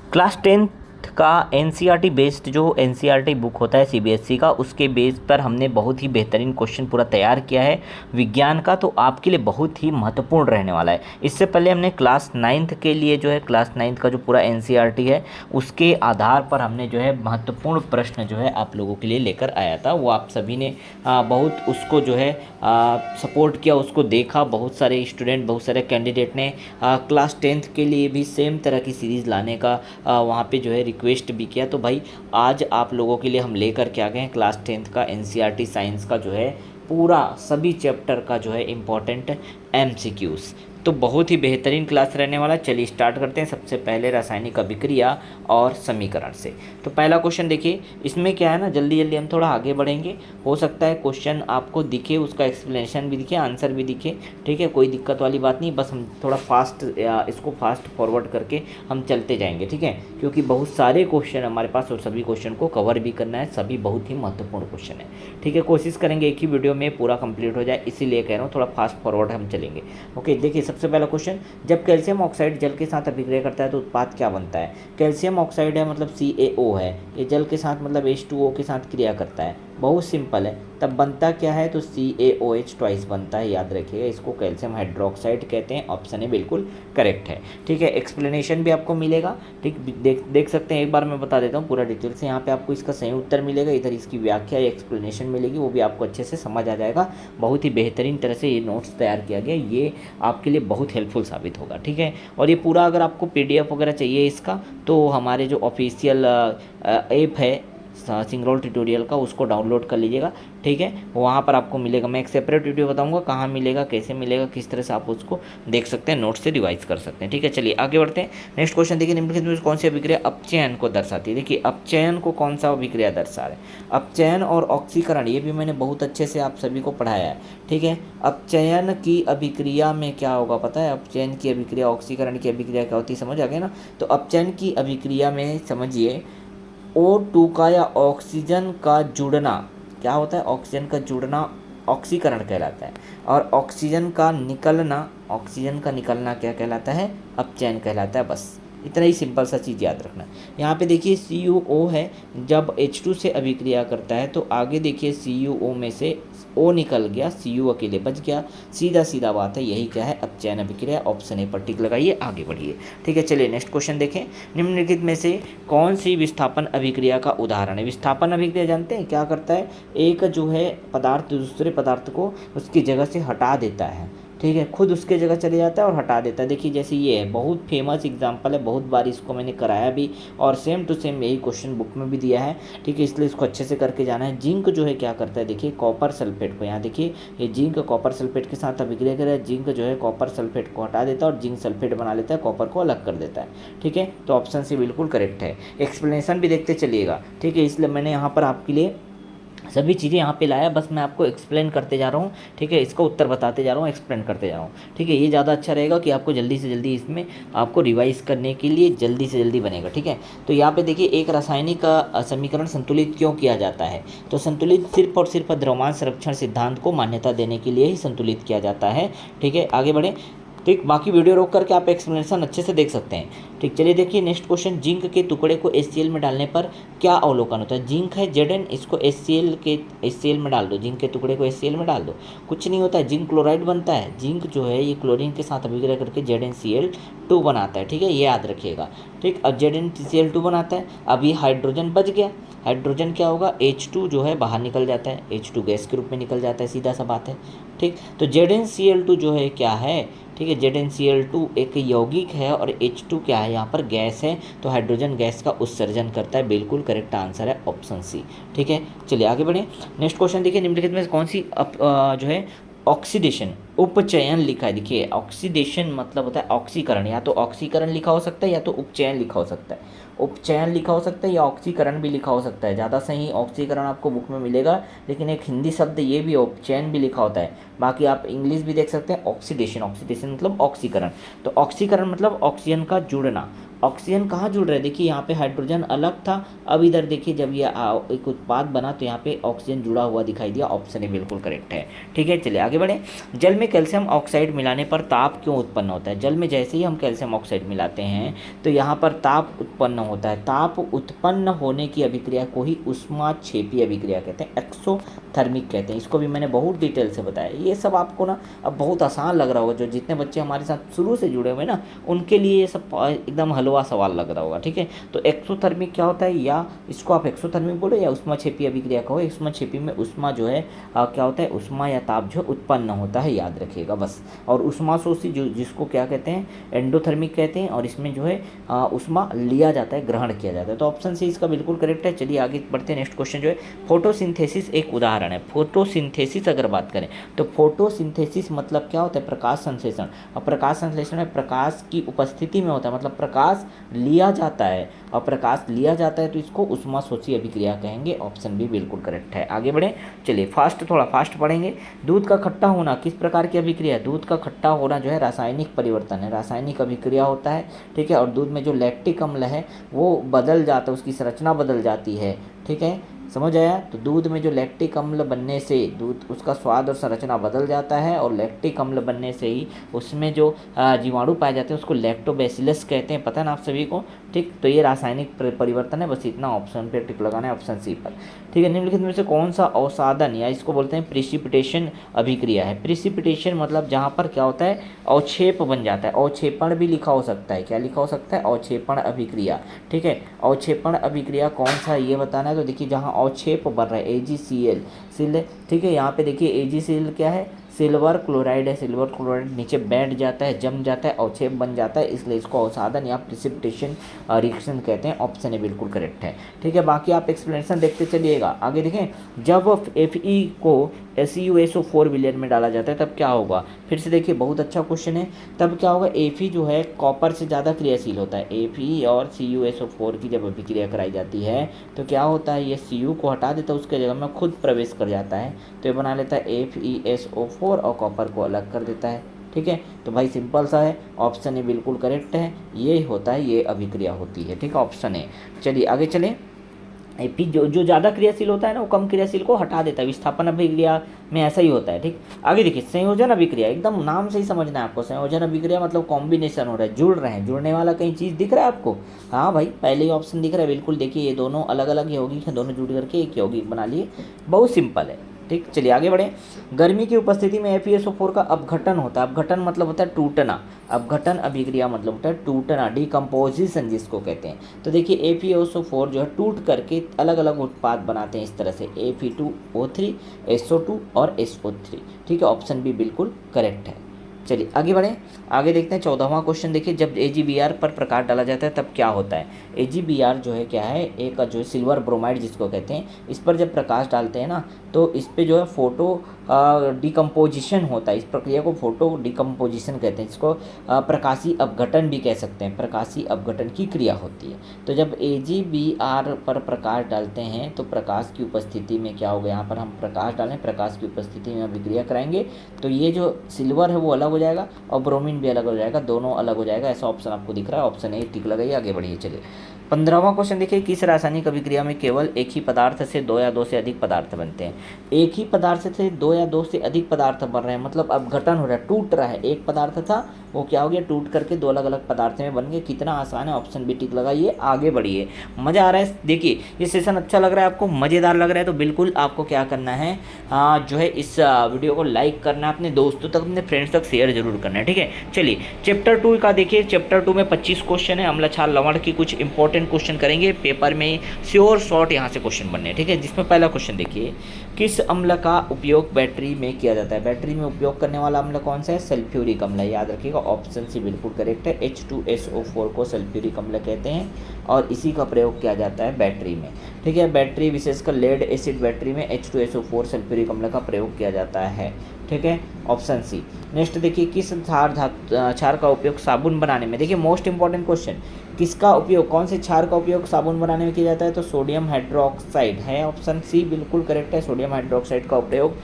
Class tenth का NCERT based जो NCERT book होता है सीबीएसई का, उसके बेस पर हमने बहुत ही बेहतरीन क्वेश्चन पूरा तैयार किया है विज्ञान का, तो आपके लिए बहुत ही महत्वपूर्ण रहने वाला है। इससे पहले हमने क्लास नाइन्थ के लिए जो है क्लास नाइन्थ का जो पूरा एनसीईआरटी है उसके आधार पर हमने जो है महत्वपूर्ण प्रश्न जो है आप लोगों के लिए लेकर आया था। वो आप सभी ने बहुत उसको जो है सपोर्ट किया, उसको देखा। बहुत सारे स्टूडेंट, बहुत सारे कैंडिडेट ने क्लास टेंथ के लिए भी सेम तरह की सीरीज़ लाने का वहाँ पे जो है रिक्वेस्ट भी किया। तो भाई आज आप लोगों के लिए हम लेकर के आ गए हैं क्लास टेंथ का एनसीईआरटी साइंस का जो है पूरा सभी चैप्टर का जो है इम्पोर्टेंट एमसीक्यूज़। तो बहुत ही बेहतरीन क्लास रहने वाला। चलिए स्टार्ट करते हैं। सबसे पहले रासायनिक अभिक्रिया और समीकरण से। तो पहला क्वेश्चन देखिए, इसमें क्या है ना, जल्दी जल्दी हम थोड़ा आगे बढ़ेंगे। हो सकता है क्वेश्चन आपको दिखे, उसका एक्सप्लेनेशन भी दिखे, आंसर भी दिखे, ठीक है, कोई दिक्कत वाली बात नहीं। बस हम थोड़ा फास्ट इसको फास्ट फॉरवर्ड करके हम चलते जाएंगे, ठीक है, क्योंकि बहुत सारे क्वेश्चन हमारे पास और सभी क्वेश्चन को कवर भी करना है, सभी बहुत ही महत्वपूर्ण क्वेश्चन है, ठीक है। कोशिश करेंगे एक ही वीडियो में पूरा कंप्लीट हो जाए, इसीलिए कह रहा हूँ थोड़ा फास्ट फॉरवर्ड हम चलेंगे। ओके, देखिए सबसे पहला क्वेश्चन, जब कैल्शियम ऑक्साइड जल के साथ अभिक्रिया करता है तो उत्पाद क्या बनता है। कैल्शियम ऑक्साइड है मतलब CaO है, ये जल के साथ मतलब H2O के साथ क्रिया करता है, बहुत सिंपल है। तब बनता क्या है तो CaOH ट्वाइस बनता है, याद रखिएगा। इसको कैल्शियम हाइड्रोक्साइड कहते हैं। ऑप्शन ए बिल्कुल करेक्ट है, ठीक है। एक्सप्लेनेशन भी आपको मिलेगा, ठीक, देख सकते हैं। एक बार मैं बता देता हूँ पूरा डिटेल से। यहाँ पे आपको इसका सही उत्तर मिलेगा, इधर इसकी व्याख्या या एक्सप्लेनेशन मिलेगी, वो भी आपको अच्छे से समझ आ जाएगा। बहुत ही बेहतरीन तरह से ये नोट्स तैयार किया गया, ये आपके लिए बहुत हेल्पफुल साबित होगा, ठीक है। और ये पूरा अगर आपको PDF वगैरह चाहिए इसका, तो हमारे जो ऑफिशियल ऐप है सिंगरोल ट्यूटोरियल का, उसको डाउनलोड कर लीजिएगा, ठीक है। वहाँ पर आपको मिलेगा। मैं एक सेपरेट वीडियो बताऊंगा कहाँ मिलेगा, कैसे मिलेगा, किस तरह से आप उसको देख सकते हैं, नोट से रिवाइज कर सकते हैं, ठीक है। चलिए आगे बढ़ते हैं। नेक्स्ट क्वेश्चन देखिए, निम्नलिखित में कौन सी अभिक्रिया अपचयन को दर्शाती है। देखिए अपचयन को कौन सा अभिक्रिया दर्शा रहा है। अपचयन और ऑक्सीकरण, ये भी मैंने बहुत अच्छे से आप सभी को पढ़ाया है, ठीक है। अपचयन की अभिक्रिया में क्या होगा पता है, अपचयन की अभिक्रिया, ऑक्सीकरण की अभिक्रिया क्या होती है, समझ आ गया ना। तो अपचयन की अभिक्रिया में समझिए O2 का या ऑक्सीजन का जुड़ना क्या होता है, ऑक्सीजन का जुड़ना ऑक्सीकरण कहलाता है, और ऑक्सीजन का निकलना क्या कहलाता है, अपचयन कहलाता है। बस इतना ही सिंपल सा चीज़ याद रखना। यहाँ पे देखिए CuO है, जब H2 से अभिक्रिया करता है तो आगे देखिए CuO में से O निकल गया, Cu अकेले बच गया। सीधा सीधा बात है, यही क्या है, अपचयन अभिक्रिया। ऑप्शन ए पर टिक लगाइए, आगे बढ़िए, ठीक है। चलिए नेक्स्ट क्वेश्चन देखें, निम्नलिखित में से कौन सी विस्थापन अभिक्रिया का उदाहरण है। विस्थापन अभिक्रिया जानते हैं क्या करता है, एक जो है पदार्थ दूसरे पदार्थ को उसकी जगह से हटा देता है, ठीक है, खुद उसके जगह चले जाता है और हटा देता है। देखिए जैसे ये है, बहुत फेमस एग्जांपल है, बहुत बार इसको मैंने कराया भी, और सेम टू सेम यही क्वेश्चन बुक में भी दिया है, ठीक है, इसलिए इसको अच्छे से करके जाना है। जिंक जो है क्या करता है, देखिए कॉपर सल्फेट को, यहाँ देखिए ये जिंक कॉपर सल्फेट के साथ अभिक्रिया कर रहा है, जिंक जो है कॉपर सल्फेट को हटा देता है और जिंक सल्फेट बना लेता है, कॉपर को अलग कर देता है, ठीक है। तो ऑप्शन सी बिल्कुल करेक्ट है। एक्सप्लेनेशन भी देखते चलिएगा, ठीक है, इसलिए मैंने यहाँ पर आपके लिए सभी चीज़ें यहाँ पे लाया, बस मैं आपको एक्सप्लेन करते जा रहा हूँ, ठीक है, इसका उत्तर बताते जा रहा हूँ, एक्सप्लेन करते जा रहा हूँ, ठीक है। ये ज़्यादा अच्छा रहेगा कि आपको जल्दी से जल्दी इसमें आपको रिवाइज करने के लिए जल्दी से जल्दी बनेगा, ठीक है। तो यहाँ पे देखिए, एक रासायनिक समीकरण संतुलित क्यों किया जाता है, तो संतुलित सिर्फ और सिर्फ द्रव्यमान संरक्षण सिद्धांत को मान्यता देने के लिए ही संतुलित किया जाता है, ठीक है। आगे बढ़े, ठीक, बाकी वीडियो रोक करके आप एक्सप्लेनेशन अच्छे से देख सकते हैं, ठीक। चलिए देखिए नेक्स्ट क्वेश्चन, जिंक के टुकड़े को HCl में डालने पर क्या अवलोकन होता है। जिंक है Zn, इसको HCl में डाल दो, जिंक के टुकड़े को HCl में डाल दो, कुछ नहीं होता है, जिंक क्लोराइड बनता है। जिंक जो है ये क्लोरीन के साथ अभिक्रिया करके ZnCl2 बनाता है, ठीक है, ये याद रखिएगा, ठीक। अब ZnCl2 बनाता है, अब ये हाइड्रोजन बच गया, हाइड्रोजन क्या होगा, H2 जो है बाहर निकल जाता है, H2 गैस के रूप में निकल जाता है, सीधा सा बात है, ठीक। तो ZnCl2 जो है क्या है, ठीक है, ZnCl2 एक यौगिक है और H2 क्या है, यहाँ पर गैस है, तो हाइड्रोजन गैस का उत्सर्जन करता है। बिल्कुल करेक्ट आंसर है ऑप्शन सी, ठीक है। चलिए आगे बढ़ें। नेक्स्ट क्वेश्चन देखिए, निम्नलिखित में कौन सी जो है ऑक्सीडेशन उपचयन लिखा है। देखिए ऑक्सीडेशन मतलब होता है ऑक्सीकरण, या तो ऑक्सीकरण लिखा हो सकता है या तो उपचयन लिखा हो सकता है। उपचयन लिखा हो सकता है या ऑक्सीकरण भी लिखा हो सकता है, ज़्यादा सही ऑक्सीकरण आपको बुक में मिलेगा, लेकिन एक हिंदी शब्द ये भी उपचयन भी लिखा होता है। बाकी आप इंग्लिश भी देख सकते हैं, ऑक्सीडेशन, ऑक्सीडेशन मतलब ऑक्सीकरण। तो ऑक्सीकरण मतलब ऑक्सीजन का जुड़ना, ऑक्सीजन कहाँ जुड़ रहा है, देखिए यहाँ पे हाइड्रोजन अलग था, अब इधर देखिए जब ये एक उत्पाद बना तो यहाँ पे ऑक्सीजन जुड़ा हुआ दिखाई दिया, ऑप्शन ए बिल्कुल करेक्ट है। ठीक है, चलिए आगे बढ़े। जल में कैल्शियम ऑक्साइड मिलाने पर ताप क्यों उत्पन्न होता है? जल में जैसे ही हम कैल्शियम ऑक्साइड मिलाते हैं तो यहाँ पर ताप उत्पन्न होता है। ताप उत्पन्न होने की अभिक्रिया को ही ऊष्माक्षेपी अभिक्रिया कहते हैं, एक्सोथर्मिक कहते हैं। इसको भी मैंने बहुत डिटेल से बताया। ये सब आपको ना अब बहुत आसान लग रहा होगा, जो जितने बच्चे हमारे साथ शुरू से जुड़े हुए हैं ना उनके लिए ये सब एकदम हलवा सवाल लग रहा होगा। ठीक है, तो एक्सोथर्मिक क्या होता है, या इसको आप एक्सोथर्मिक बोलो या ऊष्माक्षेपी अभिक्रिया कहो। ऊष्माक्षेपी में ऊष्मा जो है क्या होता है, ऊष्मा या ताप जो उत्पन्न होता है, याद रखिएगा बस। और ऊष्माशोषी जो जिसको क्या कहते हैं, एंडोथर्मिक कहते हैं, और इसमें जो है ऊष्मा लिया जाता है, ग्रहण किया जाता है। तो ऑप्शन सी इसका बिल्कुल करेक्ट है। चलिए आगे बढ़ते हैं। नेक्स्ट क्वेश्चन जो है फोटोसिंथेसिस एक उदाहरण है। फोटोसिंथेसिस अगर बात करें तो फोटोसिंथेसिस मतलब क्या होता है, प्रकाश संश्लेषण। और प्रकाश संश्लेषण में प्रकाश की उपस्थिति में होता है, मतलब प्रकाश लिया जाता है, और प्रकाश लिया जाता है तो इसको ऊष्माशोषी अभिक्रिया कहेंगे। ऑप्शन बी बिल्कुल करेक्ट है। आगे बढ़ें, चलिए थोड़ा फास्ट पढ़ेंगे। दूध का खट्टा होना किस प्रकार की अभिक्रिया है? दूध का खट्टा होना जो है रासायनिक परिवर्तन है, रासायनिक अभिक्रिया होता है। ठीक है, और दूध में जो लैक्टिक अम्ल है वो बदल जाता है, उसकी संरचना बदल जाती है। ठीक है, समझ आया? तो दूध में जो लैक्टिक अम्ल बनने से दूध उसका स्वाद और संरचना बदल जाता है, और लैक्टिक अम्ल बनने से ही उसमें जो जीवाणु पाए जाते हैं उसको लैक्टोबैसिलस कहते हैं, पता है ना आप सभी को। ठीक, तो ये रासायनिक परिवर्तन है, बस इतना ऑप्शन पे टिक लगाना है, ऑप्शन सी पर। ठीक है, निम्नलिखित में से कौन सा अवसादन या इसको बोलते हैं प्रिसिपिटेशन अभिक्रिया है? प्रिसिपिटेशन मतलब जहाँ पर क्या होता है, अवक्षेप बन जाता है। अवक्षेपण भी लिखा हो सकता है, क्या लिखा हो सकता है, अवक्षेपण अभिक्रिया। ठीक है, अवक्षेपण अभिक्रिया कौन सा ये बताना है। तो देखिए जहाँ अवक्षेप बन रहा है, AgCl सिल। ठीक है, यहाँ पे देखिए AgCl क्या है, सिल्वर क्लोराइड है। सिल्वर क्लोराइड नीचे बैठ जाता है, जम जाता है, अवक्षेप बन जाता है, इसलिए इसको अवसादन या प्रिसिपिटेशन रिएक्शन कहते हैं। ऑप्शन ए बिल्कुल करेक्ट है। ठीक है, बाकी आप एक्सप्लेनेशन देखते चलिएगा। आगे देखें, जब Fe को CuSO4 विलयन में डाला जाता है तब क्या होगा? फिर से देखिए बहुत अच्छा क्वेश्चन है। तब क्या होगा, Fe जो है कॉपर से ज़्यादा क्रियाशील होता है। Fe और CuSO4 की जब अभिक्रिया कराई जाती है तो क्या होता है, ये Cu को हटा देता है, उसके जगह में खुद प्रवेश कर जाता है, तो ये बना लेता है FeSO4 और कॉपर को अलग कर देता है। ठीक है, तो भाई सिंपल सा है, ऑप्शन ए बिल्कुल करेक्ट है। ये होता है, ये अभिक्रिया होती है। ठीक है, ऑप्शन ए। चलिए आगे चलें। Fe जो ज़्यादा क्रियाशील होता है ना वो कम क्रियाशील को हटा देता है। विस्थापन अभिक्रिया में ऐसा ही होता है। ठीक, आगे देखिए संयोजन अभिक्रिया, एकदम नाम से ही समझना है आपको। संयोजन अभिक्रिया मतलब कॉम्बिनेशन हो रहा है, जुड़ रहे हैं। जुड़ने वाला कहीं चीज़ दिख रहा है आपको? हाँ भाई, पहले ही ऑप्शन दिख रहा है बिल्कुल। देखिए ये दोनों अलग अलग यौगिक हैं, दोनों जुड़ करके एक यौगिक बना लिए, बहुत सिंपल है। ठीक, चलिए आगे बढ़ें। गर्मी की उपस्थिति में FeSO4 का अपघटन होता है। अपघटन मतलब होता है टूटना, अपघटन अभिक्रिया मतलब होता है टूटना, डिकम्पोजिशन जिसको कहते हैं। तो देखिए FeSO4 जो है टूट करके अलग अलग उत्पाद बनाते हैं इस तरह से, Fe2O3, SO2 और SO3। ठीक है, ऑप्शन बी बिल्कुल करेक्ट है। चलिए आगे बढ़ें। आगे देखते हैं 14वां क्वेश्चन। देखिए जब AgBr पर प्रकाश डाला जाता है तब क्या होता है? AgBr जो है क्या है, एक जो सिल्वर ब्रोमाइड जिसको कहते हैं, इस पर जब प्रकाश डालते हैं ना तो इस पे जो है फोटो डिकम्पोजिशन होता है। इस प्रक्रिया को फोटो डिकम्पोजिशन कहते हैं, इसको प्रकाशीय अपघटन भी कह सकते हैं। प्रकाशीय अपघटन की क्रिया होती है। तो जब AgBr पर प्रकाश डालते हैं तो प्रकाश की उपस्थिति में क्या होगा, यहाँ पर हम प्रकाश डालें, प्रकाश की उपस्थिति में अभिक्रिया कराएंगे तो ये जो सिल्वर है वो अलग हो जाएगा और ब्रोमीन भी अलग हो जाएगा, दोनों अलग हो जाएगा। ऐसा ऑप्शन आपको दिख रहा है, ऑप्शन ए टिक लगाइए। आगे बढ़िए। चलिए 15वां क्वेश्चन देखिए, किस रासायनिक अभिक्रिया में केवल एक ही पदार्थ से दो या दो से अधिक पदार्थ बनते हैं? एक ही पदार्थ से दो या दो से अधिक पदार्थ बन रहे हैं, मतलब अपघटन हो रहा है, टूट रहा है। एक पदार्थ था वो क्या हो गया, टूट करके दो अलग अलग पदार्थ में बन गए। कितना आसान है, ऑप्शन बी टिक लगाइए। आगे बढ़िए, मज़ा आ रहा है? देखिए ये सेशन अच्छा लग रहा है आपको, मज़ेदार लग रहा है तो बिल्कुल आपको क्या करना है, जो है इस वीडियो को लाइक करना है, अपने दोस्तों तक, अपने फ्रेंड्स तक शेयर जरूर करना है। ठीक है, चलिए चैप्टर 2 का देखिए। चैप्टर 2 में 25 क्वेश्चन है। अम्ल क्षार लवण की कुछ इंपॉर्टेंट क्वेश्चन करेंगे पेपर में, श्योर शॉर्ट यहाँ से क्वेश्चन बनने हैं। ठीक है, जिसमें पहला क्वेश्चन देखिए, किस अम्ल का उपयोग बैटरी में किया जाता है? बैटरी में उपयोग करने वाला अम्ल कौन सा है? सल्फ्यूरिक अम्ल है, याद रखिएगा। ऑप्शन सी बिल्कुल करेक्ट है। H2SO4 को सल्फ्यूरिक अम्ल कहते हैं और इसी का प्रयोग किया जाता है बैटरी में। ठीक है, बैटरी विशेषकर लेड एसिड बैटरी में H2SO4 सल्फ्यूरिक अम्ल का प्रयोग किया जाता है। ठीक है, ऑप्शन सी। नेक्स्ट देखिए, किस क्षार का उपयोग साबुन बनाने में? देखिए मोस्ट इंपॉर्टेंट क्वेश्चन, किसका उपयोग, कौन से क्षार का उपयोग साबुन बनाने में किया जाता है? तो सोडियम हाइड्रोक्साइड है, ऑप्शन सी बिल्कुल करेक्ट है। सोडियम हाइड्रोक्साइड का उपयोग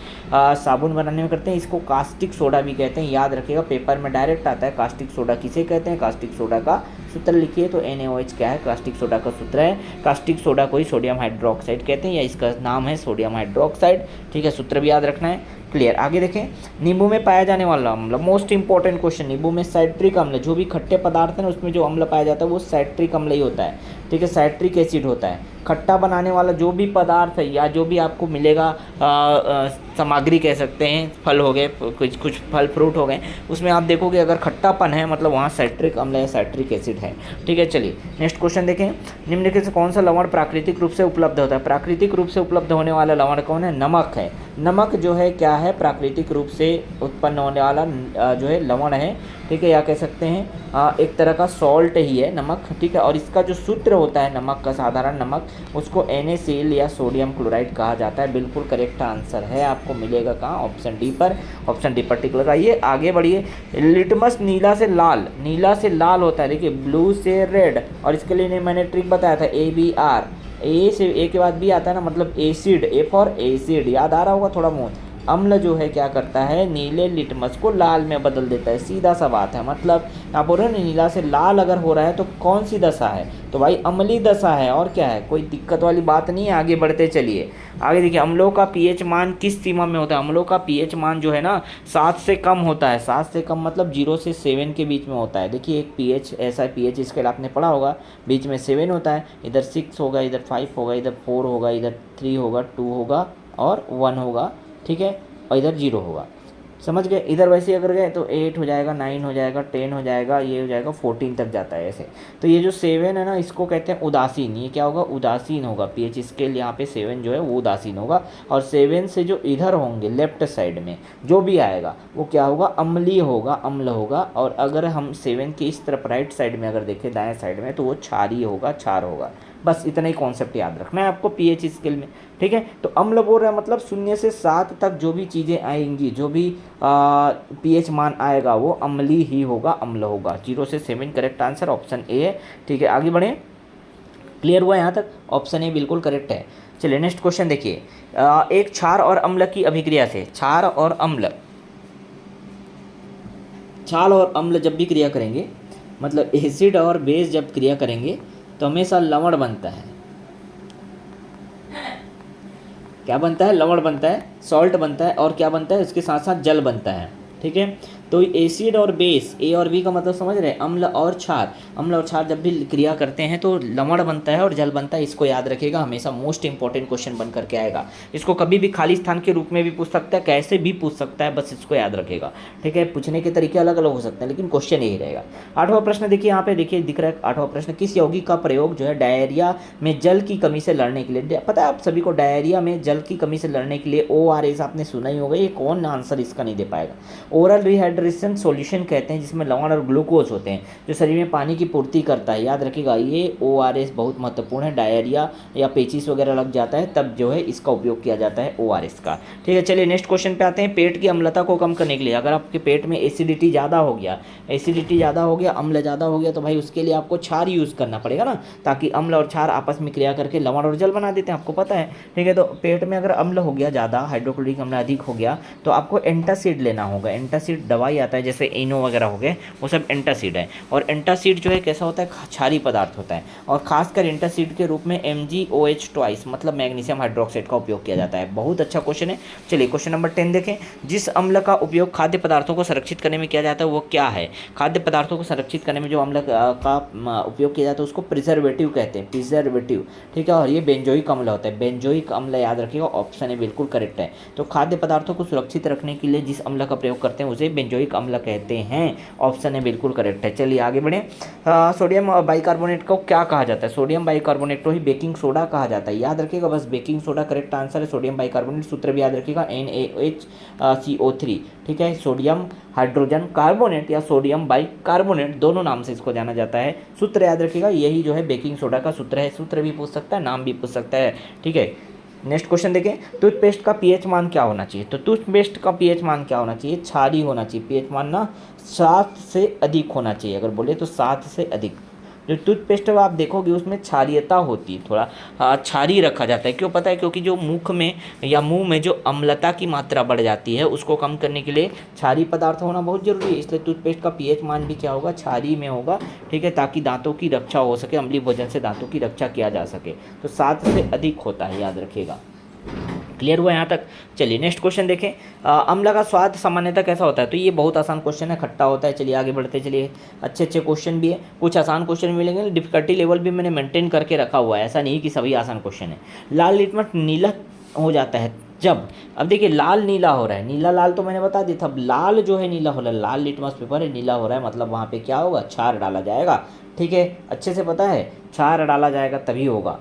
साबुन बनाने में करते हैं। इसको कास्टिक सोडा भी कहते हैं, याद रखिएगा, पेपर में डायरेक्ट आता है। कास्टिक सोडा किसे कहते हैं? कास्टिक सोडा का सूत्र लिखिए तो NaOH क्या है, कास्टिक सोडा का सूत्र है। कास्टिक सोडा को ही सोडियम हाइड्रोक्साइड कहते हैं या इसका नाम है सोडियम हाइड्रोक्साइड, ठीक है, सूत्र भी याद रखना है। क्लियर। आगे देखें, नींबू में पाया जाने वाला अम्ल, मोस्ट इंपॉर्टेंट क्वेश्चन, नींबू में साइट्रिक अम्ल, जो भी खट्टे पदार्थ हैं उसमें जो अम्ल पाया जाता है वो साइट्रिक अम्ल ही होता है, ठीक है, साइट्रिक एसिड होता है। खट्टा बनाने वाला जो भी पदार्थ है या जो भी आपको मिलेगा सामग्री कह सकते हैं, फल हो गए, कुछ फल फ्रूट हो गए, उसमें आप देखोगे अगर खट्टापन है मतलब वहाँ साइट्रिक अम्ल या साइट्रिक एसिड है, ठीक है। चलिए नेक्स्ट क्वेश्चन देखें, निम्नलिखित से कौन सा लवण प्राकृतिक रूप से उपलब्ध होता है। प्राकृतिक रूप से उपलब्ध होने वाला लवण कौन है, नमक है। नमक जो है क्या है, प्राकृतिक रूप से उत्पन्न होने वाला जो है लवण है, ठीक है, या कह सकते हैं एक तरह का सॉल्ट ही है नमक, ठीक है। और इसका जो सूत्र होता है नमक का, साधारण नमक, उसको NaCl या सोडियम क्लोराइड कहा जाता है। बिल्कुल करेक्ट आंसर है, आपको मिलेगा कहाँ, ऑप्शन डी पर। ऑप्शन डी पर टिक लगाइए। आगे बढ़िए, लिटमस नीला से लाल, नीला से लाल होता है, देखिए ब्लू से रेड, और इसके लिए मैंने ट्रिक बताया था ABR, ए से ए के बाद बी आता है ना, मतलब एसिड, ए फॉर एसिड, याद आ रहा होगा थोड़ा बहुत। अम्ल जो है क्या करता है, नीले लिटमस को लाल में बदल देता है, सीधा सा बात है। मतलब आप बोल रहे हो नीला से लाल अगर हो रहा है तो कौन सी दशा है, तो भाई अम्लीय दशा है, और क्या है, कोई दिक्कत वाली बात नहीं है। आगे बढ़ते चलिए। आगे देखिए, अम्लों का पीएच मान किस सीमा में होता है। अम्लों का पीएच मान जो है ना 7 से कम होता है। 7 से कम मतलब 0 से 7 के बीच में होता है। देखिए एक पीएच, ऐसा पीएच स्केल आपने पढ़ा होगा, बीच में 7 होता है, इधर 6 होगा, इधर 5 होगा, इधर 4 होगा, इधर 3 होगा, 2 होगा और 1 होगा, ठीक है, और इधर 0 होगा, समझ गए। इधर वैसे अगर गए तो 8 हो जाएगा, 9 हो जाएगा, 10 हो जाएगा, ये हो जाएगा 14 तक जाता है ऐसे। तो ये जो 7 है ना, इसको कहते हैं उदासीन। ये क्या होगा, उदासीन होगा। पीएच स्केल यहाँ पे 7 जो है वो उदासीन होगा, और 7 से जो इधर होंगे लेफ्ट साइड में जो भी आएगा वो क्या होगा, अम्लीय होगा, अम्ल होगा। और अगर हम 7 के इस तरफ राइट साइड में अगर देखें, दाएँ साइड में, तो वो क्षारीय होगा, क्षार होगा। बस इतना ही कॉन्सेप्ट याद रखना है आपको पीएच स्केल में, ठीक है। तो अम्ल बोल रहा है मतलब 0 से 7 तक जो भी चीज़ें आएंगी, जो भी पीएच मान आएगा वो अम्लीय ही होगा, अम्ल होगा। 0 से 7 करेक्ट आंसर ऑप्शन ए है, ठीक है। आगे बढ़ें, क्लियर हुआ यहाँ तक, ऑप्शन ए बिल्कुल करेक्ट है। चलिए नेक्स्ट क्वेश्चन देखिए, एक क्षार और अम्ल की अभिक्रिया से, क्षार और अम्ल, क्षार और अम्ल जब भी क्रिया करेंगे, मतलब एसिड और बेस जब क्रिया करेंगे तो हमेशा लवण बनता है। क्या बनता है, लवण बनता है, सॉल्ट बनता है, और क्या बनता है, इसके साथ साथ जल बनता है, ठीक है। तो एसिड और बेस, ए और बी का मतलब समझ रहे हैं, अम्ल और क्षार, अम्ल और क्षार जब भी क्रिया करते हैं तो लवण बनता है और जल बनता है। इसको याद रखिएगा, हमेशा मोस्ट इंपॉर्टेंट क्वेश्चन बन करके आएगा। इसको कभी भी खाली स्थान के रूप में भी पूछ सकता है, कैसे भी पूछ सकता है, बस इसको याद रखेगा, ठीक है। पूछने के तरीके अलग अलग हो सकते हैं लेकिन क्वेश्चन यही रहेगा। 8वां प्रश्न देखिए, यहाँ पे देखिए दिख रहा है 8वां प्रश्न, किस यौगिक का प्रयोग जो है डायरिया में जल की कमी से लड़ने के लिए। पता है आप सभी को, डायरिया में जल की कमी से लड़ने के लिए ORS आपने सुना ही होगा, ये कौन आंसर इसका नहीं दे पाएगा। ओरल रिहाइड्रेशन सॉल्यूशन कहते हैं, जिसमें लवण और ग्लूकोज होते हैं, जो शरीर में पानी की पूर्ति करता है। याद रखिएगा, ये ORS बहुत महत्वपूर्ण है। डायरिया या पेचिस वगैरह लग जाता है तब जो है इसका उपयोग किया जाता है ORS का, ठीक है। चलिए नेक्स्ट क्वेश्चन पे आते हैं। पेट की अम्लता को कम करने के लिए, अगर आपके पेट में एसिडिटी ज़्यादा हो गया, अम्ल ज़्यादा हो गया, तो भाई उसके लिए आपको क्षार यूज़ करना पड़ेगा ना, ताकि अम्ल और क्षार आपस में क्रिया करके लवण और जल बना देते हैं, आपको पता है, ठीक है। तो पेट में अगर अम्ल हो गया ज़्यादा, हाइड्रोक्लोरिक अम्ल अधिक हो गया, तो आपको एंटासिड लेना होगा। एंटासिड दवाई आता है, जैसे इनो वगैरह हो गए, वो सब एंटासिड है। और एंटासिड जो है कैसा होता है, क्षारीय पदार्थ होता है, और खासकर एंटासिड के रूप में MgOH ट्वाइस मतलब मैग्नीशियम हाइड्रोक्साइड का उपयोग किया जाता है। बहुत अच्छा क्वेश्चन है। चलिए क्वेश्चन नंबर 10 देखें, जिस अम्ल का उपयोग खाद्य पदार्थों को संरक्षित करने में किया जाता है वो क्या है। खाद्य पदार्थों को संरक्षित करने में जो अम्ल का उपयोग किया जाता है उसको प्रिजर्वेटिव कहते हैं, प्रिजर्वेटिव, ठीक है। और ये बेंजोइक अम्ल होता है, बेंजोइक अम्ल याद रखिएगा, ऑप्शन है बिल्कुल करेक्ट है। तो खाद्य पदार्थों को सुरक्षित रखने के लिए जिस अम्ल का प्रयोग करते हैं उसे बेंजोइक अम्ल कहते हैं, ऑप्शन है बिल्कुल करेक्ट है। चलिए आगे बढ़ें। सोडियम बाइकार्बोनेट को क्या कहा जाता है। सोडियम बाइकार्बोनेट को ही बेकिंग सोडा कहा जाता है, याद रखिएगा, बस बेकिंग सोडा करेक्ट आंसर है। सोडियम बाइकार्बोनेट, सूत्र भी याद रखिएगा, NaOH, ठीक है। सोडियम हाइड्रोजन कार्बोनेट या सोडियम बाइकार्बोनेट दोनों नाम से इसको जाना जाता है। सूत्र याद रखिएगा, यही जो है बेकिंग सोडा का सूत्र है। सूत्र भी पूछ सकता है, नाम भी पूछ सकता है, ठीक है। नेक्स्ट क्वेश्चन देखें, टूथपेस्ट का पीएच मान क्या होना चाहिए। तो टूथपेस्ट का पीएच मान क्या होना चाहिए, क्षारीय होना चाहिए। पीएच मान ना 7 से अधिक होना चाहिए, अगर बोले तो 7 से अधिक, जो टूथपेस्ट है वो आप देखोगे उसमें क्षारीयता होती है, थोड़ा क्षारीय रखा जाता है। क्यों पता है? क्योंकि जो मुख में या मुंह में जो अम्लता की मात्रा बढ़ जाती है उसको कम करने के लिए क्षारीय पदार्थ होना बहुत जरूरी है। इसलिए टूथपेस्ट का पीएच मान भी क्या होगा? क्षारीय में होगा, ठीक है, ताकि दांतों की रक्षा हो सके, अम्लीय भोजन से दांतों की रक्षा किया जा सके। तो 7 से अधिक होता है, याद रखिएगा। क्लियर हुआ यहाँ तक? चलिए नेक्स्ट क्वेश्चन देखें। अम्ल का स्वाद सामान्यतः कैसा होता है? तो ये बहुत आसान क्वेश्चन है, खट्टा होता है। चलिए आगे बढ़ते चलिए, अच्छे अच्छे क्वेश्चन भी है, कुछ आसान क्वेश्चन मिलेंगे, डिफिकल्टी लेवल भी मैंने मेंटेन करके रखा हुआ है, ऐसा नहीं कि सभी आसान क्वेश्चन है। लाल लिटमस नीला हो जाता है जब, अब देखिए लाल नीला हो रहा है, नीला लाल तो मैंने बता दिया था। अब लाल जो है नीला हो रहा है, लाल लिटमस पेपर है नीला हो रहा है, मतलब वहाँ पे क्या होगा? क्षार डाला जाएगा, ठीक है, अच्छे से पता है, क्षार डाला जाएगा तभी होगा।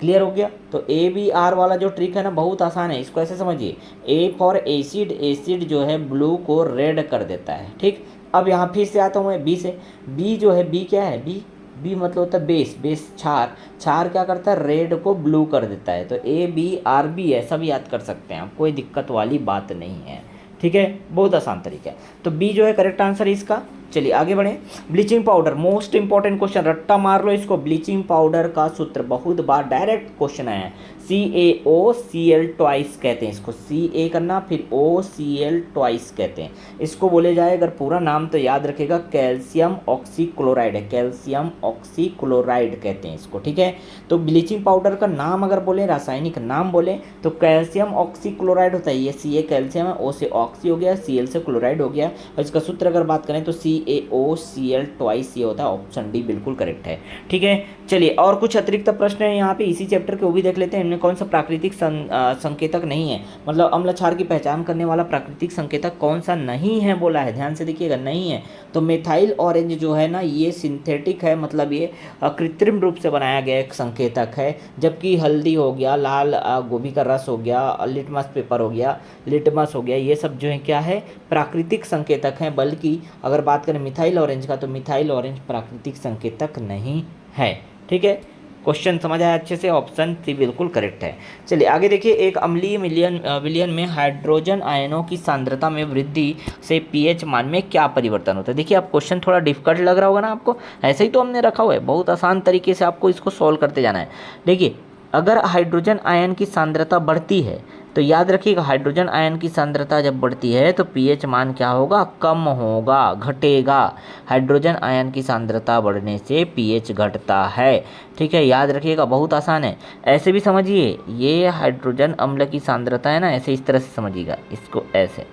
क्लियर हो गया? तो ए बी आर वाला जो ट्रिक है ना बहुत आसान है, इसको ऐसे समझिए, ए फॉर एसिड, एसिड जो है ब्लू को रेड कर देता है, ठीक। अब यहाँ फिर से आता हूँ मैं बी से, बी जो है, बी क्या है? बी, बी मतलब होता है बेस, बेस क्षार, क्षार क्या करता है? रेड को ब्लू कर देता है। तो ए बी आर बी ऐसा भी याद कर सकते हैं आप, कोई दिक्कत वाली बात नहीं है, ठीक है, बहुत आसान तरीका है। तो बी जो है करेक्ट आंसर इसका। चलिए आगे बढ़ें। Bleaching powder, most important question, रट्टा मार लो इसको। ब्लीचिंग पाउडर का सूत्र बहुत बार डायरेक्ट क्वेश्चन आया है, CaOCl ट्वाइस कहते हैं इसको, Ca करना फिर OCl ट्वाइस कहते हैं इसको, बोले जाए अगर पूरा नाम तो याद रखेगा, कैल्शियम ऑक्सीक्लोराइड है, कैल्शियम ऑक्सीक्लोराइड कहते हैं इसको, ठीक है। तो ब्लीचिंग पाउडर का नाम अगर बोले, रासायनिक नाम बोले तो कैल्शियम ऑक्सीक्लोराइड होता है, ये Ca कैल्शियम है, O से ऑक्सी हो गया, Cl से क्लोराइड हो गया, और इसका सूत्र अगर बात करें तो CaOCl ट्वाइस ये होता है, ऑप्शन डी बिल्कुल करेक्ट है, ठीक है। चलिए और कुछ अतिरिक्त प्रश्न है यहाँ पे इसी चैप्टर के, वो भी देख लेते हैं। इनमें कौन सा प्राकृतिक संकेतक नहीं है, मतलब अम्ल क्षार की पहचान करने वाला प्राकृतिक संकेतक कौन सा नहीं है बोला है, ध्यान से देखिएगा, नहीं है। तो मेथाइल ऑरेंज जो है ना ये सिंथेटिक है, मतलब ये कृत्रिम रूप से बनाया गया एक संकेतक है, जबकि हल्दी हो गया, लाल गोभी का रस हो गया, लिटमस पेपर हो गया, लिटमस हो गया, ये सब जो है क्या है? प्राकृतिक संकेतक हैं। बल्कि अगर बात करें मिथाइल ऑरेंज का, तो मिथाइल ऑरेंज प्राकृतिक संकेतक नहीं है, ठीक है। क्वेश्चन समझ आया अच्छे से? ऑप्शन सी बिल्कुल करेक्ट है। चलिए आगे देखिए, एक अम्लीय विलयन में हाइड्रोजन आयनों की सांद्रता में वृद्धि से पीएच मान में क्या परिवर्तन होता है? देखिए आप क्वेश्चन थोड़ा डिफिकल्ट लग रहा होगा ना आपको, ऐसे ही तो हमने रखा हुआ है, बहुत आसान तरीके से आपको इसको सॉल्व करते जाना है। देखिए अगर हाइड्रोजन आयन की सांद्रता बढ़ती है तो याद रखिएगा, हाइड्रोजन आयन की सांद्रता जब बढ़ती है तो पीएच मान क्या होगा? कम होगा, घटेगा। हाइड्रोजन आयन की सांद्रता बढ़ने से पीएच घटता है, ठीक है, याद रखिएगा, बहुत आसान है। ऐसे भी समझिए, ये हाइड्रोजन अम्ल की सांद्रता है ना, ऐसे इस तरह से समझिएगा इसको, ऐसे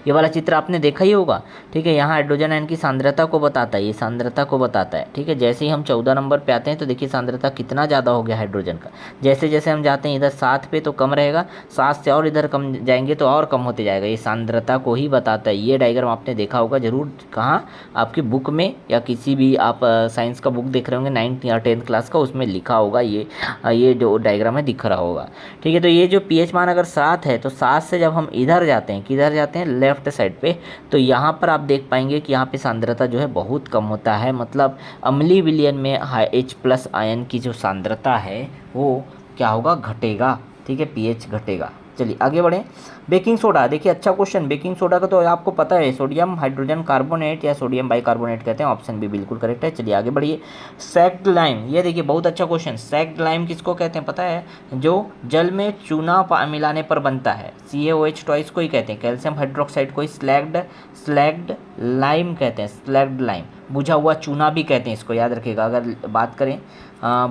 ये वाला चित्र आपने देखा ही होगा, ठीक है। यहाँ हाइड्रोजन आयन की सांद्रता को बताता है, ये सांद्रता को बताता है, ठीक है। जैसे ही हम 14 नंबर पे आते हैं तो देखिए सांद्रता कितना ज़्यादा हो गया हाइड्रोजन का। जैसे जैसे हम जाते हैं इधर 7 पे तो कम रहेगा, 7 से और इधर कम जाएंगे तो और कम होते जाएगा, ये सांद्रता को ही बताता है। ये डायग्राम आपने देखा होगा जरूर, कहाँ? आपकी बुक में या किसी भी आप साइंस का बुक देख रहे होंगे 9th या 10th क्लास का, उसमें लिखा होगा, ये जो डायग्राम है दिख रहा होगा, ठीक है। तो ये जो पीएच मान अगर 7 है तो 7 से जब हम इधर जाते हैं, किधर जाते हैं? लेफ्ट साइड पे, तो यहाँ पर आप देख पाएंगे कि यहाँ पे सांद्रता जो है बहुत कम होता है, मतलब अम्लीय विलयन में H+ आयन की जो सांद्रता है वो क्या होगा? घटेगा, ठीक है, पीएच घटेगा। चलिए आगे बढ़ें। बेकिंग सोडा, देखिए अच्छा क्वेश्चन, बेकिंग सोडा का तो आपको पता है, सोडियम हाइड्रोजन कार्बोनेट या सोडियम बाइकार्बोनेट कहते हैं, ऑप्शन भी बिल्कुल करेक्ट है। चलिए आगे बढ़िए। सैक्ड लाइम, ये देखिए बहुत अच्छा क्वेश्चन, सैक्ड लाइम किसको कहते हैं पता है? जो जल में चूना मिलाने पर बनता है, CaOH ट्वाइस को ही कहते हैं, कैल्शियम हाइड्रोक्साइड को ही स्लैग्ड लाइम कहते हैं, स्लैग्ड लाइम, बुझा हुआ चूना भी कहते हैं इसको, याद रखिएगा। अगर बात करें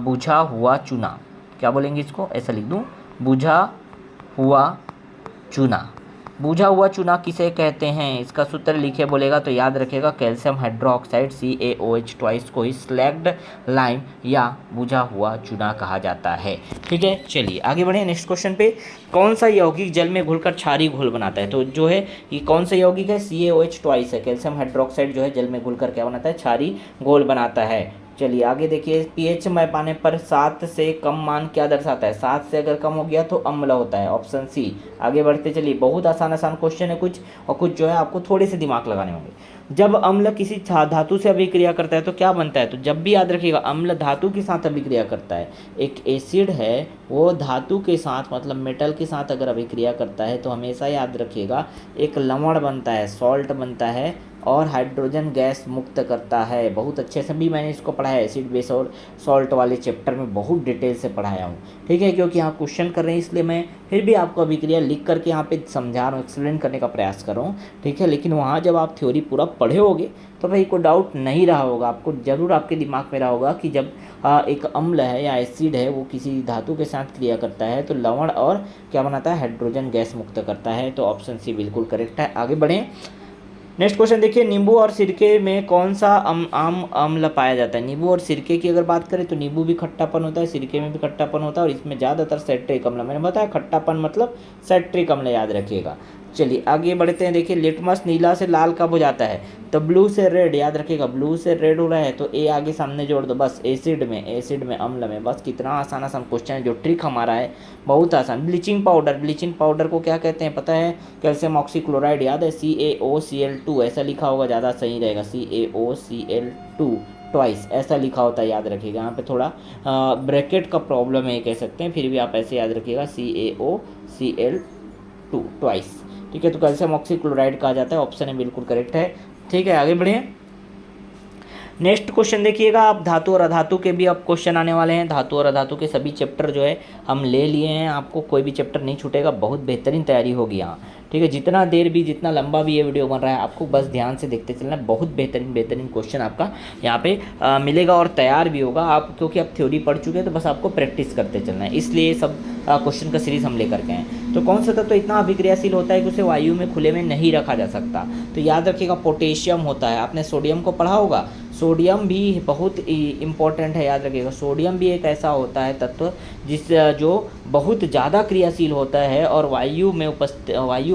बुझा हुआ चूना, क्या बोलेंगे इसको? ऐसा लिख दूँ, बुझा हुआ चूना, बुझा हुआ चूना किसे कहते हैं? इसका सूत्र लिखे बोलेगा तो याद रखेगा, कैल्शियम हाइड्रोक्साइड CaOH ट्वाइस को ही स्लैग्ड लाइम या बुझा हुआ चूना कहा जाता है, ठीक है। चलिए आगे बढ़े नेक्स्ट क्वेश्चन पे। कौन सा यौगिक जल में घुलकर क्षारीय घोल बनाता है? तो जो है ये कौन सा यौगिक है? CaOH ट्वाइस है, कैल्शियम हाइड्रोक्साइड जो है जल में घुलकर क्या बनाता है? क्षारीय घोल बनाता है। चलिए आगे देखिए, पीएच में पाने पर 7 से कम मान क्या दर्शाता है? 7 से अगर कम हो गया तो अम्ल होता है, ऑप्शन सी। आगे बढ़ते चलिए, बहुत आसान क्वेश्चन है कुछ, और कुछ जो है आपको थोड़े से दिमाग लगाने होंगे। जब अम्ल किसी धातु से अभिक्रिया करता है तो क्या बनता है? तो जब भी याद रखिएगा, अम्ल धातु के साथ अभिक्रिया करता है, एक एसिड है वो धातु के साथ मतलब मेटल के साथ अगर अभिक्रिया करता है तो हमेशा याद रखिएगा एक लवण बनता है, सॉल्ट बनता है, और हाइड्रोजन गैस मुक्त करता है। बहुत अच्छे से भी मैंने इसको पढ़ा है, एसिड बेस और सॉल्ट वाले चैप्टर में बहुत डिटेल से पढ़ाया हूँ, ठीक है। क्योंकि यहाँ क्वेश्चन कर रहे हैं इसलिए मैं फिर भी आपको अभिक्रिया लिख करके यहाँ पे समझा रहा हूँ, एक्सप्लेन करने का प्रयास कर रहा हूँ, ठीक है। लेकिन वहाँ जब आप थ्योरी पूरा पढ़े होगे तो भाई कोई डाउट नहीं रहा होगा, आपको जरूर आपके दिमाग में रहा होगा कि जब एक अम्ल है या एसिड है वो किसी धातु के साथ क्रिया करता है तो लवण और क्या बनाता है, हाइड्रोजन गैस मुक्त करता है। तो ऑप्शन सी बिल्कुल करेक्ट है। आगे बढ़ें, नेक्स्ट क्वेश्चन देखिए, नींबू और सिरके में कौन सा आम अम्ल पाया जाता है। नींबू और सिरके की अगर बात करें तो नींबू भी खट्टापन होता है, सिरके में भी खट्टापन होता है और इसमें ज़्यादातर साइट्रिक अम्ल, मैंने बताया खट्टापन मतलब साइट्रिक अम्ल, याद रखिएगा। चलिए आगे बढ़ते हैं। देखिए लिटमस नीला से लाल कब हो जाता है, तो ब्लू से रेड, याद रखिएगा ब्लू से रेड हो रहा है तो ए आगे सामने जोड़ दो, बस एसिड में अम्ल में। बस कितना आसान आसान क्वेश्चन है, जो ट्रिक हमारा है बहुत आसान। ब्लीचिंग पाउडर को क्या कहते हैं पता है, कैल्शियम ऑक्सीक्लोराइड, याद है CaOCl2 ऐसा लिखा होगा, ज़्यादा सही रहेगा CaOCl2 ट्वाइस ऐसा लिखा होता है, याद रखिएगा। यहाँ पे थोड़ा ब्रैकेट का प्रॉब्लम है कह सकते हैं, फिर भी आप ऐसे याद रखिएगा CaOCl2 ट्वाइस, ठीक है। तो कैल्शियम ऑक्सीक्लोराइड कहा जाता है, ऑप्शन है बिल्कुल करेक्ट है, ठीक है। आगे बढ़े, नेक्स्ट क्वेश्चन देखिएगा आप, धातु और अधातु के भी अब क्वेश्चन आने वाले हैं। धातु और अधातु के सभी चैप्टर जो है हम ले लिए हैं, आपको कोई भी चैप्टर नहीं छूटेगा, बहुत बेहतरीन तैयारी होगी यहाँ, ठीक है। जितना देर भी जितना लंबा भी ये वीडियो बन रहा है आपको बस ध्यान से देखते चलना है, बहुत बेहतरीन क्वेश्चन आपका यहाँ पे मिलेगा और तैयार भी होगा आप, क्योंकि आप थ्योरी पढ़ चुके हैं तो बस आपको प्रैक्टिस करते चलना है, इसलिए सब क्वेश्चन का सीरीज हम लेकर के हैं। तो कौन सा तत्व इतना अभिक्रियाशील होता है कि उसे वायु में खुले में नहीं रखा जा सकता, तो याद रखिएगा पोटेशियम होता है। आपने सोडियम को पढ़ा होगा, सोडियम भी बहुत इम्पोर्टेंट है, याद रखिएगा। सोडियम भी एक ऐसा होता है तत्व जो बहुत ज़्यादा क्रियाशील होता है और वायु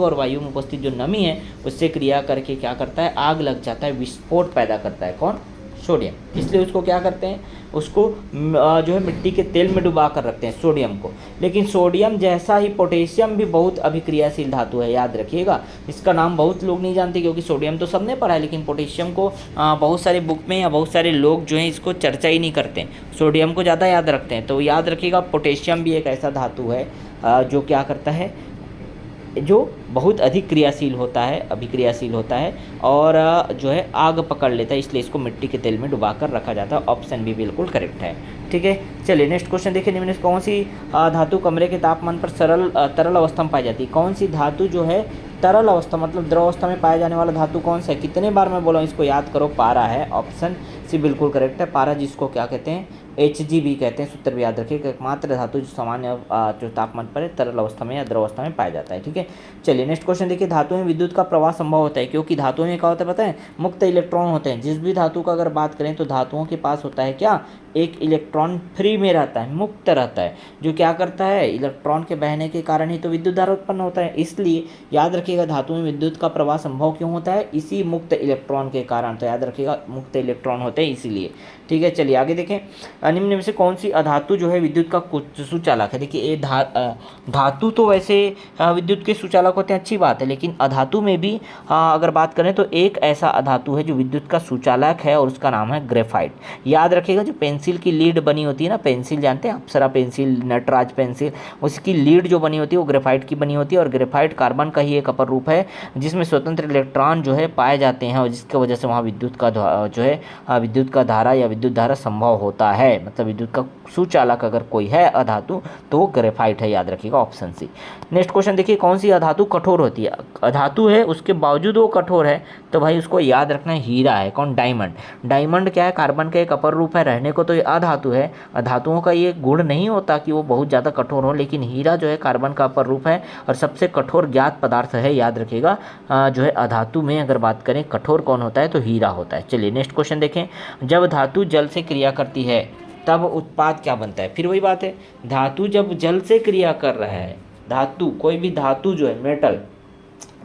और वायु में उपस्थित जो नमी है उससे क्रिया करके क्या करता है, आग लग जाता है, विस्फोट पैदा करता है। कौन, सोडियम। इसलिए उसको क्या करते हैं, उसको जो है मिट्टी के तेल में डुबा कर रखते हैं सोडियम को। लेकिन सोडियम जैसा ही पोटेशियम भी बहुत अभिक्रियाशील धातु है, याद रखिएगा। इसका नाम बहुत लोग नहीं जानते क्योंकि सोडियम तो सबने पढ़ा है, लेकिन पोटेशियम को बहुत सारे बुक में या बहुत सारे लोग जो हैं इसको चर्चा ही नहीं करते, सोडियम को ज़्यादा याद रखते हैं। तो याद रखिएगा पोटेशियम भी एक ऐसा धातु है जो क्या करता है, जो बहुत अधिक क्रियाशील होता है, अभिक्रियाशील होता है और जो है आग पकड़ लेता है, इसलिए इसको मिट्टी के तेल में डुबा कर रखा जाता है। ऑप्शन भी बिल्कुल करेक्ट है, ठीक है। चलिए नेक्स्ट क्वेश्चन देखिए, निम्न में कौन सी धातु कमरे के तापमान पर तरल अवस्था में पाई जाती है। कौन सी धातु जो है तरल अवस्था मतलब द्रव अवस्था में पाया जाने वाला धातु कौन सा है, कितने बार मैं बोला हूँ इसको याद करो, पारा है, ऑप्शन सी बिल्कुल करेक्ट है। पारा जिसको क्या कहते हैं, Hg भी कहते हैं, सूत्र भी याद रखिए। एकमात्र धातु जो सामान्य जो तापमान पर है तरल अवस्था में या द्रव अवस्था में पाया जाता है, ठीक है। चलिए नेक्स्ट क्वेश्चन देखिए, धातु में विद्युत का प्रवाह संभव होता है क्योंकि धातुओं में क्या होता है पता है, मुक्त इलेक्ट्रॉन होते हैं। जिस भी धातु का अगर बात करें तो धातुओं के पास होता है क्या, एक इलेक्ट्रॉन फ्री में रहता है, मुक्त रहता है, जो क्या करता है, इलेक्ट्रॉन के बहने के कारण ही तो विद्युत धारा उत्पन्न होता है। इसलिए याद रखिएगा धातु में विद्युत का प्रवाह संभव क्यों होता है, इसी मुक्त इलेक्ट्रॉन के कारण। तो याद रखिएगा मुक्त इलेक्ट्रॉन होते हैं इसीलिए, ठीक है। चलिए आगे देखें, निम्न में से कौन सी अधातु जो है विद्युत का सुचालक है। देखिए ये धातु तो वैसे विद्युत के सुचालक होते हैं, अच्छी बात है, लेकिन अधातु में भी अगर बात करें तो एक ऐसा अधातु है जो विद्युत का सुचालक है और उसका नाम है ग्रेफाइट। याद रखिएगा जो पेंसिल की लीड बनी होती है ना, पेंसिल जानते हैं, अप्सरा पेंसिल, नटराज पेंसिल, उसकी लीड जो बनी होती है वो ग्रेफाइट की बनी होती है और ग्रेफाइट कार्बन का ही एक अपर रूप है जिसमें स्वतंत्र इलेक्ट्रॉन जो है पाए जाते हैं और जिसकी वजह से वहाँ विद्युत का जो है विद्युत का धारा या विद्युत धारा संभव होता है। मतलब विद्युत का सुचालक अगर कोई है अधातु तो वो ग्रेफाइट है, याद रखिएगा, ऑप्शन सी। नेक्स्ट क्वेश्चन देखिए, कौन सी अधातु कठोर होती है। अधातु है उसके बावजूद वो कठोर है तो भाई उसको याद रखना है, हीरा है। कौन, डायमंड। डायमंड क्या है, कार्बन का एक अपर रूप है, रहने को तो ये अधातु है, अधातुओं का ये गुण नहीं होता कि वो बहुत ज़्यादा कठोर हो, लेकिन हीरा जो है कार्बन का अपर रूप है और सबसे कठोर ज्ञात पदार्थ है, याद रखिएगा। जो है अधातु में अगर बात करें कठोर कौन होता है तो हीरा होता है। चलिए नेक्स्ट क्वेश्चन देखें, जब धातु जल से क्रिया करती है तब उत्पाद क्या बनता है। फिर वही बात है, धातु जब जल से क्रिया कर रहा है, धातु कोई भी धातु जो है मेटल,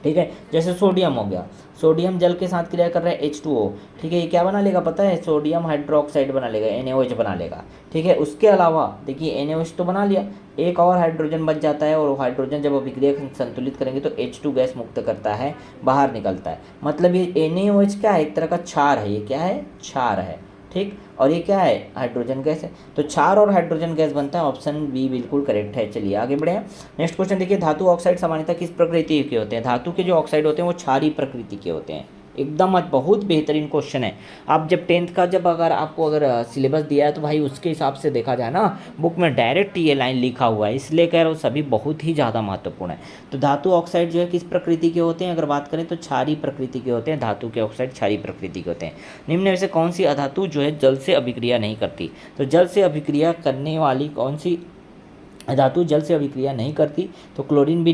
ठीक है, जैसे सोडियम हो गया, सोडियम जल के साथ क्रिया कर रहा है H2O, ठीक है, ये क्या बना लेगा पता है, सोडियम हाइड्रोक्साइड बना लेगा, NaOH बना लेगा, ठीक है। उसके अलावा देखिए NaOH तो बना लिया, एक और हाइड्रोजन बच जाता है और हाइड्रोजन जब अभिक्रिया संतुलित करेंगे तो H2 गैस मुक्त करता है, बाहर निकलता है। मतलब ये NaOH क्या है, एक तरह का क्षार है, ये क्या है, क्षार है, ठीक, और ये क्या है, हाइड्रोजन गैस है। तो क्षार और हाइड्रोजन गैस बनता है, ऑप्शन बी बिल्कुल करेक्ट है। चलिए आगे बढ़े, नेक्स्ट क्वेश्चन देखिए, धातु ऑक्साइड सामान्यतः किस प्रकृति के होते हैं। धातु के जो ऑक्साइड होते हैं वो क्षारीय प्रकृति के होते हैं, एकदम आज बहुत बेहतरीन क्वेश्चन है। आप जब 10th का जब आपको अगर सिलेबस दिया है तो भाई उसके हिसाब से देखा जाए ना, बुक में डायरेक्ट ये लाइन लिखा हुआ है, इसलिए कह रहा हूँ सभी बहुत ही ज़्यादा महत्वपूर्ण है। तो धातु ऑक्साइड जो है किस प्रकृति के होते हैं, अगर बात करें तो क्षारीय प्रकृति के होते हैं। धातु के ऑक्साइड क्षारीय प्रकृति के होते हैं। निम्न में से कौन सी अधातु जो है जल से अभिक्रिया नहीं करती, तो जल से अभिक्रिया करने वाली कौन सी धातु जल से अभिक्रिया नहीं करती, तो क्लोरीन भी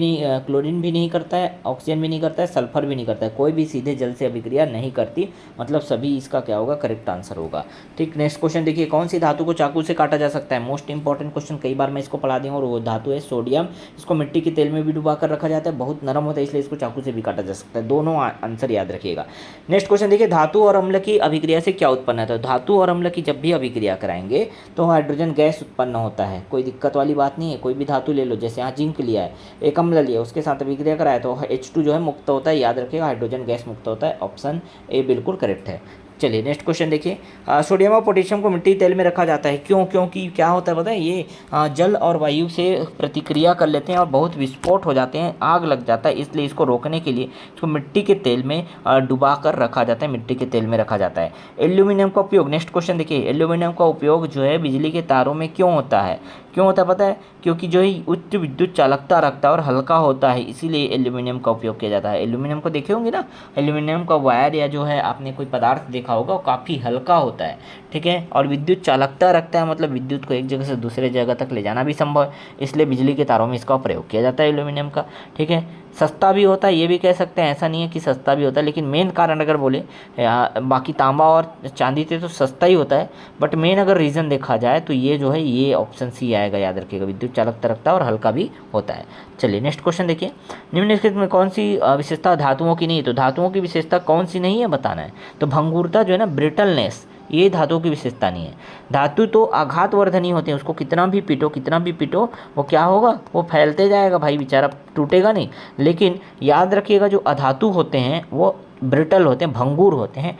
नहीं करता है, ऑक्सीजन भी नहीं करता है, सल्फर भी नहीं करता है, कोई भी सीधे जल से अभिक्रिया नहीं करती, मतलब सभी इसका क्या होगा, करेक्ट आंसर होगा। ठीक, नेक्स्ट क्वेश्चन देखिए, कौन सी धातु को चाकू से काटा जा सकता है। मोस्ट इंपॉर्टेंट क्वेश्चन, कई बार मैं इसको पढ़ा दिया और वो धातु है सोडियम। इसको मिट्टी के तेल में भी डुबा कर रखा जाता है, बहुत नरम होता है इसलिए इसको चाकू से भी काटा जा सकता है। दोनों आंसर याद रखिएगा। नेक्स्ट क्वेश्चन देखिए, धातु और अम्ल की अभिक्रिया से क्या उत्पन्न होता है। धातु और अम्ल की जब भी अभिक्रिया कराएंगे तो हाइड्रोजन गैस उत्पन्न होता है, कोई दिक्कत वाली बात नहीं है। कोई भी धातु ले लो, जैसे यहाँ जिंक लिया है, एक अम्ल लिया, उसके साथ अभिक्रिया कराया तो H2 जो है मुक्त होता है, याद रखिएगा, हाइड्रोजन गैस मुक्त होता है। ऑप्शन ए बिल्कुल करेक्ट है। चलिए नेक्स्ट क्वेश्चन देखिए, सोडियम और पोटेशियम को मिट्टी तेल में रखा जाता है, क्यों, क्योंकि क्या होता है पता है, ये जल और वायु से प्रतिक्रिया कर लेते हैं और बहुत विस्फोट हो जाते हैं, आग लग जाता है, इसलिए इसको रोकने के लिए इसको मिट्टी के तेल में डुबा कर रखा जाता है, मिट्टी के तेल में रखा जाता है। एल्यूमिनियम का उपयोग, नेक्स्ट क्वेश्चन देखिए, एल्यूमिनियम का उपयोग जो है बिजली के तारों में क्यों होता है, क्यों होता है पता है, क्योंकि जो है उच्च विद्युत चालकता रखता है और हल्का होता है, इसीलिए एल्यूमिनियम का उपयोग किया जाता है। एल्यूमिनियम को देखे होंगे ना, एल्यूमिनियम का वायर या जो है आपने कोई पदार्थ देखा होगा, वो काफ़ी हल्का होता है, ठीक है, और विद्युत चालकता रखता है, मतलब विद्युत को एक जगह से दूसरे जगह तक ले जाना भी संभव है, इसलिए बिजली के तारों में इसका प्रयोग किया जाता है एल्यूमिनियम का। ठीक है, सस्ता भी होता है, ये भी कह सकते हैं, ऐसा नहीं है कि सस्ता भी होता है, लेकिन मेन कारण अगर बोले, बाकी तांबा और चांदी से तो सस्ता ही होता है, बट मेन अगर रीज़न देखा जाए तो ये जो है, ये ऑप्शन सी आएगा, याद रखिएगा, विद्युत चालकता रखता है और हल्का भी होता है। चलिए नेक्स्ट क्वेश्चन देखिए, निम्नलिखित में कौन सी विशेषता धातुओं की नहीं है, तो धातुओं की विशेषता कौन सी नहीं है बताना है। तो भंगुरता जो है ना, ब्रिटलनेस, ये धातुओं की विशेषता नहीं है। धातु तो आघातवर्धनी होते हैं, उसको कितना भी पीटो वो क्या होगा, वो फैलते जाएगा भाई, बेचारा टूटेगा नहीं। लेकिन याद रखिएगा, जो अधातु होते हैं वो ब्रिटल होते हैं, भंगुर होते हैं,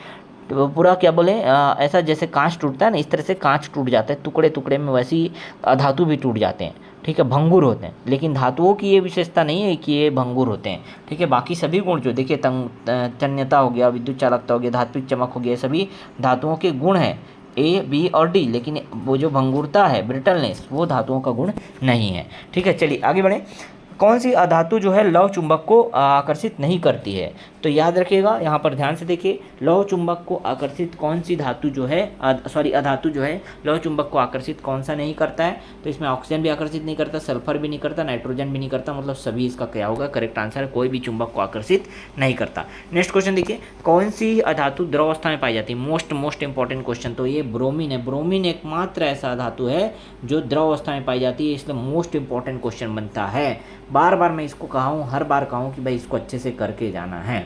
तो पूरा क्या बोले, ऐसा जैसे कांच टूटता है ना, इस तरह से कांच टूट जाता है टुकड़े टुकड़े में, वैसे ही धातु भी टूट जाते हैं। ठीक है, भंगुर होते हैं, लेकिन धातुओं की ये विशेषता नहीं है कि ये भंगुर होते हैं। ठीक है, बाकी सभी गुण जो देखिए, तन्यता हो गया, विद्युत चालकता हो गया, धात्विक चमक हो गया, सभी धातुओं के गुण हैं ए, बी और डी, लेकिन वो जो भंगुरता है, ब्रिटलनेस, वो धातुओं का गुण नहीं है। ठीक है, चलिए आगे बढ़ें। कौन सी अधातु जो है लौह चुंबक को आकर्षित नहीं करती है, तो याद रखिएगा, यहाँ पर ध्यान से देखिए, लौह चुंबक को आकर्षित कौन सी धातु जो है, अधातु जो है लौह चुंबक को आकर्षित कौन सा नहीं करता है, तो इसमें ऑक्सीजन भी आकर्षित नहीं करता, सल्फर भी नहीं करता, नाइट्रोजन भी नहीं करता, मतलब सभी इसका क्या होगा, करेक्ट आंसर है, कोई भी चुंबक को आकर्षित नहीं करता। नेक्स्ट क्वेश्चन देखिए, कौन सी अधातु द्रव अवस्था में पाई जाती है, मोस्ट इंपॉर्टेंट क्वेश्चन, तो ये ब्रोमीन है। ब्रोमीन एकमात्र ऐसा धातु है जो द्रव अवस्था में पाई जाती है, इसलिए मोस्ट इंपॉर्टेंट क्वेश्चन बनता है। बार बार मैं इसको कहा हूँ, हर बार कहा हूँ कि भाई इसको अच्छे से करके जाना है।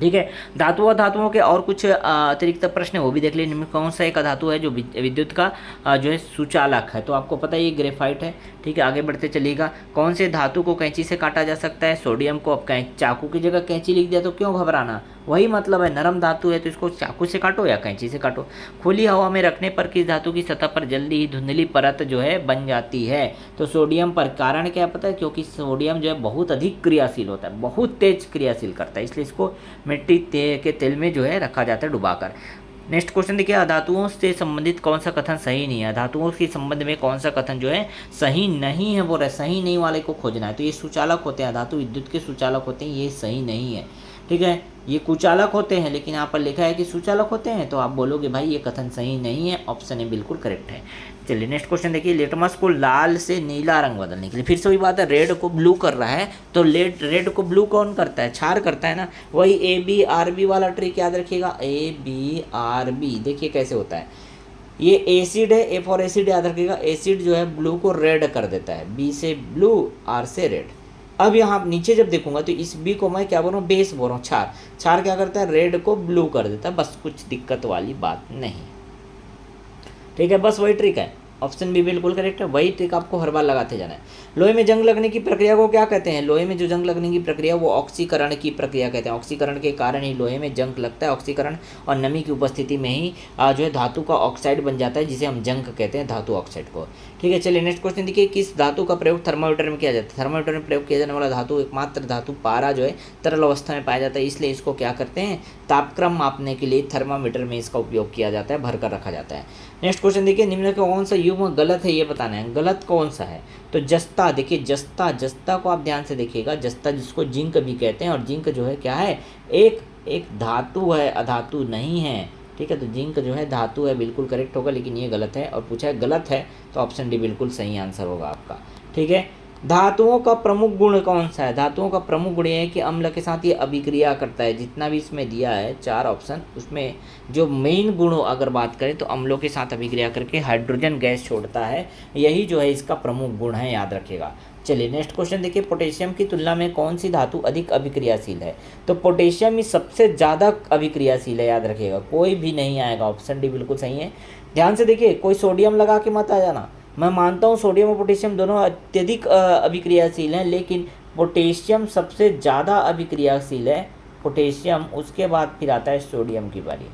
ठीक है, धातुओं के और कुछ अतिरिक्त प्रश्न वो भी देख लीजिए। कौन सा एक धातु है जो विद्युत का जो है सुचालक है, तो आपको पता है ये ग्रेफाइट है। ठीक है, आगे बढ़ते चलिएगा। कौन से धातु को कैंची से काटा जा सकता है, सोडियम को। अब चाकू की जगह कैंची लिख दिया तो क्यों घबराना, वही मतलब है, नरम धातु है तो इसको चाकू से काटो या कैंची से काटो। खुली हवा में रखने पर किस धातु की सतह पर जल्दी ही धुंधली परत जो है बन जाती है, तो सोडियम पर। कारण क्या पता है, क्योंकि सोडियम जो है बहुत अधिक क्रियाशील होता है, बहुत तेज क्रियाशील करता है, इसलिए इसको मिट्टी के तेल में जो है रखा जाता है डुबाकर। नेक्स्ट क्वेश्चन देखिए, अधातुओं से संबंधित कौन सा कथन सही नहीं है, धातुओं के संबंध में कौन सा कथन जो है सही नहीं है, वो सही नहीं वाले को खोजना है। तो ये सुचालक होते हैं, धातु विद्युत के सुचालक होते हैं, ये सही नहीं है। ठीक है, ये कुचालक होते हैं, लेकिन यहाँ पर लिखा है कि सुचालक होते हैं, तो आप बोलोगे भाई ये कथन सही नहीं है, ऑप्शन ए बिल्कुल करेक्ट है। चलिए नेक्स्ट क्वेश्चन देखिए, लिटमस को लाल से नीला रंग बदलने के लिए, फिर से वही बात है, रेड को ब्लू कर रहा है, तो रेड को ब्लू कौन करता है, क्षार करता है ना, वही ABRB वाला ट्रिक याद रखिएगा, ABRB। देखिए कैसे होता है, ये एसिड है, ए फॉर एसिड याद रखिएगा, एसिड जो है ब्लू को रेड कर देता है, B से ब्लू, R से रेड। अब यहाँ नीचे जब देखूंगा तो इस B को मैं क्या बोल रहा हूँ, बेस बोल रहा हूँ, क्षार क्या करता है, रेड को ब्लू कर देता है, बस कुछ दिक्कत वाली बात नहीं। ठीक है, बस वही ट्रिक है, ऑप्शन बी बिल्कुल करेक्ट है। वही ट्रिक आपको हर बार लगाते जाना है। लोहे में जंग लगने की प्रक्रिया को क्या कहते हैं? लोहे में जो जंग लगने की प्रक्रिया वो ऑक्सीकरण की प्रक्रिया कहते हैं। ऑक्सीकरण के कारण ही लोहे में जंग लगता है। ऑक्सीकरण और नमी की उपस्थिति में ही जो है धातु का ऑक्साइड बन जाता है, जिसे हम जंग कहते हैं, धातु ऑक्साइड को। ठीक है, चलिए नेक्स्ट क्वेश्चन देखिए, किस धातु का प्रयोग थर्मामीटर में किया जाता है? थर्मामीटर में प्रयोग किया जाने वाला धातु, एकमात्र धातु पारा जो है तरल अवस्था में पाया जाता है, इसलिए इसको क्या करते हैं? तापक्रम मापने के लिए थर्मामीटर में इसका उपयोग किया जाता है, भरकर रखा जाता है। नेक्स्ट क्वेश्चन देखिए, निम्न का कौन सा युग्म गलत है ये बताना है। गलत कौन सा है? तो जस्ता, देखिए जस्ता को आप ध्यान से देखिएगा। जस्ता जिसको जिंक भी कहते हैं, और जिंक जो है क्या है? एक धातु है, अधातु नहीं है। ठीक है, तो जिंक जो है धातु है, बिल्कुल करेक्ट होगा, लेकिन ये गलत है। और पूछा है गलत है तो ऑप्शन डी बिल्कुल सही आंसर होगा आपका। ठीक है, धातुओं का प्रमुख गुण कौन सा है? धातुओं का प्रमुख गुण ये है कि अम्ल के साथ ये अभिक्रिया करता है। जितना भी इसमें दिया है 4 ऑप्शन, उसमें जो मेन गुण अगर बात करें तो अम्लों के साथ अभिक्रिया करके हाइड्रोजन गैस छोड़ता है, यही जो है इसका प्रमुख गुण है, याद रखिएगा। चलिए नेक्स्ट क्वेश्चन देखिए, पोटेशियम की तुलना में कौन सी धातु अधिक अभिक्रियाशील है? तो पोटेशियम ही सबसे ज़्यादा अभिक्रियाशील है, याद रखिएगा, कोई भी नहीं आएगा। ऑप्शन डी बिल्कुल सही है। ध्यान से देखिए, कोई सोडियम लगा के मत आ जाना। मैं मानता हूँ सोडियम और पोटेशियम दोनों अत्यधिक अभिक्रियाशील हैं, लेकिन पोटेशियम सबसे ज़्यादा अभिक्रियाशील है। पोटेशियम, उसके बाद फिर आता है सोडियम की बारी।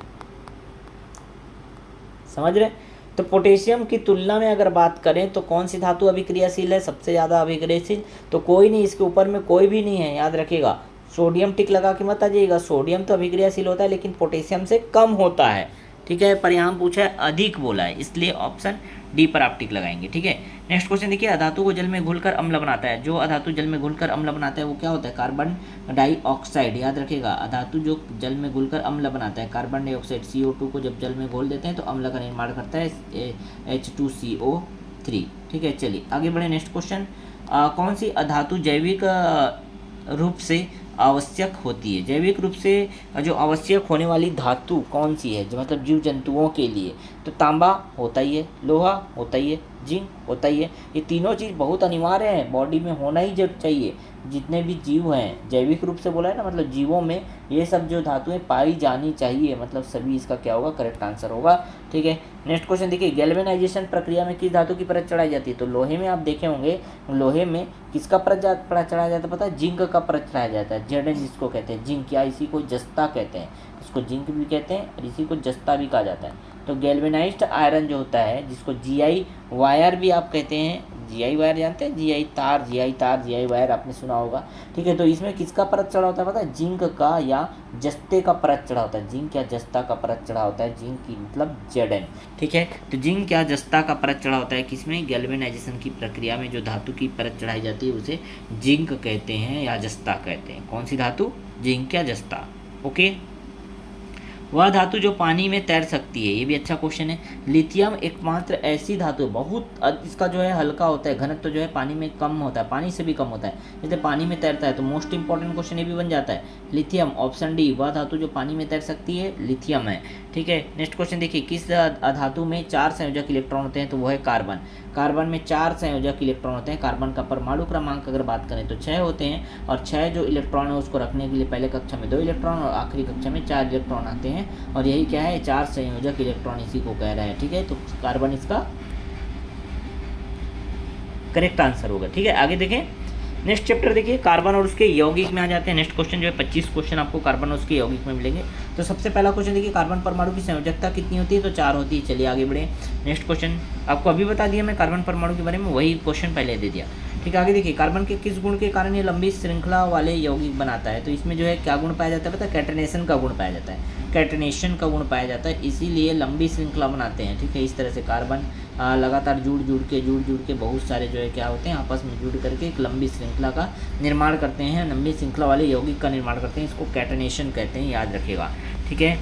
समझ रहे? तो पोटेशियम की तुलना में अगर बात करें तो कौन सी धातु अभिक्रियाशील है, सबसे ज़्यादा अभिक्रियाशील? तो कोई नहीं, इसके ऊपर में कोई भी नहीं है, याद रखिएगा। सोडियम टिक लगा के मत आ जाइएगा। सोडियम तो अभिक्रियाशील होता है, लेकिन पोटेशियम से कम होता है। ठीक है, पर यहाँ पूछा है अधिक बोला है, इसलिए ऑप्शन डी पर आप टिक लगाएंगे। ठीक है, नेक्स्ट क्वेश्चन देखिए, अधातु को जल में घुलकर अम्ल बनाता है। जो अधातु जल में घुलकर अम्ल बनाता है वो क्या होता है? कार्बन डाइऑक्साइड, याद रखिएगा। अधातु जो जल में घुलकर अम्ल बनाता है, कार्बन डाइऑक्साइड CO2 को जब जल में घोल देते हैं तो अम्ल का निर्माण करता है H2CO3। ठीक है, चलिए आगे बढ़े। नेक्स्ट क्वेश्चन, कौन सी अधातु जैविक रूप से आवश्यक होती है? जैविक रूप से जो आवश्यक होने वाली धातु कौन सी है, जो मतलब जीव जंतुओं के लिए? तो तांबा होता ही है, लोहा होता ही है, जिंक होता ही है। ये तीनों चीज़ बहुत अनिवार्य है, बॉडी में होना ही जरूर चाहिए। जितने भी जीव हैं, जैविक रूप से बोला है ना, मतलब जीवों में ये सब जो धातुएं पाई जानी चाहिए, मतलब सभी इसका क्या होगा? करेक्ट आंसर होगा। ठीक है, नेक्स्ट क्वेश्चन देखिए, गैल्वेनाइजेशन प्रक्रिया में किस धातु की परत चढ़ाई जाती है? तो लोहे में आप देखे होंगे, लोहे में किसका परत चढ़ाया जाता है पता है? जिंक का परत चढ़ाया जाता है। Zn जिसको कहते हैं, जिंक, या इसी को जस्ता कहते हैं। इसको जिंक भी कहते हैं और इसी को जस्ता भी कहा जाता है। तो गैल्वेनाइज्ड आयरन जो होता है, जिसको GI वायर भी आप कहते हैं, GI वायर जानते हैं? GI तार, GI वायर आपने सुना होगा। ठीक है, तो इसमें किसका परत चढ़ा होता है पता है? जिंक का या जस्ते का परत चढ़ा होता है। जिंक या जस्ता का परत चढ़ा होता है। जिंक की मतलब Zn। ठीक है, तो जिंक या जस्ता का परत चढ़ा होता है किसमें? गैल्वेनाइजेशन की प्रक्रिया में जो धातु की परत चढ़ाई जाती है उसे जिंक कहते हैं या जस्ता कहते हैं। कौन सी धातु? जिंक या जस्ता। ओके, वह धातु जो पानी में तैर सकती है, ये भी अच्छा क्वेश्चन है। लिथियम एकमात्र ऐसी धातु, बहुत इसका जो है हल्का होता है, घनत्व तो जो है पानी में कम होता है, पानी से भी कम होता है, इसलिए पानी में तैरता है। तो मोस्ट इंपॉर्टेंट क्वेश्चन ये भी बन जाता है, लिथियम। ऑप्शन डी, वह धातु जो पानी में तैर सकती है, लिथियम है। ठीक है, नेक्स्ट क्वेश्चन देखिए, किस धातु में 4 संयोजक इलेक्ट्रॉन होते हैं? तो वो है कार्बन। कार्बन में 4 संयोजक इलेक्ट्रॉन होते हैं। कार्बन का परमाणु क्रमांक अगर बात करें तो 6 होते हैं, और 6 जो इलेक्ट्रॉन है उसको रखने के लिए पहले कक्षा में 2 इलेक्ट्रॉन और आखिरी कक्षा में 4 इलेक्ट्रॉन आते हैं, और यही क्या है? 4 संयोजक इलेक्ट्रॉन इसी को कह रहा है। ठीक है, तो कार्बन इसका करेक्ट आंसर होगा। ठीक है, आगे देखें, नेक्स्ट चैप्टर देखिए, कार्बन और उसके यौगिक में आ जाते हैं। नेक्स्ट क्वेश्चन जो है 25 क्वेश्चन आपको कार्बन और उसके यौगिक में मिलेंगे। तो सबसे पहला क्वेश्चन देखिए, कार्बन परमाणु की संयोजकता कितनी होती है? तो 4 होती है। चलिए आगे बढ़े। नेक्स्ट क्वेश्चन आपको अभी बता दिया मैं कार्बन परमाणु के बारे में, वही क्वेश्चन पहले दे दिया। ठीक है, आगे देखिए, कार्बन के किस गुण के कारण ये लंबी श्रृंखला वाले यौगिक बनाता है? तो इसमें जो है क्या गुण पाया जाता है पता है? कैटनेशन का गुण पाया जाता है। कैटनेशन का गुण पाया जाता है, इसीलिए लंबी श्रृंखला बनाते हैं। ठीक है, इस तरह से कार्बन लगातार जुड़ जुड़ के बहुत सारे जो है क्या होते हैं, आपस में जुड़ करके एक लंबी श्रृंखला का निर्माण करते हैं, लंबी श्रृंखला वाले यौगिक का निर्माण करते हैं। इसको कैटनेशन कहते हैं, याद रखिएगा। ठीक है,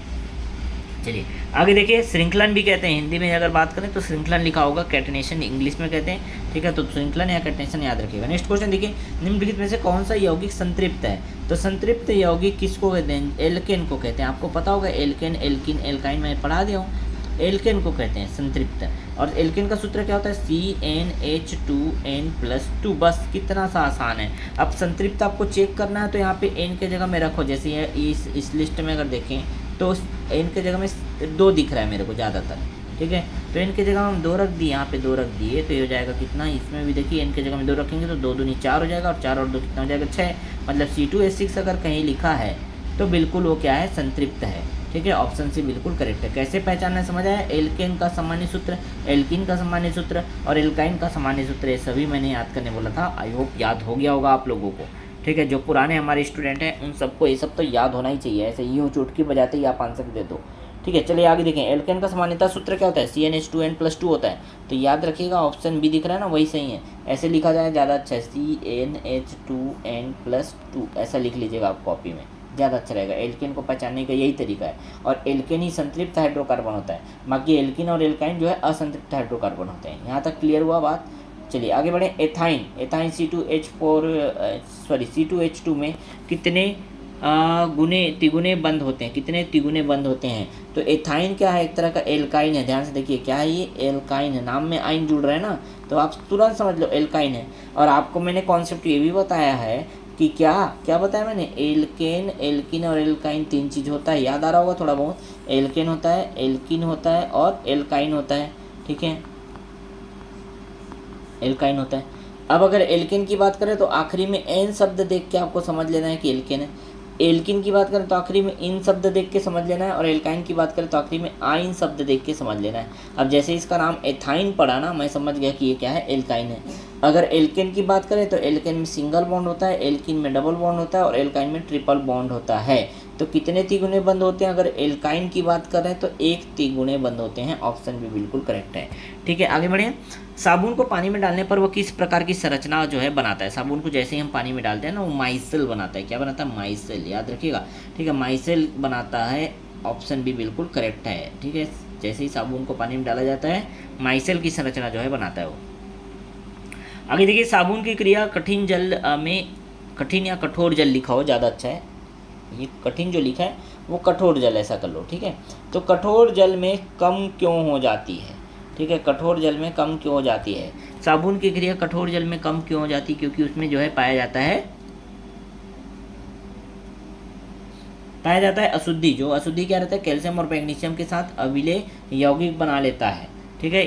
चलिए आगे देखिए, श्रृंखलन भी कहते हैं। हिंदी में अगर बात करें तो श्रृंखलन लिखा होगा, कैटनेशन इंग्लिश में कहते हैं। ठीक है, तो श्रृंखलन या कैटनेशन याद रखिएगा। नेक्स्ट क्वेश्चन देखिए, निम्नलिखित में से कौन सा यौगिक संतृप्त है? तो संतृप्त यौगिक किसको कहते हैं? एल्केन को कहते हैं। आपको पता होगा एल्केन, एल्किन, एल्काइन मैं पढ़ा दिया हूँ। एल्केन को कहते हैं संतृप्त। और एल्केन का सूत्र क्या होता है? CnH2n+2। बस कितना सा आसान है। अब संतृप्त आपको चेक करना है तो यहाँ पे n के जगह में रखो। जैसे इस लिस्ट में अगर देखें तो n के जगह में 2 दिख रहा है मेरे को ज़्यादातर। ठीक है। तो एन की जगह हम 2 रख दिए, यहाँ पे 2 रख दिए, तो ये हो जाएगा कितना, इसमें भी देखिए एन की जगह में 2 रखेंगे तो 2 दूनी 4 हो जाएगा, और 4 और 2 कितना हो जाएगा 6, मतलब C2H6 अगर कहीं लिखा है तो बिल्कुल वो क्या है, संतृप्त है। ठीक है, ऑप्शन सी बिल्कुल करेक्ट है। कैसे पहचानना है समझ आया, एल्केन का सामान्य सूत्र, एल्किन का सामान्य सूत्र और एल्काइन का सामान्य सूत्र, ये सभी मैंने याद करने बोला था। आई होप याद हो गया होगा आप लोगों को। ठीक है, जो पुराने हमारे स्टूडेंट हैं उन सबको ये सब तो याद होना ही चाहिए, ऐसे यूँ चुटकी बजाते ही आप आंसर दे दो। ठीक है, चलिए आगे देखें। एल्केन का सामान्यता सूत्र क्या होता है, CnH2n+2 होता है। तो याद रखिएगा ऑप्शन बी दिख रहा है ना, वही सही है। ऐसे लिखा जाए ज़्यादा अच्छा है, CnH2n+2 ऐसा लिख लीजिएगा आप कॉपी में, ज़्यादा अच्छा रहेगा। एल्केन को पहचानने का यही तरीका है, और एल्केन ही संतृप्त हाइड्रोकार्बन होता है, बाकी एल्किन और एल्काइन जो है असंतृप्त हाइड्रोकार्बन होते हैं। यहाँ तक क्लियर हुआ बात। चलिए आगे बढ़ें। एथाइन, एथाइन C2H2 में कितने गुने तिगुने बंद होते हैं, कितने तिगुने बंद होते हैं। तो एथाइन क्या है, एक तरह का एल्काइन है। ध्यान से देखिए क्या है ये, एल्काइन है। नाम में आइन जुड़ रहा है ना, तो आप तुरंत समझ लो एल्काइन है। और आपको मैंने कॉन्सेप्ट ये भी बताया है कि क्या क्या बताया मैंने, एल्केन, एल्किन और एल्काइन 3 चीज़ होता है। याद आ रहा होगा थोड़ा बहुत, एल्केन होता है, एल्किन होता है और एल्काइन होता है। ठीक है, एल्काइन होता है। अब अगर एल्किन की बात करें तो आखिरी में एन शब्द देख के आपको समझ लेना है कि एल्केन है। एल्किन की बात करें तो आखिरी में इन शब्द देख के समझ लेना है, और एल्काइन की बात करें तो आखिरी में आइन शब्द देख के समझ लेना है। अब जैसे इसका नाम एथाइन पड़ा ना, मैं समझ गया कि ये क्या है, एल्काइन है। अगर एल्केन की बात करें तो एल्केन में सिंगल बॉन्ड होता है, एल्किन में डबल बॉन्ड होता है और एल्काइन में ट्रिपल बॉन्ड होता है। तो कितने तिगुने बंद होते हैं, अगर एल्काइन की बात करें तो 1 तिगुने बंद होते हैं। ऑप्शन भी बिल्कुल करेक्ट है। ठीक है, आगे बढ़ें। साबुन को पानी में डालने पर वो किस प्रकार की संरचना जो है बनाता है। साबुन को जैसे ही हम पानी में डालते हैं ना, वो माइसेल बनाता है। क्या बनाता है, माइसेल, याद रखिएगा। ठीक है, माइसेल बनाता है। ऑप्शन भी बिल्कुल करेक्ट है। ठीक है, जैसे ही साबुन को पानी में डाला जाता है, माइसेल की संरचना जो है बनाता है वो। आगे देखिए, साबुन की क्रिया कठिन जल में, कठिन या कठोर जल लिखा हो ज़्यादा अच्छा है। ये कठिन जो लिखा है वो कठोर जल ऐसा कर लो। ठीक है, तो कठोर जल में कम क्यों हो जाती है। ठीक है, कठोर जल में कम क्यों हो जाती है, साबुन की क्रिया कठोर जल में कम क्यों हो जाती है, क्योंकि उसमें जो है पाया जाता है अशुद्धि। जो अशुद्धि क्या रहता है, कैल्शियम और मैग्नीशियम के साथ अविलेय यौगिक बना लेता है। ठीक है,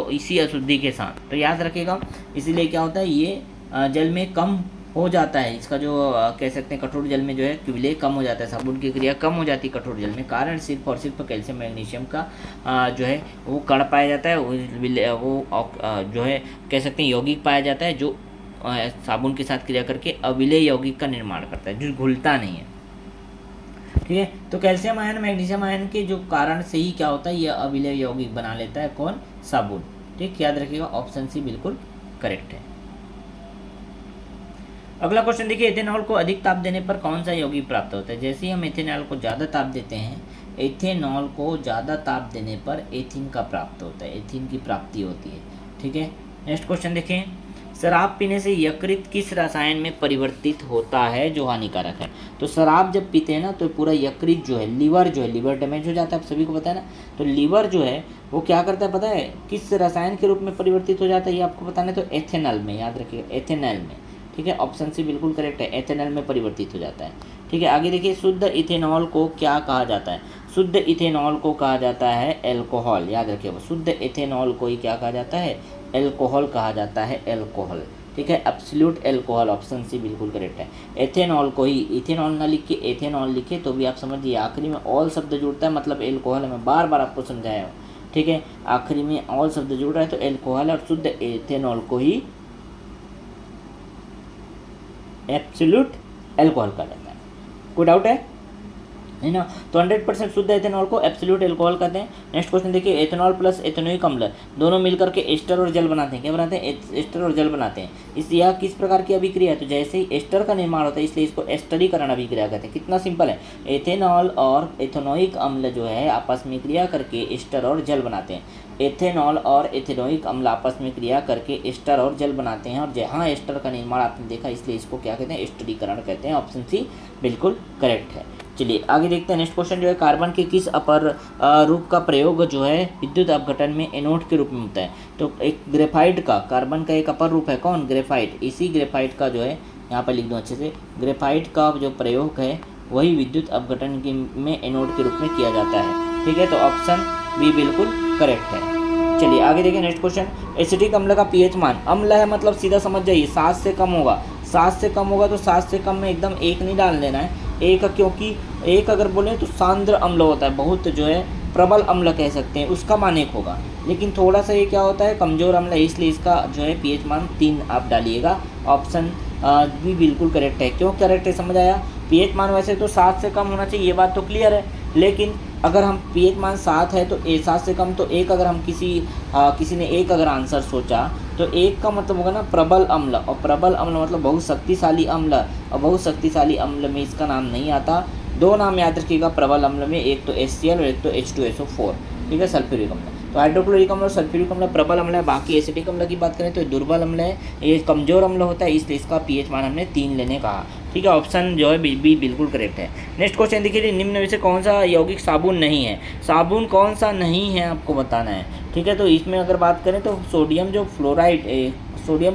इसी अशुद्धि के साथ, तो याद रखिएगा। इसीलिए क्या होता है, ये जल में कम हो जाता है। इसका जो कह सकते हैं कठोर जल में जो है विलेय कम हो जाता है, साबुन की क्रिया कम हो जाती है कठोर जल में। कारण सिर्फ और सिर्फ कैल्शियम मैग्नीशियम का जो है वो कण पाया जाता है, वो जो है कह सकते हैं यौगिक पाया जाता है, जो साबुन के साथ क्रिया करके अविलेय यौगिक का निर्माण करता है, जो घुलता नहीं है। ठीक है, तो कैल्शियम आयन मैग्नीशियम आयन के जो कारण से ही क्या होता है, यह अविलेय यौगिक बना लेता है कौन, साबुन। ठीक, याद रखिएगा ऑप्शन सी बिल्कुल करेक्ट है। अगला क्वेश्चन देखिए, एथेनॉल को अधिक ताप देने पर कौन सा यौगिक प्राप्त होता है। जैसे ही हम एथेनॉल को ज़्यादा ताप देते हैं, एथेनॉल को ज़्यादा ताप देने पर एथीन का प्राप्त होता है, एथीन की प्राप्ति होती है। ठीक है, नेक्स्ट क्वेश्चन देखें, शराब पीने से यकृत किस रसायन में परिवर्तित होता है जो हानिकारक है। तो शराब जब पीते हैं ना, तो पूरा यकृत जो है, लीवर डैमेज हो जाता है, आप सभी को पता है ना। तो लीवर जो है वो क्या करता है पता है, किस रसायन के रूप में परिवर्तित हो जाता है, ये आपको बताना है। तो एथेनॉल में, याद रखिएगा एथेनॉल में। ठीक है, ऑप्शन सी बिल्कुल करेक्ट है, एथेनॉल में परिवर्तित हो जाता है। ठीक है, आगे देखिए, शुद्ध इथेनॉल को क्या कहा जाता है। शुद्ध इथेनॉल को कहा जाता है एल्कोहल। याद रखिएगा, शुद्ध इथेनॉल को ही क्या कहा जाता है, एल्कोहल कहा जाता है, एल्कोहल। ठीक है, एब्सोल्यूट एल्कोहल, ऑप्शन सी बिल्कुल करेक्ट है। एथेनॉल को ही इथेनॉल ना लिख के एथेनॉल लिखे तो भी आप समझिए, आखिरी में ऑल शब्द जुड़ता है, मतलब एल्कोहल है। मैं बार बार आपको समझाया हूँ। ठीक है, आखिरी में ऑल शब्द जुड़ रहा है तो एल्कोहल, और शुद्ध एथेनॉल को ही एब्सोल्यूट एल्कोहल कहा जाता है। कोई डाउट है ना। तो 100% शुद्ध एथेनॉल को एब्सोल्यूट एल्कोहल कहते हैं। नेक्स्ट क्वेश्चन देखिए, एथेनॉल प्लस एथेनोइक अम्ल दोनों मिलकर के एस्टर और जल बनाते हैं। क्या बनाते हैं, एस्टर और जल बनाते हैं। इस यह किस प्रकार की अभिक्रिया है, तो जैसे ही एस्टर का निर्माण होता है इसलिए इसको एस्टरीकरण अभिक्रिया कहते हैं। कितना सिंपल है, एथेनॉल और एथेनोइक अम्ल जो है आपस में क्रिया करके एस्टर और जल बनाते हैं। एथेनॉल और एथेनोइक अम्ल आपस में क्रिया करके एस्टर और जल बनाते हैं, और जहाँ एस्टर का निर्माण आपने देखा इसलिए इसको क्या कहते हैं, एस्टरीकरण कहते हैं। ऑप्शन सी बिल्कुल करेक्ट है। चलिए आगे देखते हैं। नेक्स्ट क्वेश्चन जो है, कार्बन के किस अपर रूप का प्रयोग जो है विद्युत अपघटन में एनोड के रूप में होता है। तो एक ग्रेफाइट का, कार्बन का एक अपर रूप है कौन, ग्रेफाइट। इसी ग्रेफाइट का जो है यहाँ पर लिख दो अच्छे से, ग्रेफाइट का जो प्रयोग है वही विद्युत अपघटन में एनोड के रूप में किया जाता है। ठीक है, तो ऑप्शन बी बिल्कुल करेक्ट है। चलिए आगे देखिए नेक्स्ट क्वेश्चन। एसिटिक अम्ल का पीएच मान, अम्ल है मतलब सीधा समझ जाइए 7 से कम होगा, 7 से कम होगा तो 7 से कम में एकदम 1 नहीं डाल देना है, 1, क्योंकि 1 अगर बोले तो सांद्र अम्ल होता है, बहुत जो है प्रबल अम्ल कह सकते हैं, उसका मान 1 होगा। लेकिन थोड़ा सा ये क्या होता है कमज़ोर अम्ल है, इसलिए इसका जो है पीएच मान 3 आप डालिएगा। ऑप्शन भी बिल्कुल करेक्ट है। क्यों करेक्ट है समझ आया? पीएच मान वैसे तो 7 से कम होना चाहिए, ये बात तो क्लियर है, लेकिन अगर हम पीएच मान 7 है तो 7 से कम तो 1, अगर हम किसी ने 1 अगर आंसर सोचा तो 1 का मतलब होगा ना प्रबल अम्ल, और प्रबल अम्ल मतलब बहुत शक्तिशाली अम्ल, और बहुत शक्तिशाली अम्ल में इसका नाम नहीं आता। 2 नाम याद रखिएगा प्रबल अम्ल में, एक तो HCl और एक तो H2SO4, ठीक है, सल्फ्यूरिक अम्ल। तो हाइड्रोक्लोरिक अम्ल और सल्फ्यूरिक अम्ल प्रबल अम्ल है, बाकी एसिटिक अम्ल की बात करें तो दुर्बल अम्ल है, ये कमजोर अम्ल होता है, इसलिए इसका पीएच मान हमने 3 लेने कहा, ठीक है। ऑप्शन जो है बी बिल्कुल करेक्ट है। नेक्स्ट क्वेश्चन देखिए, निम्न में से कौन सा यौगिक साबुन नहीं है? साबुन कौन सा नहीं है आपको बताना है, ठीक है। तो इसमें अगर बात करें तो सोडियम सोडियम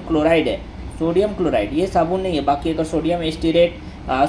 क्लोराइड है, सोडियम क्लोराइड ये साबुन नहीं है। बाकी अगर सोडियम एस्टीरेट,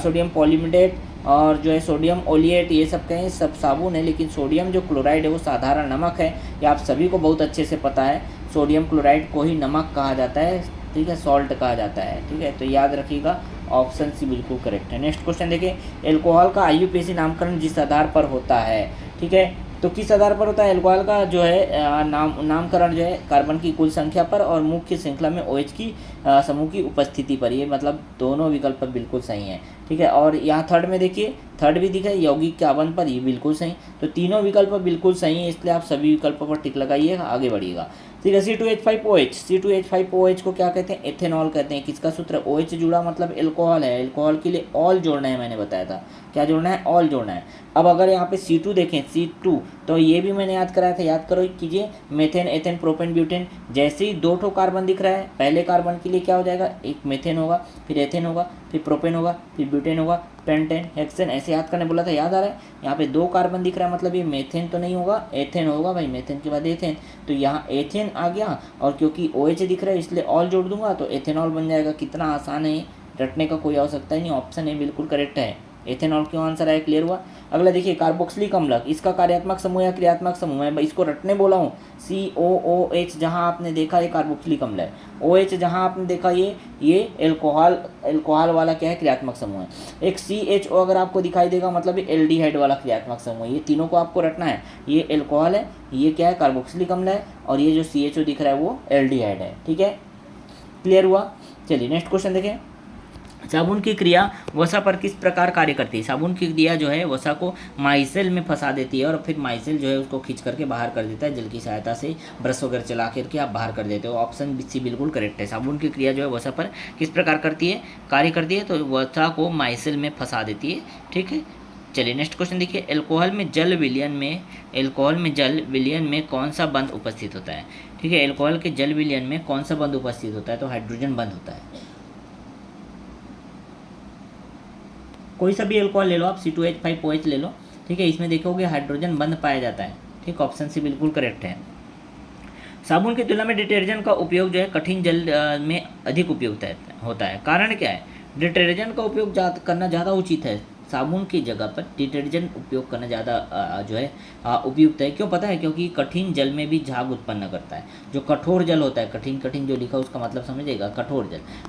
सोडियम पॉलीमेटेट और जो है सोडियम ओलिएट, ये सब कहें सब साबुन है, लेकिन सोडियम जो क्लोराइड है वो साधारण नमक है, ये आप सभी को बहुत अच्छे से पता है। सोडियम क्लोराइड को ही नमक कहा जाता है, ठीक है, सॉल्ट कहा जाता है, ठीक है। तो याद रखिएगा ऑप्शन सी बिल्कुल करेक्ट है। नेक्स्ट क्वेश्चन देखिए, एल्कोहल का आईयूपीएसी नामकरण जिस आधार पर होता है, ठीक है, तो किस आधार पर होता है? एल्कोहल का जो है नामकरण जो है कार्बन की कुल संख्या पर और मुख्य श्रृंखला में OH की समूह की उपस्थिति पर, ये मतलब दोनों विकल्प बिल्कुल सही हैं, ठीक है। और यहाँ थर्ड में देखिए, थर्ड भी दिखा है यौगिक के आवरण पर, ये बिल्कुल सही। तो तीनों विकल्प बिल्कुल सही है, इसलिए आप सभी विकल्पों पर टिक लगाइएगा, आगे बढ़िएगा। ठीक है, C2H5OH, C2H5OH को क्या कहते हैं? एथेनॉल कहते हैं। किसका सूत्र? OH जुड़ा मतलब एल्कोहल है, एल्कोहल के लिए ऑल जोड़ना है, मैंने बताया था क्या जोड़ना है? ऑल जोड़ना है। अब अगर यहाँ पे C2 देखें, C2 तो ये भी मैंने याद कराया था, याद करो कीजिए, मेथेन, एथेन, प्रोपेन, ब्यूटेन। जैसे ही 2 ठो कार्बन दिख रहा है, पहले कार्बन के लिए क्या हो जाएगा? एक मेथेन होगा, फिर एथेन होगा, फिर प्रोपेन होगा, फिर ब्यूटेन होगा, पेंटेन, हेक्सेन, ऐसे याद करने बोला था, याद आ रहा है? यहाँ पे 2 कार्बन दिख रहा है, मतलब ये मेथेन तो नहीं होगा, एथेन होगा भाई, मेथेन के बाद एथेन, तो यहाँ एथेन आ गया, और क्योंकि OH दिख रहा है इसलिए ऑल जोड़ दूंगा तो एथेनॉल बन जाएगा। कितना आसान है, रटने का कोई आवश्यकता ही नहीं, ऑप्शन ए बिल्कुल करेक्ट है। एथेनॉल क्यों आंसर है, क्लियर हुआ। अगला देखिए, कार्बोक्सिलिक अम्ल, इसका कार्यात्मक समूह या क्रियात्मक समूह, मैं इसको रटने बोला हूँ। COOH जहाँ आपने देखा ये कार्बोक्सिलिक अम्ल है, OH जहाँ आपने देखा ये एल्कोहल वाला क्या है? क्रियात्मक समूह है। एक CHO अगर आपको दिखाई देगा मतलब ये एल्डिहाइड वाला क्रियात्मक समूह है। ये तीनों को आपको रटना है, ये एल्कोहल है, ये क्या है? कार्बोक्सिलिक अम्ल है, और ये जो CHO दिख रहा है वो एल्डिहाइड है, ठीक है, क्लियर हुआ। चलिए नेक्स्ट क्वेश्चन देखें, साबुन की क्रिया वसा पर किस प्रकार कार्य करती है? साबुन की क्रिया जो है वसा को माइसेल में फंसा देती है, और फिर माइसेल जो है उसको खींच करके बाहर कर देता है, जल की सहायता से ब्रश वगैरह चला करके आप बाहर कर देते हो। ऑप्शन सी बिल्कुल करेक्ट है। साबुन की क्रिया जो है वसा पर किस प्रकार करती है, कार्य करती है? तो वसा को माइसेल में फंसा देती है, ठीक है। चलिए नेक्स्ट क्वेश्चन देखिए, एल्कोहल में जल विलयन में कौन सा बंध उपस्थित होता है? ठीक है, एल्कोहल के जल विलयन में कौन सा बंध उपस्थित होता है? तो हाइड्रोजन बंध होता है। कोई सा भी एल्कोहल ले लो आप, C2H5OH ले लो, ठीक है, इसमें देखोगे हाइड्रोजन बंध पाया जाता है, ठीक, ऑप्शन सी बिल्कुल करेक्ट है। साबुन की तुलना में डिटर्जेंट का उपयोग जो है कठिन जल में अधिक उपयुक्त होता है, कारण क्या है? डिटर्जेंट का उपयोग करना ज़्यादा उचित है, साबुन की जगह पर डिटर्जेंट उपयोग करना ज़्यादा जो है उपयुक्त है। क्यों पता है? क्योंकि कठिन जल में भी झाग उत्पन्न करता है। जो कठोर जल होता है, कठिन जो लिखा उसका मतलब समझिएगा,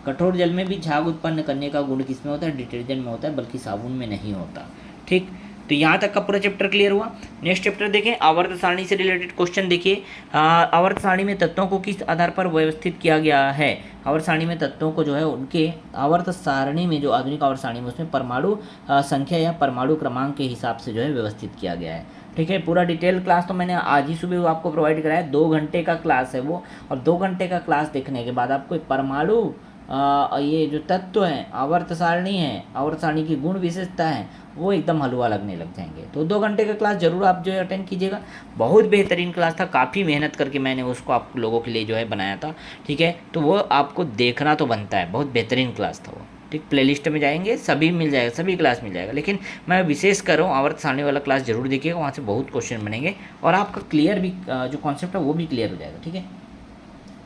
कठोर जल में भी झाग उत्पन्न करने का गुण किसमें होता है? डिटर्जेंट में होता है, बल्कि साबुन में नहीं होता, ठीक। तो यहाँ तक का पूरा चैप्टर क्लियर हुआ। नेक्स्ट चैप्टर देखें, आवर्त सारणी से रिलेटेड क्वेश्चन देखिए। आवर्त सारणी में तत्वों को किस आधार पर व्यवस्थित किया गया है? आवर्त सारणी में तत्वों को जो है उनके आवर्त सारणी में, जो आधुनिक आवर्त सारणी में, उसमें परमाणु संख्या या परमाणु क्रमांक के हिसाब से जो है व्यवस्थित किया गया है, ठीक है। पूरा डिटेल क्लास तो मैंने आज ही सुबह आपको प्रोवाइड कराया है, 2 घंटे का क्लास है वो, और 2 घंटे का क्लास देखने के बाद आपको परमाणु ये जो तत्व हैं, आवर्त सारणी है, आवर्त सारणी की गुण विशेषता है, वो एकदम हलवा लगने लग जाएंगे। तो 2 घंटे का क्लास जरूर आप जो है अटेंड कीजिएगा। बहुत बेहतरीन क्लास था, काफ़ी मेहनत करके मैंने उसको आप लोगों के लिए जो है बनाया था, ठीक है। तो वो आपको देखना तो बनता है, बहुत बेहतरीन क्लास था वो, ठीक। प्लेलिस्ट में जाएंगे, सभी मिल जाएगा, सभी क्लास मिल जाएगा, लेकिन मैं विशेष कर रहा हूँ आवर्त सारणी वाला क्लास जरूर देखिएगा, वहाँ से बहुत क्वेश्चन बनेंगे और आपका क्लियर भी जो कॉन्सेप्ट है वो भी क्लियर हो जाएगा, ठीक है,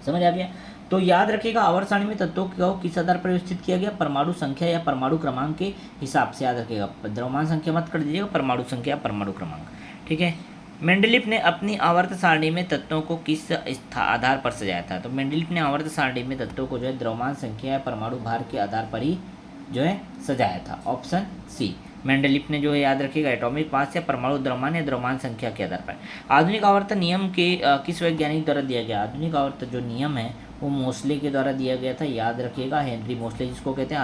समझ आ गया। तो याद रखिएगा, आवर्त सारणी में तत्वों को किस आधार पर व्यवस्थित किया गया? परमाणु संख्या या परमाणु क्रमांक के हिसाब से, याद रखिएगा, द्रव्यमान संख्या मत कर दीजिएगा, परमाणु संख्या या परमाणु क्रमांक, ठीक है। मेंडलीफ ने अपनी आवर्त सारणी में तत्वों को किस आधार पर सजाया था? तो मेंडलीफ ने आवर्त सारणी में तत्वों को जो है द्रव्यमान संख्या या परमाणु भार के आधार पर ही जो है सजाया था। Option C. मेंडलीफ ने जो है याद रखिएगा एटॉमिक मास या परमाणु द्रव्यमान या द्रव्यमान संख्या के आधार पर। आधुनिक आवर्त नियम के किस वैज्ञानिक द्वारा दिया गया? आधुनिक आवर्त जो नियम है वो मोस्ले के द्वारा दिया गया था, याद रखिएगा। हेनरी मोस्ले जिसको कहते हैं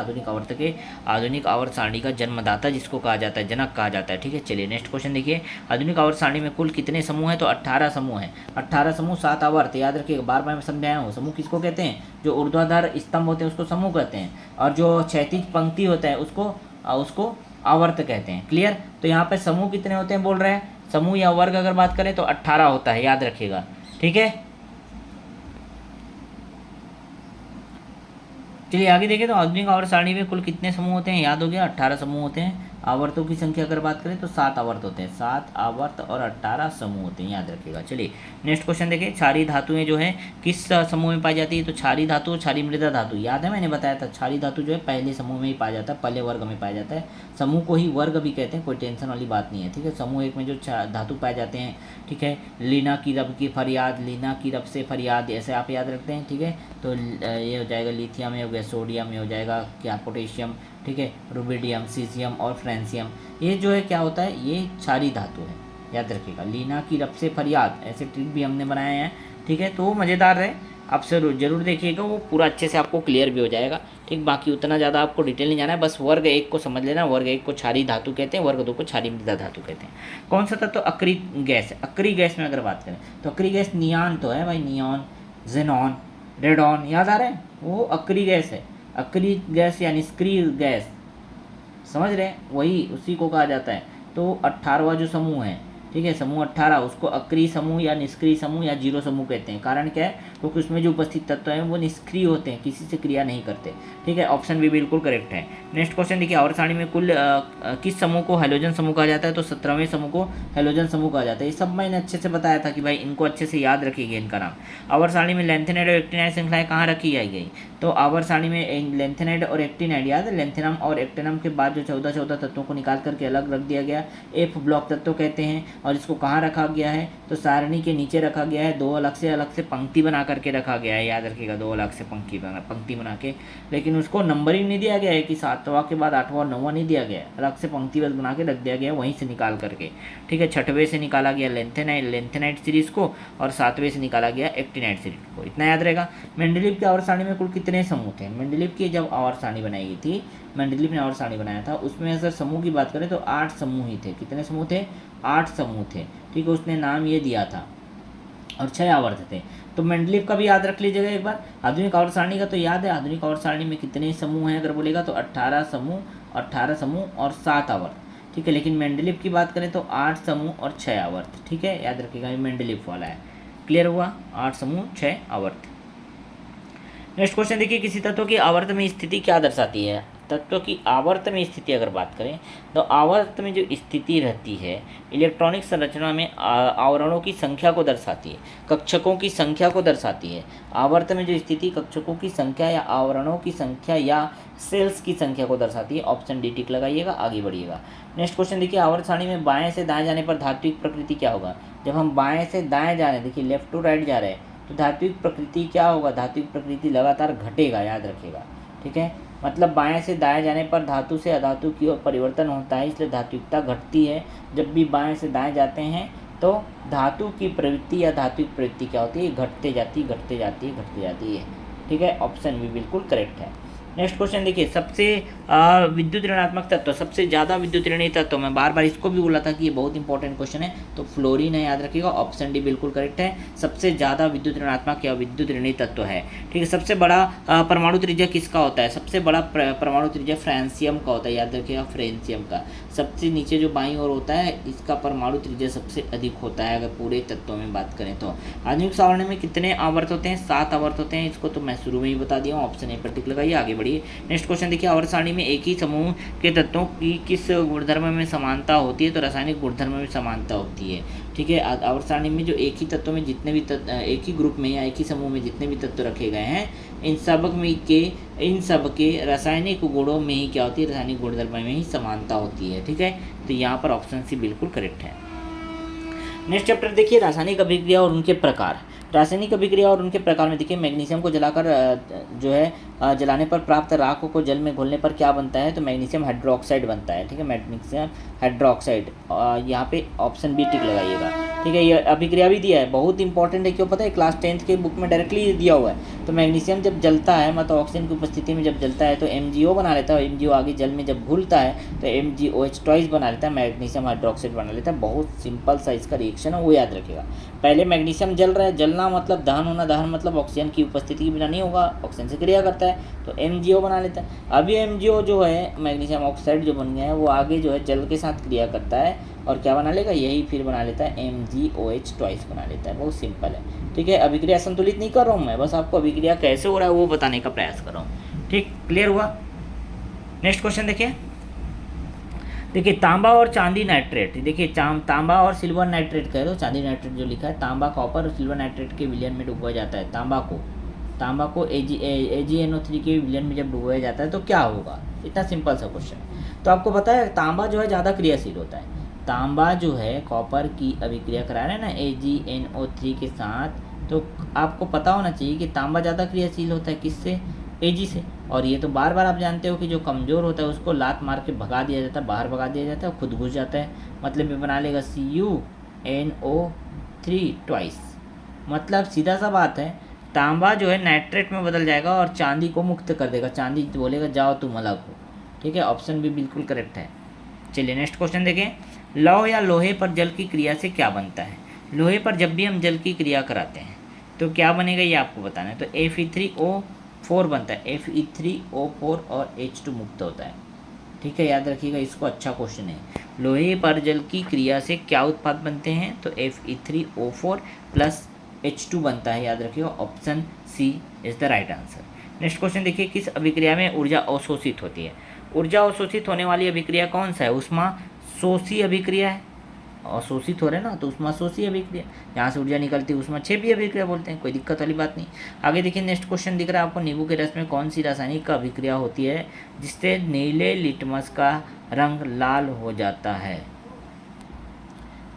आधुनिक आवर्त सारणी का जन्मदाता जिसको कहा जाता है, जनक कहा जाता है। ठीक है, चलिए नेक्स्ट क्वेश्चन देखिए। आधुनिक आवर्त सारणी में कुल कितने समूह हैं? तो 18 समूह हैं। 18 समूह 7 आवर्त, याद रखिएगा, बार बार मैं समझाया हूँ। समूह किसको कहते हैं? जो ऊर्ध्वाधर स्तंभ होते हैं उसको समूह कहते हैं, और जो क्षैतिज पंक्ति होता है उसको आवर्त कहते हैं। क्लियर? तो यहाँ पे समूह कितने होते हैं बोल रहे हैं? समूह या वर्ग अगर बात करें तो 18 होता है, याद रखिएगा। ठीक है, चलिए आगे देखें। तो आधुनिक आवर्त सारणी में कुल कितने समूह होते हैं? याद हो गया, 18 समूह होते हैं। आवर्तों की संख्या अगर बात करें तो 7 आवर्त होते हैं। 7 आवर्त और 18 समूह होते हैं, याद रखिएगा। चलिए नेक्स्ट क्वेश्चन देखें। क्षारीय धातुएं जो है किस समूह में पाई जाती है? तो क्षारीय धातु और क्षारीय मृदा धातु, याद है मैंने बताया था। क्षारीय धातु जो है पहले समूह में ही पाया जाता है, पहले वर्ग में पाया जाता है। समूह को ही वर्ग भी कहते हैं, कोई टेंशन वाली बात नहीं है। ठीक है, समूह एक में जो धातु पाए जाते हैं, ठीक है, लीना की रब की फरियाद, लीना की रब से फरियाद, ऐसे आप याद रखते हैं। ठीक है, तो ये हो जाएगा लिथियम, ये हो गया सोडियम, ये हो जाएगा क्या पोटेशियम, ठीक है, रुबिडियम, सीजियम और फ्रेंसियम। ये जो है क्या होता है? ये क्षारीय धातु है, याद रखिएगा। लीना की रब से फरियाद, ऐसे ट्रिक भी हमने बनाए हैं। ठीक है, तो वो मज़ेदार है, आप जरूर देखिएगा, वो पूरा अच्छे से आपको क्लियर भी हो जाएगा। ठीक, बाकी उतना ज़्यादा आपको डिटेल नहीं जाना है, बस वर्ग 1 को समझ लेना। वर्ग 1 को क्षारीय धातु कहते हैं, वर्ग 2 को क्षारीय मृदा धातु कहते हैं। कौन सा तत्व अक्रिय गैस है? अक्रिय गैस में अगर बात करें तो अक्रिय गैस नियान तो है भाई, नियॉन, जेनॉन, रेडॉन, याद आ रहा है? वो अक्रिय गैस है। अक्रिय गैस या निष्क्रिय गैस, समझ रहे हैं, वही उसी को कहा जाता है। तो 18वां जो समूह है, ठीक है, समूह 18, उसको अक्रिय समूह या निष्क्रिय समूह या जीरो समूह कहते हैं। कारण क्या है? क्योंकि उसमें जो उपस्थित तत्व हैं वो निष्क्रिय होते हैं, किसी से क्रिया नहीं करते। ठीक है, ऑप्शन भी बिल्कुल करेक्ट है। नेक्स्ट क्वेश्चन देखिए। आवर्त सारणी में कुल किस समूह को हैलोजन समूह कहा जाता है? तो 17वें समूह को हैलोजन समूह कहा जाता है। ये सब मैंने अच्छे से बताया था कि भाई इनको अच्छे से याद रखिएगा इनका नाम। आवर्त सारणी में लेंथेनाइड और एक्टिनाइड श्रृंखलाएं कहाँ रखी गई? तो आवर्त सारणी में लेंथेनाइड और एक्टिनाइड, याद है, लेंथेनम और एक्टिनम के बाद जो 14 तत्वों को निकाल करके अलग रख दिया गया, एफ ब्लॉक तत्व कहते हैं। और इसको कहाँ रखा गया है? तो सारणी के नीचे रखा गया है, दो अलग से पंक्ति बना करके रखा गया है, याद रखिएगा, 2 अलग से पंक्ति बना के। लेकिन उसको नंबरिंग नहीं दिया गया है कि 7वां के बाद 8वां और 9वां नहीं दिया गया है, अलग से पंक्ति बस बना के रख दिया गया है वहीं से निकाल करके। ठीक है, 6वें से निकाला गया लेंथेनाइड सीरीज को और 7वें से निकाला गया एक्टिनाइड सीरीज को, इतना याद रहेगा। मेंडलीव की आवर्त सारणी में कुल कितने समूह थे? मेंडलीव की जब आवर्त सारणी बनाई गई थी, मेंडलीव ने आवर्त सारणी बनाया था, उसमें अगर समूह की बात करें तो 8 समूह ही थे। कितने समूह थे? 8 समूह थे। ठीक है, उसने नाम ये दिया था, और 6 आवर्त थे। तो मेंडलीव का भी याद रख लीजिएगा एक बार। आधुनिक आवर्त सारणी का तो याद है, आधुनिक आवर्त सारणी में कितने समूह हैं अगर बोलेगा तो 18 समूह और 7 आवर्त। ठीक है, लेकिन मेंडलीव की बात करें तो 8 समूह और 6 आवर्त। ठीक है, याद रखिएगा, ये मेंडलीव वाला है। क्लियर हुआ? 8 समूह 6 आवर्त। नेक्स्ट क्वेश्चन देखिए। किसी तत्व की आवर्त में स्थिति क्या दर्शाती है? तत्व की आवर्त में स्थिति अगर बात करें तो आवर्त में जो स्थिति रहती है इलेक्ट्रॉनिक संरचना में आवरणों की संख्या को दर्शाती है, कक्षकों की संख्या को दर्शाती है। आवर्त में जो स्थिति कक्षकों की संख्या या आवरणों की संख्या या सेल्स की संख्या को दर्शाती है। ऑप्शन डी टिक लगाइएगा, आगे बढ़िएगा। नेक्स्ट क्वेश्चन देखिए। आवर्त सारणी में बाएं से दाएं जाने पर धात्विक प्रकृति क्या होगा? जब हम बाएं से दाएं जा रहे हैं, देखिए लेफ्ट टू राइट जा रहे हैं, तो धात्विक प्रकृति क्या होगा? धात्विक प्रकृति लगातार घटेगा, याद रखिएगा। ठीक है, मतलब बाएं से दाएं जाने पर धातु से अधातु की ओर परिवर्तन होता है, इसलिए धात्विकता घटती है। जब भी बाएं से दाएं जाते हैं तो धातु की प्रवृत्ति या धात्विक प्रवृत्ति क्या होती है? घटते जाती है। ठीक है, ऑप्शन भी बिल्कुल करेक्ट है। नेक्स्ट क्वेश्चन देखिए। सबसे विद्युत ऋणात्मक तत्व, सबसे ज़्यादा विद्युत ऋणात्मक तत्व, मैं बार बार इसको भी बोला था कि ये बहुत इंपॉर्टेंट क्वेश्चन है, तो फ्लोरीन है, याद रखिएगा। ऑप्शन डी बिल्कुल करेक्ट है, सबसे ज़्यादा विद्युत ऋणात्मक या विद्युत ऋणी तत्व है। ठीक है, सबसे बड़ा परमाणु त्रिज्या किसका होता है? सबसे बड़ा परमाणु त्रिज्या फ्रांसियम का होता है, याद रखिएगा, फ्रेंसियम का। सबसे नीचे जो बाईं ओर होता है इसका परमाणु त्रिज्या सबसे अधिक होता है अगर पूरे तत्वों में बात करें तो। आधुनिक सारणी में कितने आवर्त होते हैं? 7 आवर्त होते हैं, इसको तो मैं शुरू में ही बता दिया हूँ। ऑप्शन ए पर टिक लगाइए, आगे बढ़िए। नेक्स्ट क्वेश्चन देखिए। आवर्त सारणी में एक ही समूह के तत्वों की किस गुणधर्म में समानता होती है? तो रासायनिक गुणधर्म में समानता होती है। ठीक है, आवर्त सारणी में जो एक ही तत्व में जितने भी एक ही ग्रुप में या एक ही समूह में जितने भी तत्व रखे गए हैं, इन सब के रासायनिक गुणों में ही क्या होती है? रासायनिक गुणधर्म में ही समानता होती है। ठीक है, तो यहाँ पर ऑप्शन सी बिल्कुल करेक्ट है। नेक्स्ट चैप्टर देखिए रासायनिक अभिक्रिया और उनके प्रकार। रासायनिक अभिक्रिया और उनके प्रकार में देखिए मैग्नीशियम को जलाकर जो है जलाने पर प्राप्त राख को जल में घोलने पर क्या बनता है, तो मैग्नीशियम हाइड्रोक्साइड बनता है। ठीक है, मैग्नीशियम हाइड्रोक्साइड, यहाँ पे ऑप्शन बी टिक लगाइएगा। ठीक है, ये अभिक्रिया भी दिया है, बहुत इंपॉर्टेंट है, क्यों पता है, क्लास 10th के बुक में डायरेक्टली दिया हुआ है। तो मैग्नीशियम जब जलता है, मतलब ऑक्सीजन की उपस्थिति में जब जलता है तो MgO बना लेता है, MgO आगे जल में जब घुलता है तो MgOH ट्वाइस बना लेता है, मैग्नीशियम हाइड्रोक्साइड बना लेता है। बहुत सिंपल सा इसका रिएक्शन है, वो याद रखिएगा। पहले मैग्नीशियम जल रहा है, जलना मतलब दहन होना, दहन मतलब ऑक्सीजन की उपस्थिति के बिना नहीं होगा, ऑक्सीजन से क्रिया करता है तो MgO बना लेता है। अभी MgO जो है मैग्नीशियम ऑक्साइड जो बन गया है वो आगे जो है जल के साथ क्रिया करता है और क्या बना लेगा, यही फिर बना लेता है MgOH ट्वाइस बना लेता है। बहुत सिंपल है। ठीक है, अभिक्रिया संतुलित नहीं कर रहा हूँ मैं, बस आपको अभिक्रिया कैसे हो रहा है वो बताने का प्रयास कर रहा हूँ। ठीक, क्लियर हुआ। नेक्स्ट क्वेश्चन देखिए तांबा और चांदी नाइट्रेट। देखिए तांबा और सिल्वर नाइट्रेट कह दो, चांदी नाइट्रेट जो लिखा है, तांबा कॉपर और सिल्वर नाइट्रेट के विलयन में डुबोया जाता है। तांबा को AgNO3 के विलयन में जब डुबोया जाता है तो क्या होगा, इतना सिंपल सा क्वेश्चन है। तो आपको पता है तांबा जो है ज़्यादा क्रियाशील होता है। तांबा जो है कॉपर की अभिक्रिया करा रहे हैं ना AgNO3 के साथ, तो आपको पता होना चाहिए कि तांबा ज़्यादा क्रियाशील होता है किससे, Ag से। और ये तो बार बार आप जानते हो कि जो कमज़ोर होता है उसको लात मार के भगा दिया जाता है, बाहर भगा दिया जाता है, खुद घुस जाता है, मतलब ये बना लेगा CuNO3 ट्वाइस। मतलब सीधा सा बात है, तांबा जो है नाइट्रेट में बदल जाएगा और चांदी को मुक्त कर देगा, चांदी बोलेगा जाओ तुम अलग हो। ठीक है, ऑप्शन भी बिल्कुल करेक्ट है। चलिए नेक्स्ट क्वेश्चन देखें। लौह या लोहे पर जल की क्रिया से क्या बनता है। लोहे पर जब भी हम जल की क्रिया कराते हैं तो क्या बनेगा ये आपको बताना है। तो Fe3O4 बनता है, Fe3O4 और H2 मुक्त होता है। ठीक है, याद रखिएगा इसको, अच्छा क्वेश्चन है। लोहे पर जल की क्रिया से क्या उत्पाद बनते हैं, तो Fe3O4 प्लस H2 बनता है, याद रखिएगा, option C is the right answer. Next question देखिए, किस अभिक्रिया में ऊर्जा अवशोषित होती है। ऊर्जा अवशोषित होने वाली अभिक्रिया कौन सा है, ऊष्माशोषी अभिक्रिया है। अवशोषित हो रहे हैं ना तो ऊष्माशोषी अभिक्रिया, जहाँ से ऊर्जा निकलती है ऊष्माक्षेपी अभिक्रिया बोलते हैं, कोई दिक्कत वाली बात नहीं। आगे देखिए नेक्स्ट क्वेश्चन दिख रहा है आपको, नींबू के रस में कौन सी रासायनिक अभिक्रिया होती है जिससे नीले लिटमस का रंग लाल हो जाता है।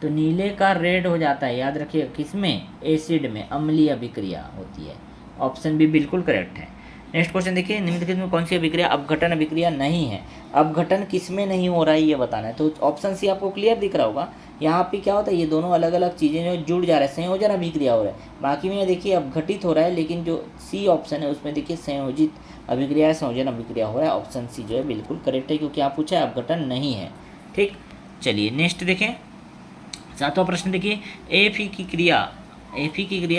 तो नीले का रेड हो जाता है, याद रखिएगा, किसमें, एसिड में, अम्लीय अभिक्रिया होती है। ऑप्शन बी बिल्कुल करेक्ट है। नेक्स्ट क्वेश्चन देखिए, निम्नलिखित में कौन सी अभिक्रिया अपघटन अभिक्रिया नहीं है। अपघटन किसमें नहीं हो रहा है ये बताना है। तो ऑप्शन सी आपको क्लियर दिख रहा होगा, यहाँ पे क्या होता है, ये दोनों अलग अलग चीज़ें जो जुड़ जा रहे हैं, संयोजन अभिक्रिया हो रहा है। बाकी में देखिए अपघटित हो रहा है, लेकिन जो सी ऑप्शन है उसमें देखिए संयोजित अभिक्रिया, संयोजन अभिक्रिया हो रहा है। ऑप्शन सी जो है बिल्कुल करेक्ट है, क्योंकि आप पूछा है अपघटन नहीं है। ठीक, चलिए नेक्स्ट देखें, 7वां प्रश्न देखिए, Fe की क्रिया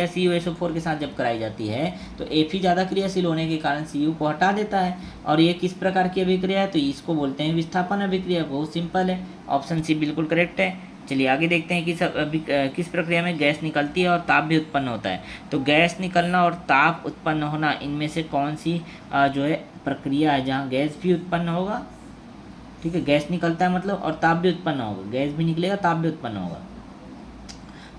CuSO4 के साथ जब कराई जाती है तो Fe ज़्यादा क्रियाशील होने के कारण Cu को हटा देता है, और ये किस प्रकार की अभिक्रिया है, तो इसको बोलते हैं विस्थापन अभिक्रिया। बहुत सिंपल है, ऑप्शन सी बिल्कुल करेक्ट है। चलिए आगे देखते हैं कि किस प्रक्रिया में गैस निकलती है और ताप भी उत्पन्न होता है। तो गैस निकलना और ताप उत्पन्न होना, इनमें से कौन सी जो है प्रक्रिया है जहाँ गैस भी उत्पन्न होगा। ठीक है, गैस निकलता है मतलब और ताप भी उत्पन्न होगा, गैस भी निकलेगा ताप भी उत्पन्न होगा।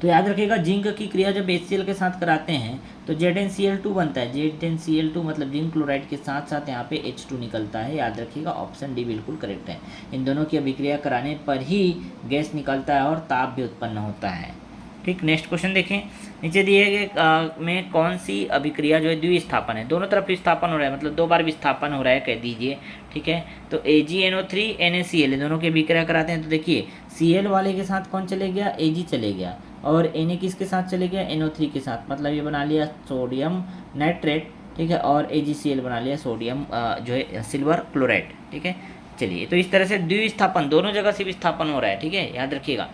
तो याद रखिएगा, जिंक की क्रिया जब HCl के साथ कराते हैं तो ZnCl2 बनता है। ZnCl2 मतलब जिंक क्लोराइड के साथ साथ यहाँ पे H2 निकलता है, याद रखिएगा, ऑप्शन डी बिल्कुल करेक्ट है। इन दोनों की अभिक्रिया कराने पर ही गैस निकलता है और ताप भी उत्पन्न होता है। ठीक, नेक्स्ट क्वेश्चन देखें, नीचे दिए गए में कौन सी अभिक्रिया जो है द्विस्थापन है। दोनों तरफ विस्थापन हो रहा है, मतलब 2 बार विस्थापन हो रहा है कह दीजिए। ठीक है, तो AgNO3 NaCl दोनों की अभिक्रिया कराते हैं। तो देखिए Cl वाले के साथ कौन चले गया, Ag चले गया, और Na किसके साथ चले गया, NO3 के साथ, मतलब ये बना लिया सोडियम नाइट्रेट। ठीक है, और AgCl बना लिया सोडियम जो है सिल्वर क्लोराइड। ठीक है, चलिए तो इस तरह से द्विस्थापन दोनों जगह से विस्थापन हो रहा है। ठीक है, याद रखिएगा।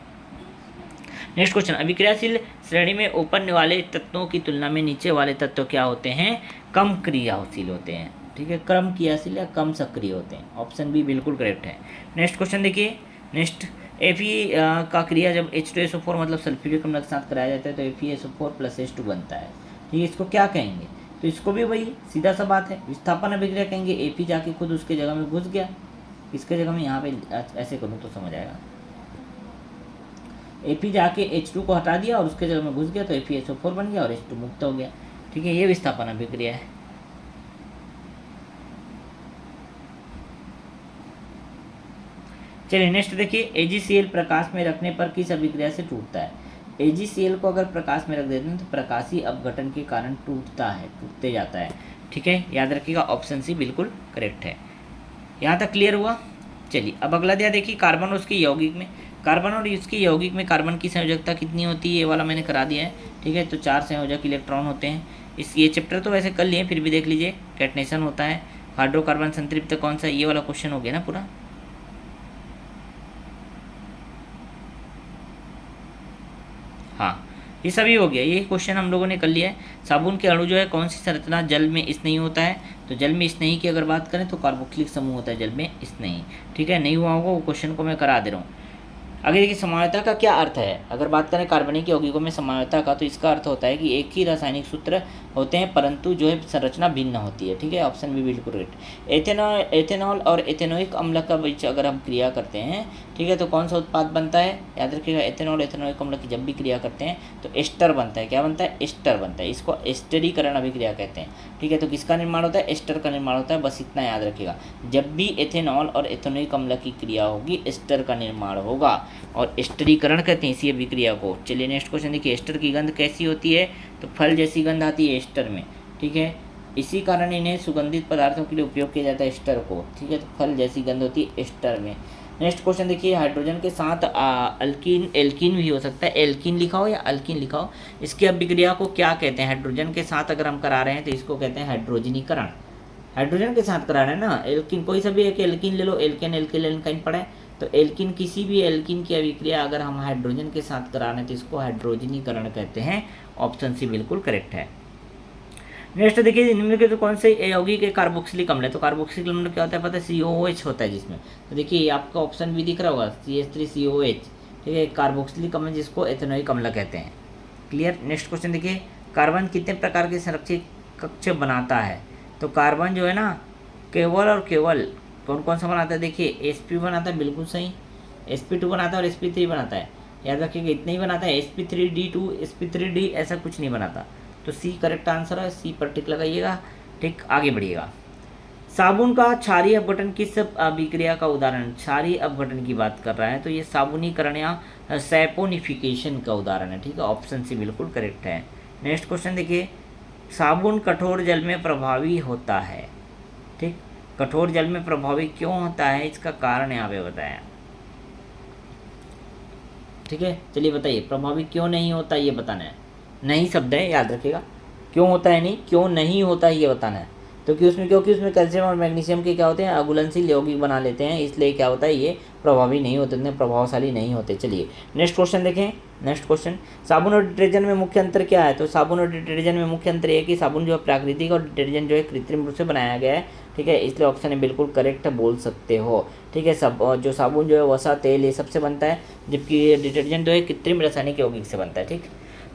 नेक्स्ट क्वेश्चन, अभिक्रियाशील श्रेणी में ऊपर वाले तत्वों की तुलना में नीचे वाले तत्व क्या होते हैं, कम क्रियाशील होते हैं। ठीक है, कम क्रियाशील या कम सक्रिय होते हैं। ऑप्शन बी बिल्कुल करेक्ट है। नेक्स्ट क्वेश्चन देखिए, नेक्स्ट Fe का क्रिया जब H2SO4 मतलब सल्फ्यूरिक अम्ल के साथ कराया जाता है तो FeSO4 प्लस H2 बनता है। ठीक है, इसको क्या कहेंगे, तो इसको भी वही सीधा सा बात है, विस्थापन अभिक्रिया कहेंगे। Fe जाके खुद उसके जगह में घुस गया, इसके जगह में यहाँ पे ऐसे करूँ तो समझ आएगा। Fe जाके H2 को हटा दिया और उसके जगह में घुस गया तो FeSO4 बन गया और H2 मुक्त हो गया। ठीक है, ये विस्थापन अभिक्रिया है। चलिए नेक्स्ट देखिए, AgCl प्रकाश में रखने पर किस अभिक्रिया से टूटता है। AgCl को अगर प्रकाश में रख देते हैं तो प्रकाशीय अपघटन के कारण टूटते जाता है। ठीक है, याद रखिएगा ऑप्शन सी बिल्कुल करेक्ट है। यहाँ तक क्लियर हुआ। चलिए अब अगला दिया देखिए, कार्बन और उसके यौगिक में, कार्बन और इसके यौगिक में कार्बन की संयोजकता कितनी होती है, ये वाला मैंने करा दिया है। ठीक है, तो 4 संयोजक इलेक्ट्रॉन होते हैं। ये चैप्टर तो वैसे कर लिए, फिर भी देख लीजिए। कैटनेशन होता है। हाइड्रोकार्बन संतृप्त कौन सा, ये वाला क्वेश्चन हो गया ना पूरा। हाँ, ये सभी हो गया, ये क्वेश्चन हम लोगों ने कर लिया है। साबुन के अणु जो है कौन सी संरचना जल में स्नेही होता है, तो जल में स्नेही की अगर बात करें तो कार्बोक्सिलिक समूह होता है जल में स्नेही। ठीक है, नहीं हुआ होगा वो क्वेश्चन को मैं करा दे रहा हूँ। आगे देखिए, समानता का क्या अर्थ है। अगर बात करें कार्बनिक यौगिकों में समानता का, तो इसका अर्थ होता है कि एक ही रासायनिक सूत्र होते हैं परंतु जो है संरचना भिन्न होती है। ठीक है, ऑप्शन बी बिल्कुल करेक्ट। एथेनॉल और एथेनोइक अम्ल का बीच अगर हम क्रिया करते हैं, ठीक है, तो कौन सा उत्पाद बनता है, याद रखिएगा। एथेनोइक अम्ल की जब भी क्रिया करते हैं तो एस्टर बनता है। क्या बनता है, एस्टर बनता है। इसको एस्टरीकरण अभिक्रिया कहते हैं। ठीक है, तो किसका निर्माण होता है, एस्टर का निर्माण होता है। बस इतना याद रखिएगा, जब भी एथेनॉल और एथेनोइक अम्ल की क्रिया होगी एस्टर का निर्माण होगा, और एस्टरीकरण कहते हैं इसी अभिक्रिया को। चलिए नेक्स्ट क्वेश्चन देखिए, एस्टर की गंध कैसी होती है, तो फल जैसी गंध आती है एस्टर में। ठीक है, इसी कारण इन्हें सुगंधित पदार्थों के लिए उपयोग किया जाता है एस्टर को। ठीक है, तो फल जैसी गंध होती है एस्टर में। नेक्स्ट क्वेश्चन देखिए, हाइड्रोजन के साथ एल्कीन भी हो सकता है। एल्कीन लिखा हो या अल्कीन लिखा हो, इसकी अभिक्रिया को क्या कहते हैं। हाइड्रोजन के साथ अगर हम करा रहे हैं तो इसको कहते हैं हाइड्रोजनीकरण। हाइड्रोजन के साथ करा रहे हैं ना, एल्कीन, कोई सा भी एक एल्कीन ले लो, एल्केन एल्किल एल्काइन पढ़ा है, तो एल्कीन, किसी भी एल्कीन की अभिक्रिया अगर हम हाइड्रोजन के साथ करा रहे हैं तो इसको हाइड्रोजनीकरण कहते हैं। ऑप्शन सी बिल्कुल करेक्ट है। नेक्स्ट देखिए, निम्नलिखित कौन से यौगिक के कार्बोक्सिलिक अम्ल है, तो कार्बोक्सिलिक अम्ल क्या होता है पता है, COOH होता है जिसमें। तो देखिए आपका ऑप्शन भी दिख रहा होगा, CH3COH। ठीक है, कार्बोक्सिलिक अम्ल जिसको एथेनोइक अम्ल कहते हैं। क्लियर। नेक्स्ट क्वेश्चन देखिए, कार्बन कितने प्रकार के संरक्षित कक्ष बनाता है, तो कार्बन जो है ना केवल और केवल कौन कौन सा बनाता है, देखिए sp बनाता है, बिल्कुल सही। sp2 बनाता है और sp3 बनाता है। याद रखिएगा इतना ही बनाता है, sp3d2 sp3d ऐसा कुछ नहीं बनाता। तो सी करेक्ट आंसर है, सी पर टिक लगाइएगा। ठीक, आगे बढ़िएगा। साबुन का क्षारीय अपघटन किस अभिक्रिया का उदाहरण, क्षारीय अपघटन की बात कर रहा है तो ये साबुनीकरण या सैपोनिफिकेशन का उदाहरण है। ठीक है, ऑप्शन सी बिल्कुल करेक्ट है। नेक्स्ट क्वेश्चन देखिए, साबुन कठोर जल में प्रभावी होता है। ठीक, कठोर जल में प्रभावी क्यों होता है, इसका कारण यहाँ पे बताया। ठीक है, चलिए बताइए, प्रभावी क्यों नहीं होता ये बताना है। नहीं शब्द है, याद रखिएगा। क्यों होता है नहीं, क्यों नहीं होता है ये बताना है। तो क्योंकि उसमें कैल्शियम और मैग्नीशियम के क्या होते हैं, अघुलनशील यौगिक बना लेते हैं, इसलिए क्या होता है ये प्रभावी नहीं होते, इतने प्रभावशाली नहीं होते। चलिए नेक्स्ट क्वेश्चन देखें। नेक्स्ट क्वेश्चन, साबुन और डिटर्जेंट में मुख्य अंतर क्या है, तो साबुन और डिटर्जेंट में मुख्य अंतर ये है कि साबुन जो है प्राकृतिक और डिटर्जेंट जो है कृत्रिम रूप से बनाया गया है। ठीक है, इसलिए ऑप्शन है बिल्कुल करेक्ट बोल सकते हो। ठीक है, सब जो साबुन जो है वसा, तेल ये सबसे बनता है, जबकि डिटर्जेंट जो है कृत्रिम रासायनिक यौगिक से बनता है। ठीक,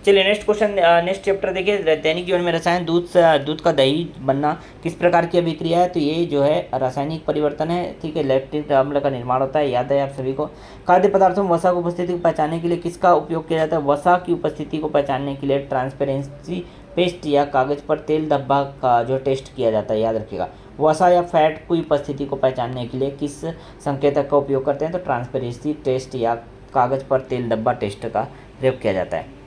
चलिए नेक्स्ट क्वेश्चन। नेक्स्ट चैप्टर देखिए, दैनिक जीवन में रसायन। दूध का दही बनना किस प्रकार की अभिक्रिया है, तो ये जो है रासायनिक परिवर्तन है। ठीक है, लैक्टिक अम्ल का निर्माण होता है, याद है आप सभी को। खाद्य पदार्थों में वसा की उपस्थिति को पहचानने के लिए किसका उपयोग किया जाता है, वसा की उपस्थिति को पहचानने के लिए ट्रांसपेरेंसी पेस्ट या कागज पर तेल धब्बा का जो टेस्ट किया जाता है, याद रखिएगा। वसा या फैट की उपस्थिति को पहचानने के लिए किस संकेतक का उपयोग करते हैं, तो ट्रांसपेरेंसी टेस्ट या कागज पर तेल धब्बा टेस्ट का प्रयोग किया जाता है।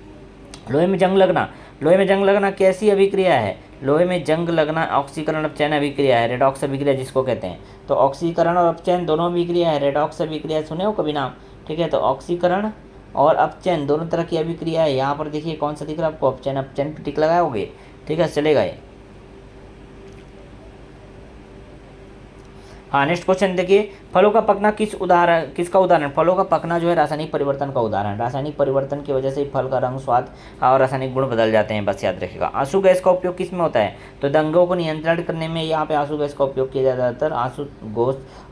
लोहे में जंग लगना, लोहे में जंग लगना कैसी अभिक्रिया है, लोहे में जंग लगना ऑक्सीकरण अपचयन अभिक्रिया है, रेडॉक्स अभिक्रिया जिसको कहते हैं। तो ऑक्सीकरण और अपचयन दोनों अभिक्रिया है, रेडॉक्स अभिक्रिया सुने हो कभी नाम। ठीक है, तो ऑक्सीकरण और अपचयन दोनों तरह की अभिक्रिया है। यहाँ पर देखिए कौन सा दिख रहा है आपको, अपचयन, अपचयन पर टिक लगाओगे। ठीक है, चलेगा ये। हाँ, नेक्स्ट क्वेश्चन देखिए, फलों का पकना किसका उदाहरण, फलों का पकना जो है रासायनिक परिवर्तन का उदाहरण। रासायनिक परिवर्तन की वजह से फल का रंग, स्वाद और रासायनिक गुण बदल जाते हैं, बस याद रखिएगा। आंसू गैस का उपयोग किस में होता है, तो दंगों को नियंत्रण करने में यहाँ पे आंसू गैस का उपयोग किया जाता है। ज़्यादातर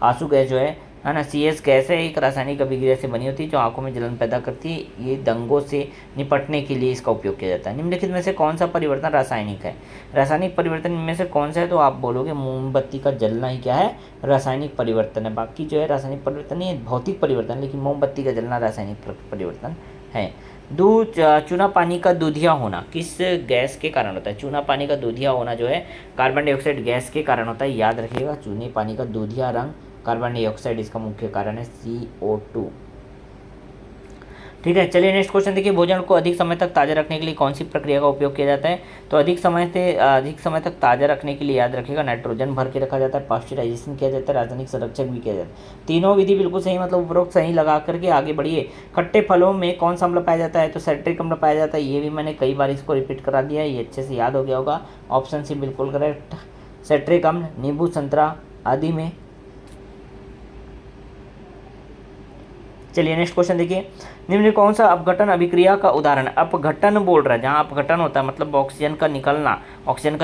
आंसू गैस जो है ना, CS गैस है, एक रासायनिक अभिक्रिया से बनी होती है जो आंखों में जलन पैदा करती है। ये दंगों से निपटने के लिए इसका उपयोग किया जाता है। निम्नलिखित में से कौन सा परिवर्तन रासायनिक है, रासायनिक परिवर्तन इनमें से कौन सा है, तो आप बोलोगे मोमबत्ती का जलना ही क्या है, रासायनिक परिवर्तन है। बाकी जो है रासायनिक परिवर्तन नहीं है, भौतिक परिवर्तन, लेकिन मोमबत्ती का जलना रासायनिक परिवर्तन है। चूना पानी का दूधिया होना किस गैस के कारण होता है, चूना पानी का दूधिया होना जो है कार्बन डाइऑक्साइड गैस के कारण होता है, याद रखिएगा। चूने पानी का दूधिया रंग कार्बन डाइऑक्साइड इसका मुख्य कारण है, CO2। ठीक है, चलिए नेक्स्ट क्वेश्चन देखिए, भोजन को अधिक समय तक ताज़ा रखने के लिए कौन सी प्रक्रिया का उपयोग किया जाता है? तो अधिक समय तक ताज़ा रखने के लिए याद रखिएगा नाइट्रोजन भर के रखा जाता है, पास्चराइजेशन किया जाता है, रासायनिक संरक्षक भी किया जाता है। तीनों विधि बिल्कुल सही, मतलब उपरोक्त सही लगा करके आगे बढ़िए। खट्टे फलों में कौन सा अम्ल पाया जाता है? तो साइट्रिक अम्ल पाया जाता है। ये भी मैंने कई बार इसको रिपीट करा दिया है, ये अच्छे से याद हो गया होगा। ऑप्शन सी बिल्कुल करेक्ट, साइट्रिक अम्ल नींबू, संतरा आदि में। चलिए नेक्स्ट क्वेश्चन देखिए, निम्न कौन सा अपघटन अभिक्रिया का उदाहरण? अपघटन बोल रहा है, जहाँ अपघटन होता है मतलब ऑक्सीजन का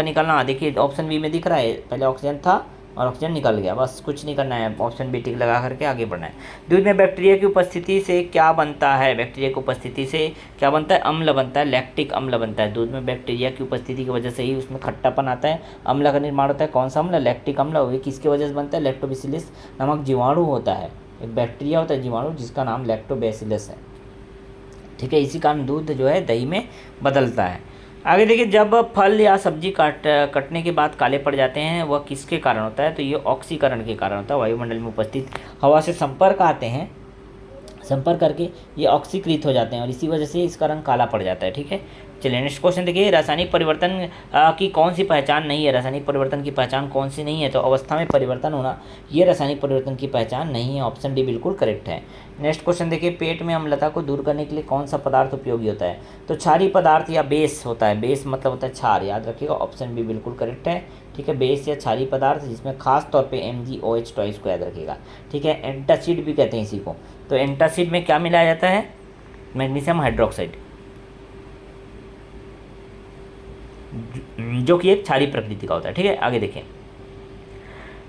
निकलना। देखिए ऑप्शन बी में दिख रहा है, पहले ऑक्सीजन था और ऑक्सीजन निकल गया, बस कुछ नहीं करना है, ऑप्शन बी टिक लगा करके आगे बढ़ना है। दूध में बैक्टीरिया की उपस्थिति से क्या बनता है? बैक्टीरिया की उपस्थिति से क्या बनता है? अम्ल बनता है, लैक्टिक अम्ल बनता है। दूध में बैक्टीरिया की उपस्थिति की वजह से ही उसमें खट्टापन आता है, अम्ल का निर्माण होता है। कौन सा अम्ल? लैक्टिक अम्ल। वो किसकी वजह से बनता है? लैक्टोबैसिलस नामक जीवाणु होता है, एक बैक्टीरिया होता है जीवाणु जिसका नाम लैक्टोबैसिलस है। ठीक है, इसी कारण दूध जो है दही में बदलता है। आगे देखिए, जब फल या सब्जी कटने के बाद काले पड़ जाते हैं वह किसके कारण होता है? तो ये ऑक्सीकरण के कारण होता है। वायुमंडल में उपस्थित हवा से संपर्क आते हैं, संपर्क करके ये ऑक्सीकृत हो जाते हैं और इसी वजह से इसका रंग काला पड़ जाता है। ठीक है, चलिए नेक्स्ट क्वेश्चन देखिए, रासायनिक परिवर्तन की कौन सी पहचान नहीं है? रासायनिक परिवर्तन की पहचान कौन सी नहीं है? तो अवस्था में परिवर्तन होना, ये रासायनिक परिवर्तन की पहचान नहीं है। ऑप्शन डी बिल्कुल करेक्ट है। नेक्स्ट क्वेश्चन देखिए, पेट में अम्लता को दूर करने के लिए कौन सा पदार्थ उपयोगी होता है? तो क्षारीय पदार्थ या बेस होता है। बेस मतलब होता है क्षार, याद रखिएगा, ऑप्शन बी बिल्कुल करेक्ट है। ठीक है, बेस या क्षारीय पदार्थ जिसमें खास तौर पे MgOH टॉइस को याद रखिएगा। ठीक है, एंटासिड भी कहते हैं इसी को। तो एंटासिड में क्या मिलाया जाता है? मैग्नीशियम हाइड्रोक्साइड, जो कि एक क्षारीय प्रकृति का होता है। ठीक है, आगे देखें,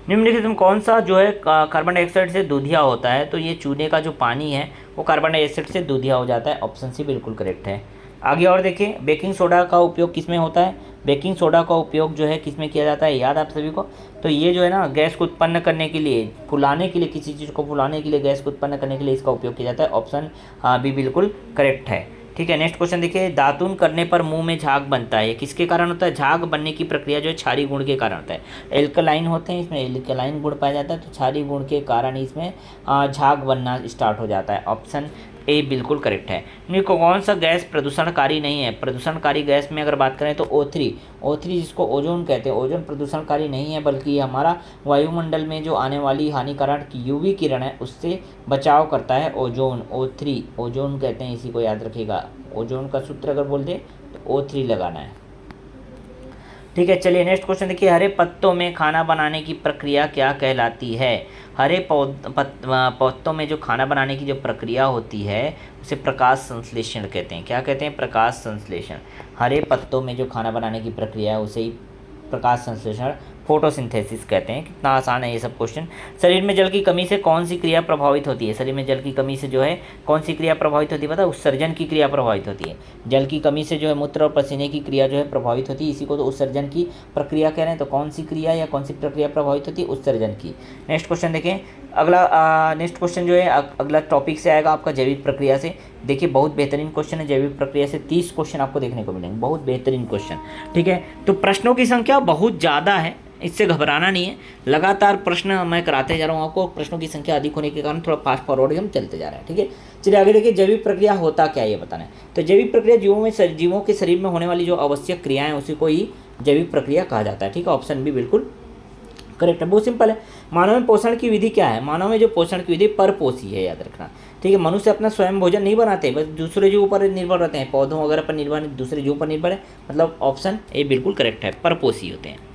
निम्नलिखित में कौन सा जो है कार्बन डाइऑक्साइड से दूधिया होता है? तो ये चूने का जो पानी है वो कार्बन डाइऑक्साइड से दूधिया हो जाता है। ऑप्शन सी बिल्कुल करेक्ट है। आगे और देखिए, बेकिंग सोडा का उपयोग किस में होता है? बेकिंग सोडा का उपयोग जो है किस में किया जाता है? याद आप सभी को, तो ये जो है ना गैस को उत्पन्न करने के लिए, फुलाने के लिए, किसी चीज़ को फुलाने के लिए, गैस को उत्पन्न करने के लिए इसका उपयोग किया जाता है। ऑप्शन बी बिल्कुल करेक्ट है। ठीक है, नेक्स्ट क्वेश्चन देखिए, दातून करने पर मुंह में झाग बनता है, किसके कारण होता है? झाग बनने की प्रक्रिया जो है क्षारीय गुण के कारण होता है। एल्कलाइन होते हैं, इसमें एल्कलाइन गुण पाया जाता है, तो क्षारीय गुण के कारण इसमें झाग बनना स्टार्ट हो जाता है। ऑप्शन ए बिल्कुल करेक्ट है। देखो, कौन सा गैस प्रदूषणकारी नहीं है? प्रदूषणकारी गैस में अगर बात करें तो O3 जिसको ओजोन कहते हैं, ओजोन प्रदूषणकारी नहीं है, बल्कि हमारा वायुमंडल में जो आने वाली हानिकारक UV किरण है उससे बचाव करता है। ओजोन, O3 ओजोन कहते हैं, इसी को याद रखिएगा। ओजोन का सूत्र अगर बोल दे तो O3 लगाना है। ठीक है, चलिए नेक्स्ट क्वेश्चन देखिए, हरे पत्तों में खाना बनाने की प्रक्रिया क्या कहलाती है? हरे पत्तों में जो खाना बनाने की जो प्रक्रिया होती है उसे प्रकाश संश्लेषण कहते हैं। क्या कहते हैं? प्रकाश संश्लेषण। हरे पत्तों में जो खाना बनाने की प्रक्रिया है उसे ही प्रकाश संश्लेषण, फोटोसिंथेसिस कहते हैं। कितना आसान है ये सब क्वेश्चन। शरीर में जल की कमी से कौन सी क्रिया प्रभावित होती है? शरीर में जल की कमी से जो है कौन सी क्रिया प्रभावित होती है? पता है? उत्सर्जन की क्रिया प्रभावित होती है। जल की कमी से जो है मूत्र और पसीने की क्रिया जो है प्रभावित होती है, इसी को तो उत्सर्जन की प्रक्रिया कह रहे हैं। तो कौन सी क्रिया या कौन सी प्रक्रिया प्रभावित होती है? उत्सर्जन की। नेक्स्ट क्वेश्चन देखें, अगला नेक्स्ट क्वेश्चन जो है अगला टॉपिक से आएगा आपका जैविक प्रक्रिया से। देखिए, बहुत बेहतरीन क्वेश्चन है जैविक प्रक्रिया से, 30 क्वेश्चन आपको देखने को मिलेंगे, बहुत बेहतरीन क्वेश्चन। ठीक है, तो प्रश्नों की संख्या बहुत ज़्यादा है, इससे घबराना नहीं है। लगातार प्रश्न मैं कराते जा रहा हूँ आपको, प्रश्नों की संख्या अधिक होने के कारण थोड़ा फास्ट फॉरवर्ड हम चलते जा रहे हैं। ठीक है, चलिए आगे देखिए, जैविक प्रक्रिया होता क्या है ये बताना है। तो जैविक प्रक्रिया जीवों के शरीर में होने वाली जो आवश्यक क्रियाएं उसी को ही जैविक प्रक्रिया कहा जाता है। ठीक है, ऑप्शन बी बिल्कुल करेक्ट है, बहुत सिंपल है। मानव में पोषण की विधि क्या है? मानव में जो पोषण की विधि परपोषी है, याद रखना। ठीक है, मनुष्य अपना स्वयं भोजन नहीं बनाते, बस दूसरे जीवों पर निर्भर रहते हैं, पौधों वगैरह पर निर्भर, दूसरे जीवों पर निर्भर है, मतलब ऑप्शन ए बिल्कुल करेक्ट है, परपोषी होते हैं।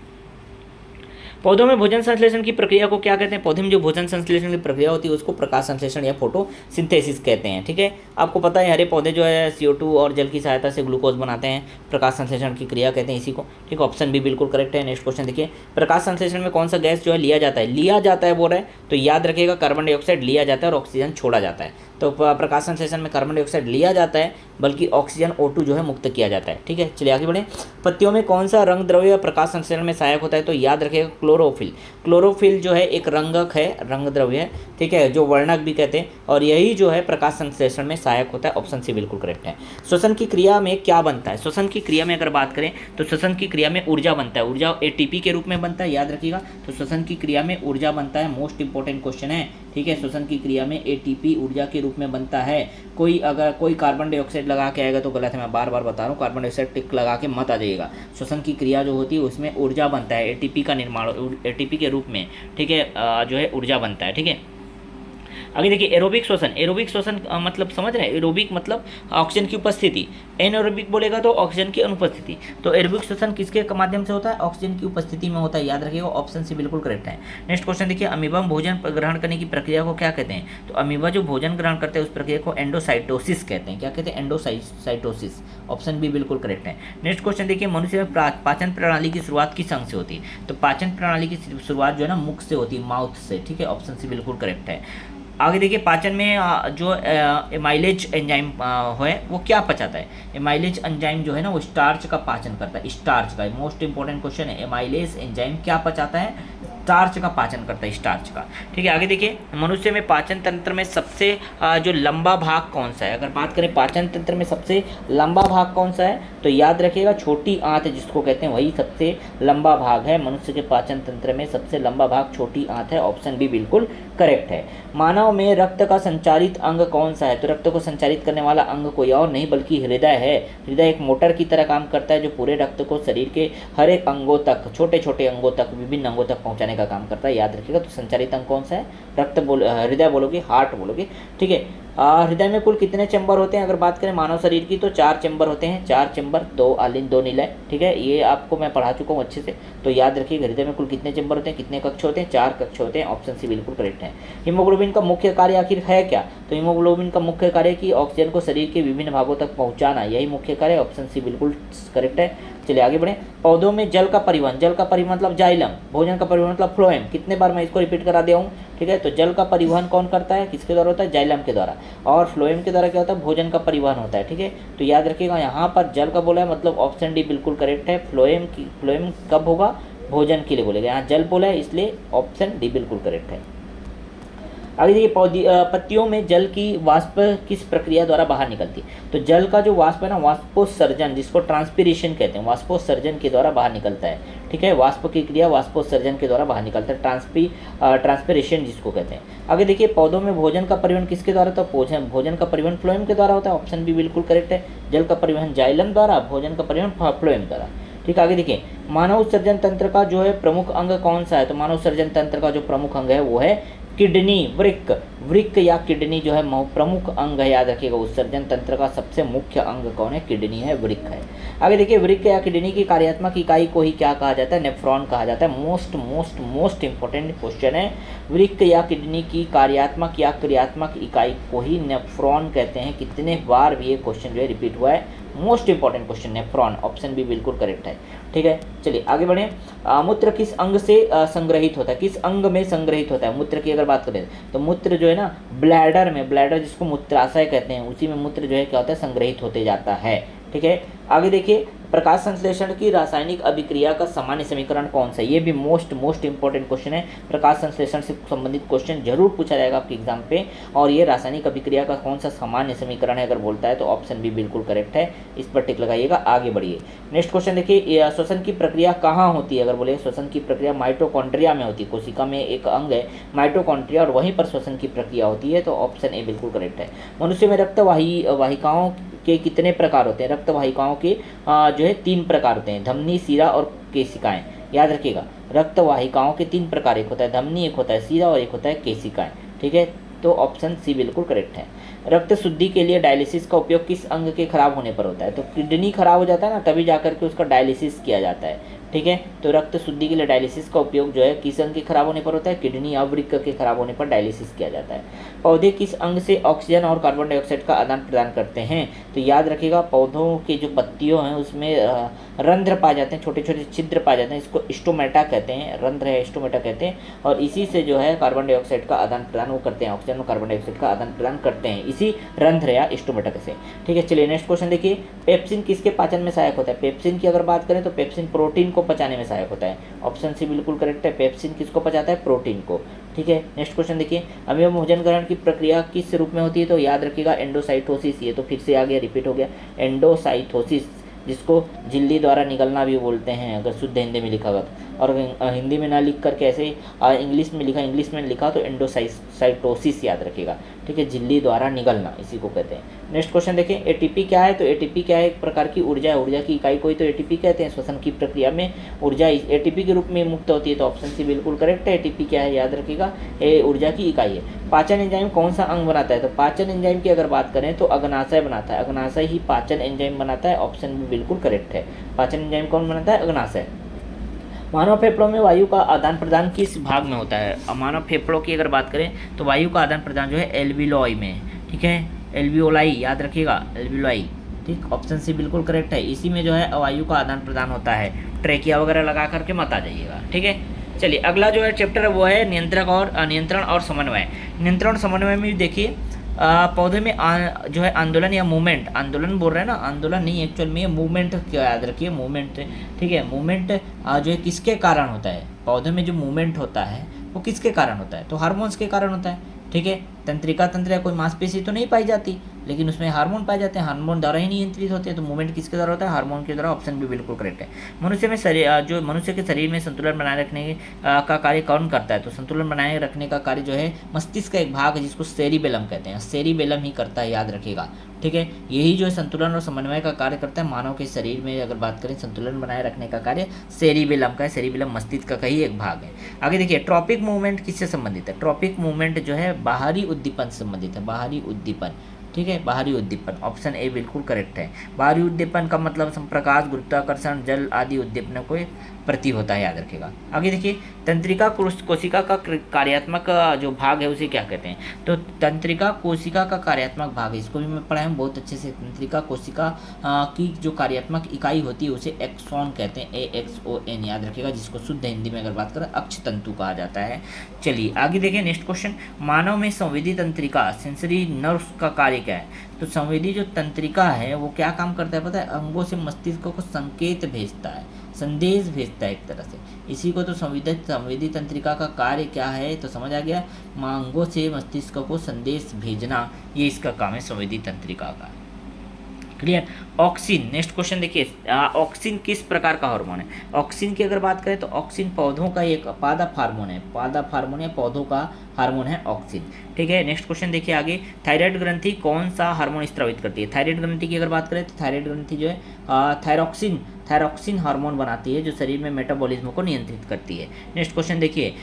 पौधों में भोजन संश्लेषण की प्रक्रिया को क्या कहते हैं? पौधे में जो भोजन संश्लेषण की प्रक्रिया होती है उसको प्रकाश संश्लेषण या फोटोसिंथेसिस कहते हैं। ठीक है, आपको पता है हरे पौधे जो है CO2 और जल की सहायता से ग्लूकोज बनाते हैं, प्रकाश संश्लेषण की क्रिया कहते हैं इसी को। ठीक है, ऑप्शन बी बिल्कुल करेक्ट है। नेक्स्ट क्वेश्चन देखिए, प्रकाश संश्लेषण में कौन सा गैस जो है लिया जाता है बोल रहे हैं, तो याद रखिएगा कार्बन डाइऑक्साइड लिया जाता है और ऑक्सीजन छोड़ा जाता है। तो प्रकाश संश्लेषण में कार्बन डाइऑक्साइड लिया जाता है, बल्कि ऑक्सीजन O2 जो है मुक्त किया जाता है। ठीक है, चलिए आगे बढ़ें। पत्तियों में कौन सा रंग द्रव्य प्रकाश संश्लेषण में सहायक होता है? तो याद रखिएगा क्लोरोफिल। क्लोरोफिल जो है एक रंगक है, रंग द्रव्य है। ठीक है, जो वर्णक भी कहते हैं, और यही जो है प्रकाश संश्लेषण में सहायक होता है। ऑप्शन सी बिल्कुल करेक्ट है। श्वसन की क्रिया में क्या बनता है? श्वसन की क्रिया में अगर बात करें तो श्वसन की क्रिया में ऊर्जा बनता है, ऊर्जा ATP के रूप में बनता है, याद रखिएगा। तो श्वसन की क्रिया में ऊर्जा बनता है, मोस्ट इंपॉर्टेंट क्वेश्चन है। ठीक है। श्वसन की क्रिया में एटीपी ऊर्जा के रूप में बनता है। अगर कोई कार्बन डाइऑक्साइड लगा के आएगा तो गलत है, मैं बार बार बता रहा हूँ, कार्बन डाइऑक्साइड टिक लगा के मत आ जाइएगा। श्वसन की क्रिया जो होती है उसमें ऊर्जा बनता है, एटीपी का निर्माण एटीपी के रूप में, ठीक है, जो है ऊर्जा बनता है, ठीक है। आगे देखिए एरोबिक श्वसन। एरोबिक श्वसन मतलब समझ रहे हैं, एरोबिक मतलब ऑक्सीजन की उपस्थिति, एनएरोबिक बोलेगा तो ऑक्सीजन की अनुपस्थिति। तो एरोबिक श्वसन किसके माध्यम से होता है? ऑक्सीजन की उपस्थिति में होता है, याद रखिएगा, ऑप्शन सी बिल्कुल करेक्ट है। नेक्स्ट क्वेश्चन देखिए, अमीबा भोजन ग्रहण करने की प्रक्रिया को क्या कहते हैं? तो अमीबा जो भोजन ग्रहण करते हैं उस प्रक्रिया को एंडोसाइटोसिस कहते हैं। क्या कहते हैं? एंडोसाइटोसिस। ऑप्शन बी बिल्कुल करेक्ट है। नेक्स्ट क्वेश्चन देखिए, मनुष्य में पाचन प्रणाली की शुरुआत किस अंग से होती है? तो पाचन प्रणाली की शुरुआत जो है ना मुख से होती है, माउथ से, ठीक है। ऑप्शन सी बिल्कुल करेक्ट है। आगे देखिए, पाचन में जो एमाइलेज एंजाइम है वो क्या पचाता है? एमाइलेज एंजाइम जो है ना वो स्टार्च का पाचन करता है, स्टार्च का। मोस्ट इंपॉर्टेंट क्वेश्चन है, एमाइलेज एंजाइम क्या पचाता है? स्टार्च का पाचन करता है, स्टार्च का, ठीक है। आगे देखिए, मनुष्य में पाचन तंत्र में सबसे जो लंबा भाग कौन सा है? अगर बात करें पाचन तंत्र में सबसे लंबा भाग कौन सा है, तो याद रखिएगा छोटी आंत जिसको कहते हैं वही सबसे लंबा भाग है। मनुष्य के पाचन तंत्र में सबसे लंबा भाग छोटी आंत है। ऑप्शन बी बिल्कुल करेक्ट है। मानव में रक्त का संचारित अंग कौन सा है? तो रक्त को संचारित करने वाला अंग कोई और नहीं बल्कि हृदय है। हृदय एक मोटर की तरह काम करता है जो पूरे रक्त को शरीर के हर एक अंगों तक, छोटे छोटे अंगों तक, विभिन्न अंगों तक पहुंचाने का काम करता है, याद रखिएगा। तो संचारित अंग कौन सा है? हृदय बोलोगे, हार्ट बोलोगे, ठीक है। हृदय में कुल कितने चैम्बर होते हैं? अगर बात करें मानव शरीर की तो 4 चैम्बर होते हैं, 4 चैम्बर, 2 आलिन 2 नीलय, ठीक है। ये आपको मैं पढ़ा चुका हूँ अच्छे से, तो याद रखिए हृदय में कुल कितने चैम्बर होते हैं, कितने कक्ष होते हैं? 4 कक्ष होते हैं। ऑप्शन सी बिल्कुल करेक्ट है। हीमोग्लोबिन का मुख्य कार्य आखिर है क्या? तो हीमोग्लोबिन का मुख्य कार्य कि ऑक्सीजन को शरीर के विभिन्न भागों तक पहुंचाना, यही मुख्य कार्य। ऑप्शन सी बिल्कुल करेक्ट है। चलिए आगे बढ़ें। पौधों में जल का परिवहन, जल का परिवहन मतलब जाइलम, भोजन का परिवहन मतलब फ्लोएम। कितने बार मैं इसको रिपीट करा दिया हूँ, ठीक है। तो जल का परिवहन कौन करता है, किसके द्वारा होता है? जाइलम के द्वारा। और फ्लोएम के द्वारा क्या होता है? भोजन का परिवहन होता है, ठीक है। तो याद रखिएगा यहाँ पर जल का बोला है मतलब ऑप्शन डी बिल्कुल करेक्ट है। फ्लोएम कब होगा? भोजन के लिए बोलेगा, यहाँ जल बोला है इसलिए ऑप्शन डी बिल्कुल करेक्ट है। आगे देखिए, पत्तियों में जल की वाष्प किस प्रक्रिया द्वारा बाहर निकलती है? तो जल का जो वाष्प है ना, वाष्पोत्सर्जन, जिसको ट्रांसपीरेशन कहते हैं, वाष्पोत्सर्जन के द्वारा बाहर निकलता है, ठीक है। वाष्प की क्रिया वाष्पोत्सर्जन के द्वारा बाहर निकलता है, ट्रांसपीरेशन जिसको कहते हैं। आगे देखिए, पौधों में भोजन का परिवहन किसके द्वारा? तो भोजन का परिवहन फ्लोएम के द्वारा होता है। ऑप्शन बी बिल्कुल करेक्ट है। जल का परिवहन जाइलम द्वारा, भोजन का परिवहन फ्लोएम द्वारा, ठीक है। आगे देखिए, मानव उत्सर्जन तंत्र का जो है प्रमुख अंग कौन सा है? तो मानव उत्सर्जन तंत्र का जो प्रमुख अंग है वो है किडनी, वृक्क या किडनी जो है प्रमुख अंग है, याद रखिएगा। उत्सर्जन तंत्र का सबसे मुख्य अंग कौन है? किडनी है, वृक्क है। आगे देखिए, वृक्क या किडनी की कार्यात्मक इकाई को ही क्या कहा जाता है? नेफ्रॉन कहा जाता है। मोस्ट इंपॉर्टेंट क्वेश्चन है, वृक्क या किडनी की कार्यात्मक या क्रियात्मक इकाई को ही नेफ्रॉन कहते हैं। कितने बार भी ये क्वेश्चन जो है रिपीट हुआ है, most important question nephron. Option B बिल्कुल करेक्ट है, ठीक है। चलिए आगे बढ़ें। मूत्र किस अंग से संग्रहित होता है? किस अंग में संग्रहित होता है? मूत्र की अगर बात करें तो मूत्र जो है ना ब्लैडर में, ब्लैडर जिसको मूत्राशय कहते हैं, उसी में मूत्र जो है क्या होता है? संग्रहित होते जाता है, ठीक है। आगे देखिए, प्रकाश संश्लेषण की रासायनिक अभिक्रिया का सामान्य समीकरण कौन सा है? ये भी मोस्ट इंपॉर्टेंट क्वेश्चन है। प्रकाश संश्लेषण से संबंधित क्वेश्चन जरूर पूछा जाएगा आपके एग्जाम पे। और ये रासायनिक अभिक्रिया का कौन सा सामान्य समीकरण है अगर बोलता है तो ऑप्शन बी बिल्कुल करेक्ट है। इस पर टिक लगाइएगा। आगे बढ़िए। नेक्स्ट क्वेश्चन देखिए, श्वसन की प्रक्रिया कहाँ होती है? अगर बोले श्वसन की प्रक्रिया माइटोकॉन्ड्रिया में होती है। कोशिका में एक अंग है माइटोकॉन्ड्रिया और वहीं पर श्वसन की प्रक्रिया होती है, तो ऑप्शन ए बिल्कुल करेक्ट है। मनुष्य में रक्त वाहिकाओं के कितने प्रकार होते हैं? रक्त वाहिकाओं के जो है 3 प्रकार होते हैं, धमनी, शिरा और केशिकाएं। याद रखिएगा, रक्त वाहिकाओं के 3 प्रकार, एक होता है धमनी, एक होता है शिरा और एक होता है केशिकाएं, ठीक है। तो ऑप्शन सी बिल्कुल करेक्ट है। रक्त शुद्धि के लिए डायलिसिस का उपयोग किस अंग के खराब होने पर होता है? तो किडनी खराब हो जाता है ना, तभी जाकर के उसका डायलिसिस किया जाता है, ठीक है। तो रक्त शुद्धि के लिए डायलिसिस का उपयोग जो है किस अंग के खराब होने पर होता है? किडनी या वृक्क के खराब होने पर डायलिसिस किया जाता है। पौधे किस अंग से ऑक्सीजन और कार्बन डाइऑक्साइड का आदान प्रदान करते हैं? तो याद रखिएगा, पौधों के जो पत्तियों हैं उसमें रंध्र पाए जाते हैं, छोटे छोटे छिद्र पाए जाते हैं, इसको स्टोमेटा कहते हैं, रंध्र है स्टोमेटा कहते हैं। और इसी से जो है कार्बन डाइऑक्साइड का आदान प्रदान वो करते हैं, ऑक्सीजन और कार्बन डाइऑक्साइड का आदान प्रदान करते हैं इसी रंध्र या स्टोमेटा से, ठीक है। चलिए नेक्स्ट क्वेश्चन देखिए, पेप्सिन किसके पाचन में सहायक होता है? पेप्सिन की अगर बात करें तो पेप्सिन प्रोटीन को पचाने में सहायक होता है। ऑप्शन सी बिल्कुल करेक्ट है। पेप्सिन किसको पचाता है? प्रोटीन को, ठीक है। नेक्स्ट क्वेश्चन देखिए, अमीबा भोजन ग्रहण की प्रक्रिया किस रूप में होती है? तो याद रखिएगा एंडोसाइटोसिस। ये तो फिर से आ गया, रिपीट हो गया, एंडोसाइटोसिस जिसको झिल्ली द्वारा निकलना भी बोलते हैं अगर शुद्ध हिंदी में लिखा हुआ तो। और हिंदी में ना लिख करके ऐसे इंग्लिश में लिखा तो एंडोसाइटोसिस याद रखिएगा, ठीक है, झिल्ली द्वारा निकलना इसी को कहते हैं। नेक्स्ट क्वेश्चन देखें, एटीपी क्या है? तो एटीपी क्या है? एक प्रकार की ऊर्जा है, ऊर्जा की इकाई कोई तो एटीपी कहते हैं। श्वसन की प्रक्रिया में ऊर्जा एटीपी के रूप में मुक्त होती है, तो ऑप्शन सी बिल्कुल करेक्ट है। एटीपी क्या है याद रखिएगा, ये ऊर्जा की इकाई है। पाचन एंजाइम कौन सा अंग बनाता है? तो पाचन एंजाइम की अगर बात करें तो अग्नाशय बनाता है, अग्नाशय ही पाचन एंजाइम बनाता है, ऑप्शन भी बिल्कुल करेक्ट है। पाचन एंजाइम कौन बनाता है? अग्नाशय। मानव फेफड़ों में वायु का आदान प्रदान किस भाग में होता है? मानव फेफड़ों की अगर बात करें तो वायु का आदान प्रदान जो है एल्वियोलाई में, ठीक है, एल्वियोलाई याद रखिएगा, एल्वियोलाई, ठीक, ऑप्शन सी बिल्कुल करेक्ट है। इसी में जो है वायु का आदान प्रदान होता है, ट्रेकिया वगैरह लगा करके मत आ जाइएगा, ठीक है। चलिए अगला जो है चैप्टर वो है नियंत्रण और समन्वय। नियंत्रण और समन्वय में देखिए पौधे में जो है आंदोलन या मूवमेंट, आंदोलन बोल रहे हैं ना, आंदोलन नहीं एक्चुअल में मूवमेंट क्या याद रखिए, मूवमेंट, ठीक है, मूवमेंट जो है किसके कारण होता है? पौधे में जो मूवमेंट होता है वो किसके कारण होता है? तो हार्मोन्स के कारण होता है, ठीक है। तंत्रिका कोई मांसपेशी तो नहीं पाई जाती, लेकिन उसमें हार्मोन पाए जाते हैं, हार्मोन द्वारा ही नियंत्रित होते हैं, तो मूवमेंट किसके द्वारा होता है? हार्मोन के द्वारा, ऑप्शन भी बिल्कुल करेक्ट है। मनुष्य के शरीर में संतुलन बनाए रखने का कार्य कौन करता है? तो संतुलन बनाए रखने का कार्य जो है मस्तिष्क का एक भाग है जिसको सेरिबेलम कहते हैं, सेरिबेलम ही करता है, याद रखिएगा, ठीक है। यही जो है संतुलन और समन्वय का कार्य करता है। मानव के शरीर में अगर बात करें संतुलन बनाए रखने का कार्य सेरिबेलम का है, सेरिबेलम मस्तिष्क का ही एक भाग है। आगे देखिए ट्रॉपिक मूवमेंट किससे संबंधित है? ट्रॉपिक मूवमेंट जो है बाहरी उद्दीपन से संबंधित है, बाहरी उद्दीपन, ठीक है, बाहरी उद्दीपन, ऑप्शन ए बिल्कुल करेक्ट है। बाहरी उद्दीपन का मतलब प्रकाश, गुरुत्वाकर्षण, जल आदि उद्दीपनों को प्रति होता है, याद रखेगा। आगे देखिए तंत्रिका कोशिका का कार्यात्मक जो भाग है उसे क्या कहते हैं? तो तंत्रिका कोशिका का कार्यात्मक भाग है, इसको भी मैं पढ़ाया हूँ बहुत अच्छे से। तंत्रिका कोशिका की जो कार्यात्मक इकाई होती है उसे एक्सॉन कहते हैं, AXON याद रखेगा, जिसको शुद्ध हिंदी में अगर बात करें अक्ष तंतु कहा जाता है। चलिए आगे देखिए नेक्स्ट क्वेश्चन, मानव में संवेदी तंत्रिका सेंसरी नर्व्स का कार्य क्या है? तो संवेदी जो तंत्रिका है वो क्या काम करता है पता है? अंगों से मस्तिष्क को संकेत भेजता है, संदेश भेजता है एक तरह से, इसी को तो संवेदी तंत्रिका का कार्य क्या है? तो समझ आ गया, अंगों से मस्तिष्क को संदेश भेजना, ये इसका काम है संवेदी तंत्रिका का। क्लियर। ऑक्सिन, नेक्स्ट क्वेश्चन देखिए, ऑक्सिन किस प्रकार का हार्मोन है? ऑक्सिन की अगर बात करें तो ऑक्सिन पौधों का एक पादप हार्मोन है, पादप हार्मोन या पौधों का हार्मोन है ऑक्सिन, ठीक है। नेक्स्ट क्वेश्चन देखिए आगे, थायराइड ग्रंथि कौन सा हार्मोन स्रावित करती है? थायराइड ग्रंथि की अगर बात करें तो थायराइड ग्रंथि जो है थायरॉक्सिन हार्मोन बनाती है जो शरीर में मेटाबॉलिज्म को नियंत्रित करती है। नेक्स्ट क्वेश्चन देखिए,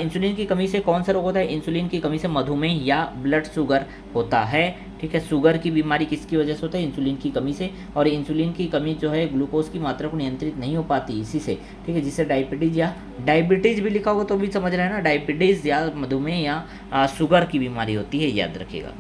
इंसुलिन की कमी से कौन सा रोग होता है? इंसुलिन की कमी से मधुमेह या ब्लड शुगर होता है, ठीक है। शुगर की बीमारी किसकी वजह से होता है? इंसुलिन की कमी से, और इंसुलिन की कमी जो है ग्लूकोज की मात्रा को नियंत्रित नहीं हो पाती इसी से, ठीक है, जिससे डायबिटीज भी लिखा होगा तो भी समझ रहे हैं ना, डायबिटीज या मधुमेह या शुगर की बीमारी होती है, याद रखिएगा।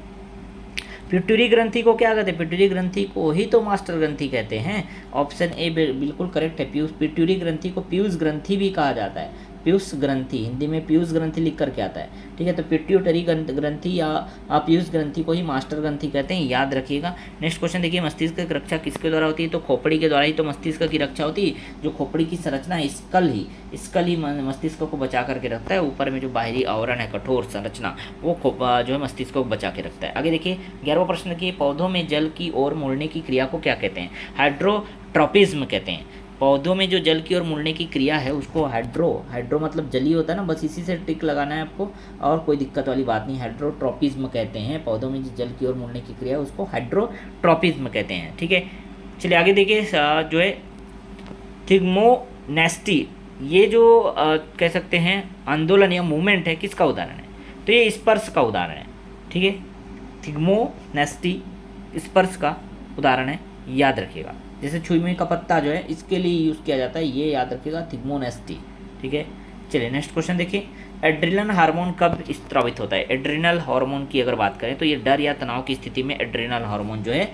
पिट्यूटरी ग्रंथि को क्या कहते हैं? पिट्यूटरी ग्रंथि को ही तो मास्टर ग्रंथि कहते हैं, ऑप्शन ए बिल्कुल करेक्ट है। पिट्यूटरी ग्रंथि को पीयूष ग्रंथि भी कहा जाता है, पीयूष ग्रंथि, हिंदी में पीयूष ग्रंथि लिख करके आता है, ठीक है। तो पिट्यूटरी ग्रंथि या पीयूष ग्रंथि को ही मास्टर ग्रंथि कहते हैं, याद रखिएगा। नेक्स्ट क्वेश्चन देखिए, मस्तिष्क की रक्षा किसके द्वारा होती है? तो खोपड़ी के द्वारा ही तो मस्तिष्क की रक्षा होती है। जो खोपड़ी की संरचना है स्कल ही मस्तिष्क को बचा करके रखता है, ऊपर में जो बाहरी आवरण है कठोर संरचना वो जो है मस्तिष्क को बचा के रखता है। आगे देखिए 11वां प्रश्न देखिए, पौधों में जल की ओर मुड़ने की क्रिया को क्या कहते हैं? हाइड्रोट्रोपिज्म कहते हैं। पौधों में जो जल की ओर मुड़ने की क्रिया है उसको हाइड्रो मतलब जली होता है ना, बस इसी से टिक लगाना है आपको, और कोई दिक्कत वाली बात नहीं, हाइड्रोट्रोपिज्म कहते हैं। पौधों में जो जल की ओर मुड़ने की क्रिया है उसको हाइड्रोट्रोपिज्म कहते हैं, ठीक है। चलिए आगे देखिए, जो है थिग्मोनेस्टी, ये जो कह सकते हैं आंदोलन या मूवमेंट है, किसका उदाहरण है? तो ये स्पर्श का उदाहरण है, ठीक है। थिग्मोनेस्टी स्पर्श का उदाहरण है, याद रखिएगा। जैसे छुई का पत्ता जो है इसके लिए यूज़ किया जाता है, ये याद रखिएगा, थिग्मोनेस्टी, ठीक है। चलिए नेक्स्ट क्वेश्चन देखिए, एड्रिनल हार्मोन कब स्रावित होता है? एड्रिनल हार्मोन की अगर बात करें तो ये डर या तनाव की स्थिति में एड्रिनल हार्मोन जो है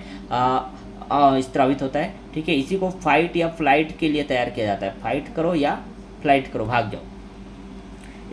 स्रावित होता है, ठीक है। इसी को फाइट या फ्लाइट के लिए तैयार किया जाता है, फाइट करो या फ्लाइट करो, भाग जाओ,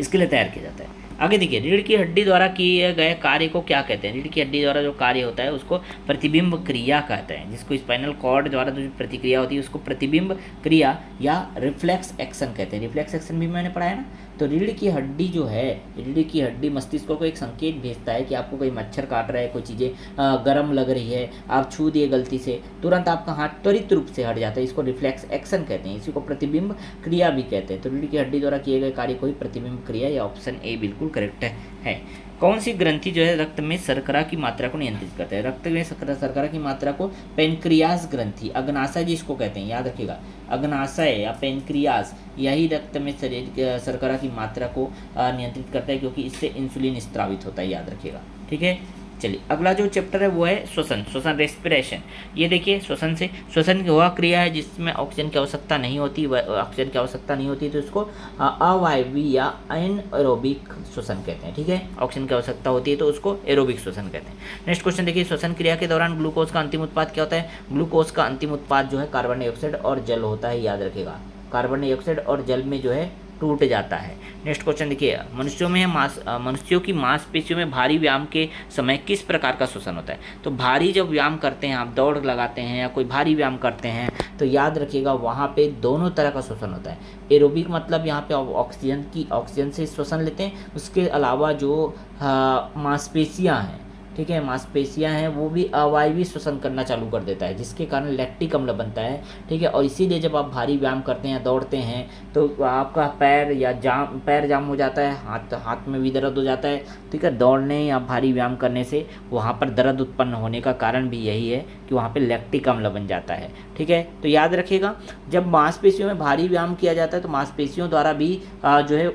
इसके लिए तैयार किया जाता है। आगे देखिए, रीढ़ की हड्डी द्वारा किए गए कार्य को क्या कहते हैं? रीढ़ की हड्डी द्वारा जो कार्य होता है उसको प्रतिबिंब क्रिया कहते हैं, जिसको स्पाइनल कॉर्ड द्वारा जो प्रतिक्रिया होती है उसको प्रतिबिंब क्रिया या रिफ्लेक्स एक्शन कहते हैं। रिफ्लेक्स एक्शन भी मैंने पढ़ा है ना। तो रीढ़ की हड्डी जो है, रीढ़ की हड्डी मस्तिष्क को एक संकेत भेजता है कि आपको कोई मच्छर काट रहा है, कोई चीज़ें गर्म लग रही है, आप छू दिए गलती से, तुरंत आपका हाथ त्वरित रूप से हट जाता है, इसको रिफ्लेक्स एक्शन कहते हैं, इसी को प्रतिबिंब क्रिया भी कहते हैं। तो रीढ़ की हड्डी द्वारा किए गए कार्य को ही प्रतिबिंब क्रिया, या ऑप्शन ए बिल्कुल करेक्ट है। कौन सी ग्रंथि जो है रक्त में शर्करा की मात्रा को नियंत्रित करता है? रक्त में शर्करा की मात्रा को पेनक्रियास ग्रंथि, अग्नाशय जिसको कहते हैं, याद रखिएगा, अग्नाशय या पेनक्रियास, यही रक्त में शरीर शर्करा की मात्रा को नियंत्रित करता है, क्योंकि इससे इंसुलिन स्त्रावित होता है, याद रखिएगा। ठीक है, चलिए अगला जो चैप्टर है वो है श्वसन रेस्पिरेशन। ये देखिए, श्वसन की वह क्रिया है जिसमें ऑक्सीजन की आवश्यकता नहीं होती, ऑक्सीजन की आवश्यकता नहीं होती तो इसको अवायवीय या एनएरोबिक श्वसन कहते हैं। ठीक है, ऑक्सीजन की आवश्यकता होती है तो उसको एरोबिक श्वसन कहते हैं। नेक्स्ट क्वेश्चन देखिए, श्वसन क्रिया के दौरान ग्लूकोज का अंतिम उत्पाद क्या होता है? ग्लूकोज का अंतिम उत्पाद जो है कार्बन डाइऑक्साइड और जल होता है, याद रखिएगा, कार्बन डाइऑक्साइड और जल में जो है टूट जाता है। नेक्स्ट क्वेश्चन देखिए, मनुष्यों की मांसपेशियों में भारी व्यायाम के समय किस प्रकार का श्वसन होता है? तो भारी जब व्यायाम करते हैं, आप दौड़ लगाते हैं या कोई भारी व्यायाम करते हैं, तो याद रखिएगा वहाँ पे दोनों तरह का श्वसन होता है। एरोबिक मतलब यहाँ पे ऑक्सीजन से श्वसन लेते हैं, उसके अलावा जो मांसपेशियाँ हैं, ठीक है, मांसपेशियां हैं, वो भी अवायवीय श्वसन करना चालू कर देता है, जिसके कारण लैक्टिक अम्ल बनता है। ठीक है, और इसीलिए जब आप भारी व्यायाम करते हैं, दौड़ते हैं, तो आपका पैर जाम हो जाता है, हाथ में भी दर्द हो जाता है। ठीक है, दौड़ने या भारी व्यायाम करने से वहाँ पर दर्द उत्पन्न होने का कारण भी यही है कि वहाँ पर लैक्टिक अम्ल बन जाता है। ठीक है, तो याद रखिएगा, जब मांसपेशियों में भारी व्यायाम किया जाता है तो मांसपेशियों द्वारा भी जो है